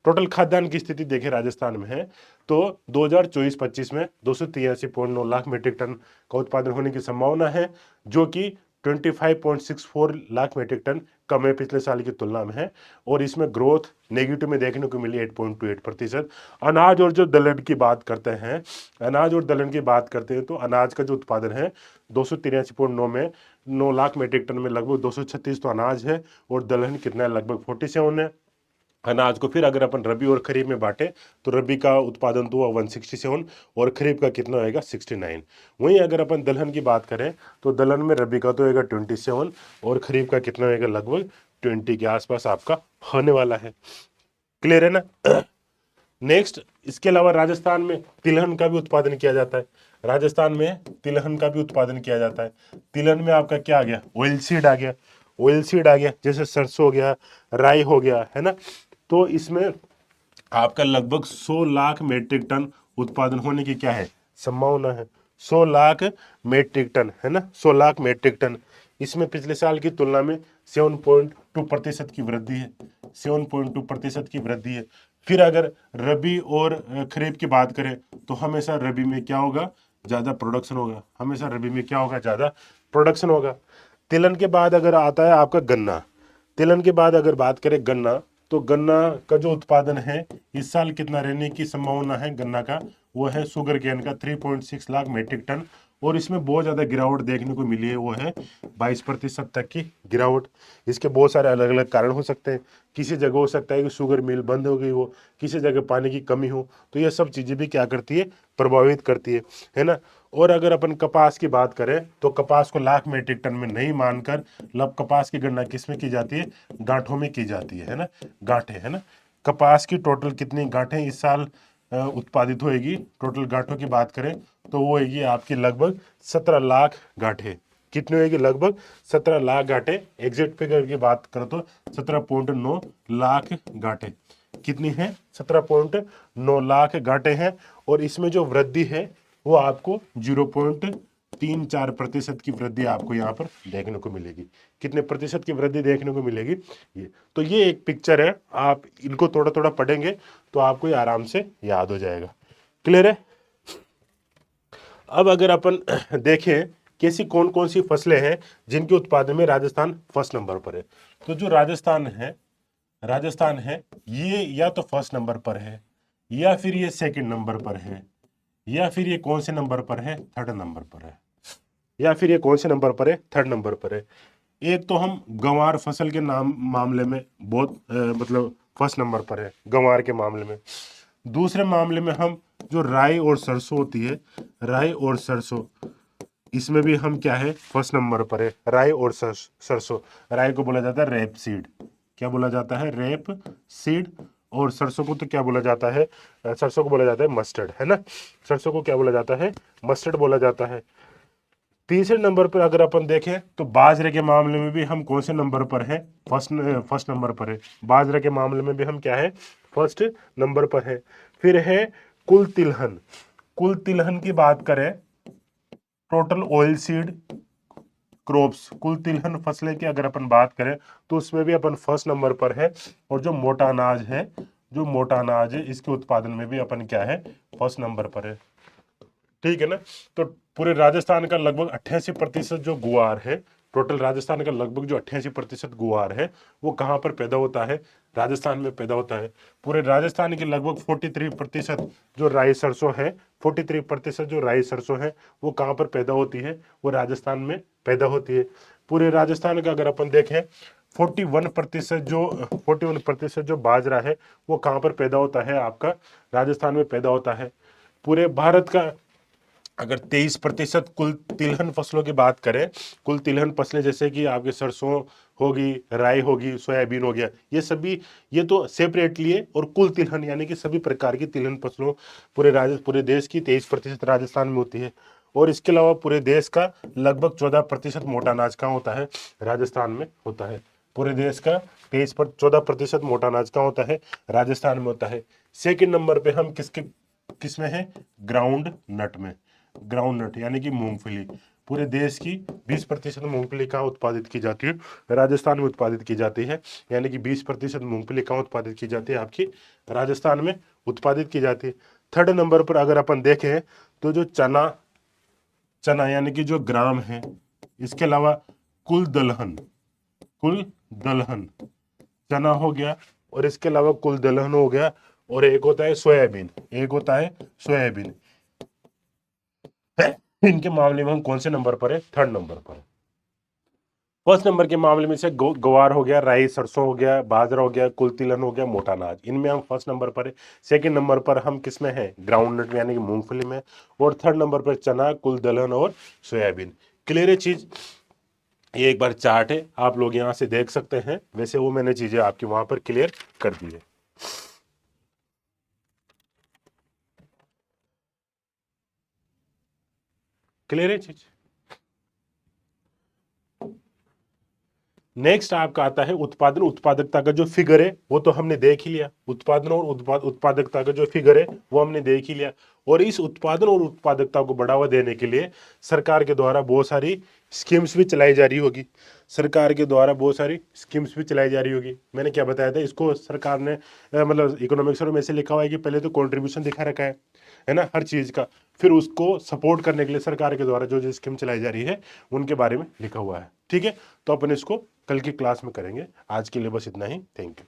टोटल खाद्यान्न की स्थिति देखें राजस्थान में है तो 2024-25 में 283.9 लाख मीट्रिक टन का उत्पादन होने की संभावना है, जो कि 25.64 लाख मीट्रिक टन कम है पिछले साल की तुलना में है। और इसमें ग्रोथ नेगेटिव में देखने को मिली 8.28%। अनाज और जो दलहन की बात करते हैं, अनाज और दलहन की बात करते हैं तो अनाज का जो उत्पादन है 283.9 में 9 लाख मीट्रिक टन में लगभग 236 तो अनाज है और दलहन कितना है लगभग 47 है। अनाज को फिर अगर अपन रबी और खरीफ में बांटे तो रबी का उत्पादन तो हुआ 167 और खरीफ का कितना होएगा 69। वहीं अगर अपन दलहन की बात करें तो दलहन में रबी का तो होएगा 27 और खरीफ का कितना होएगा लगभग 20 के आसपास आपका होने वाला है। क्लियर है ना। नेक्स्ट, इसके अलावा राजस्थान में तिलहन का भी उत्पादन किया जाता है। राजस्थान में तिलहन का भी उत्पादन किया जाता है। तिलहन में आपका क्या आ गया ऑयल सीड आ गया, ऑयल सीड आ गया, जैसे सरसों हो गया, राई हो गया, है ना। तो इसमें आपका लगभग 100 लाख मीट्रिक टन उत्पादन होने की क्या है संभावना है। 100 लाख मीट्रिक टन, है ना, 100 लाख मीट्रिक टन। इसमें पिछले साल की तुलना में 7.2% की वृद्धि है, 7.2% की वृद्धि है। फिर अगर रबी और खरीफ की बात करें तो हमेशा रबी में क्या होगा ज्यादा प्रोडक्शन होगा, हमेशा रबी में क्या होगा ज्यादा प्रोडक्शन होगा। तिलहन के बाद अगर आता है आपका गन्ना, तिलहन के बाद अगर बात करें गन्ना, तो गन्ना का जो उत्पादन है इस साल कितना रहने की संभावना है गन्ना का, वो है शुगर केन का 3.6 लाख मीट्रिक टन। और इसमें बहुत ज़्यादा गिरावट देखने को मिली है, वो है 22% तक की गिरावट। इसके बहुत सारे अलग अलग कारण हो सकते हैं। किसी जगह हो सकता है कि शुगर मिल बंद हो गई हो, किसी जगह पानी की कमी हो, तो ये सब चीज़ें भी क्या करती है प्रभावित करती है ना। और अगर अपन कपास की बात करें तो कपास को लाख मीट्रिक टन में नहीं मानकर कपास की गणना किस में की जाती है गांठों में की जाती है ना, गांठें, है ना। कपास की टोटल कितनी गांठें इस साल उत्पादित होएगी, टोटल गांठों की बात करें तो वो होगी आपकी लगभग 17 लाख गांठें। कितनी होगी लगभग 17 लाख गांठें। एग्जैक्ट फिगर की बात करें तो 17.9 लाख गांठें कितनी है 17.9 लाख गांठें हैं। और इसमें जो वृद्धि है वो आपको 0.34% की वृद्धि आपको यहाँ पर देखने को मिलेगी। कितने प्रतिशत की वृद्धि देखने को मिलेगी ये, तो ये एक पिक्चर है, आप इनको थोड़ा थोड़ा पढ़ेंगे तो आपको ये आराम से याद हो जाएगा। क्लियर है। अब अगर अपन देखें कैसी कौन कौन सी फसलें हैं जिनके उत्पादन में राजस्थान फर्स्ट नंबर पर है, तो जो राजस्थान है ये या तो फर्स्ट नंबर पर है, या फिर ये सेकंड नंबर पर है, या फिर ये कौन से नंबर पर है थर्ड नंबर पर है, या फिर ये कौन से नंबर पर है थर्ड नंबर पर है। एक तो हम गंवार फसल के नाम मामले में बहुत मतलब फर्स्ट नंबर पर है गंवार के मामले में। दूसरे मामले में हम जो राई और सरसों होती है, राई और सरसों, इसमें भी हम क्या है फर्स्ट नंबर पर है राई और सरसों। राई को बोला जाता है रेप सीड, क्या बोला जाता है रेप सीड। और सरसों को तो क्या बोला जाता है सरसों को बोला जाता है मस्टर्ड, है ना। सरसों को क्या बोला जाता है मस्टर्ड बोला जाता है। तीसरे नंबर पर अगर अपन देखें तो बाजरे के मामले में भी हम कौन से नंबर पर है फर्स्ट नंबर पर है। बाजरे के मामले में भी हम क्या है फर्स्ट नंबर पर है। फिर है कुल तिलहन, कुल तिलहन की बात करें टोटल ऑयल सीड क्रॉप्स, कुल तिलहन फसलें की अगर अपन बात करें तो उसमें भी अपन फर्स्ट नंबर पर है। और जो मोटा अनाज है, जो मोटा अनाज है इसके उत्पादन में भी अपन क्या है, फर्स्ट नंबर पर है। ठीक है ना। तो पूरे राजस्थान का लगभग 88% जो गुआर है, टोटल राजस्थान का लगभग जो 88% गुआर है वो कहाँ पर पैदा होता है, राजस्थान में पैदा होता है। पूरे राजस्थान के लगभग 43% जो राई सरसों है, 43% जो राई सरसों है वो कहाँ पर पैदा होती है, वो राजस्थान में पैदा होती है। पूरे राजस्थान का अगर अपन देखें 41% जो बाजरा है वो कहाँ पर पैदा होता है, आपका राजस्थान में पैदा होता है। पूरे भारत का अगर 23% कुल तिलहन फसलों की बात करें, कुल तिलहन फसलें जैसे कि आपके सरसों होगी, राई होगी, सोयाबीन हो गया, ये सभी, ये तो सेपरेटली है। और कुल तिलहन यानी कि सभी प्रकार की तिलहन फसलों पूरे देश की 23% राजस्थान में होती है। और इसके अलावा पूरे देश का लगभग 14% मोटा अनाज कहाँ होता है, राजस्थान में होता है। पूरे देश का 14% मोटा अनाज कहाँ होता है, राजस्थान में होता है। सेकेंड नंबर पे हम किसमें है, ग्राउंड नट में। ग्राउंड नट यानी कि मूंगफली, पूरे देश की 20% मूंगफली कहाँ उत्पादित की जाती है, राजस्थान में उत्पादित की जाती है। यानी कि 20% मूंगफली कहाँ उत्पादित की जाती है, आपकी राजस्थान में उत्पादित की जाती है। थर्ड नंबर पर अगर अपन देखें तो जो चना चना यानी कि जो ग्राम है, इसके अलावा कुल दलहन चना हो गया, और इसके अलावा कुल दलहन हो गया, और एक होता है सोयाबीन। इनके मामले में हम कौन से नंबर पर है, थर्ड नंबर पर। फर्स्ट नंबर के मामले में से गवार हो गया, राई सरसों हो गया, बाजरा हो गया, कुल तिलहन हो गया, मोटा अनाज, इनमें हम फर्स्ट नंबर पर है। सेकंड नंबर पर हम किस में है, ग्राउंड नट यानी कि मूंगफली में। और थर्ड नंबर पर चना, कुल दलहन और सोयाबीन। क्लियर है चीज। ये एक बार चार्ट है, आप लोग यहाँ से देख सकते हैं। वैसे वो मैंने चीजें आपकी वहां पर क्लियर कर दी है। क्लियर है चीज। नेक्स्ट आपका आता है उत्पादन उत्पादकता का जो फिगर है वो तो हमने देख ही लिया। उत्पादन और उत्पादकता का जो फिगर है वो हमने देख ही लिया। और इस उत्पादन और उत्पादकता को बढ़ावा देने के लिए सरकार के द्वारा बहुत सारी स्कीम्स भी चलाई जा रही होगी। सरकार के द्वारा बहुत सारी स्कीम्स भी चलाई जा रही होगी। मैंने क्या बताया था, इसको सरकार ने मतलब इकोनॉमिक्स में ऐसे लिखा हुआ है कि पहले तो कंट्रीब्यूशन दिखा रखा है ना, हर चीज का। फिर उसको सपोर्ट करने के लिए सरकार के द्वारा जो जो स्कीम चलाई जा रही है उनके बारे में लिखा हुआ है। ठीक है, तो अपन इसको कल की क्लास में करेंगे। आज के लिए बस इतना ही। Thank you.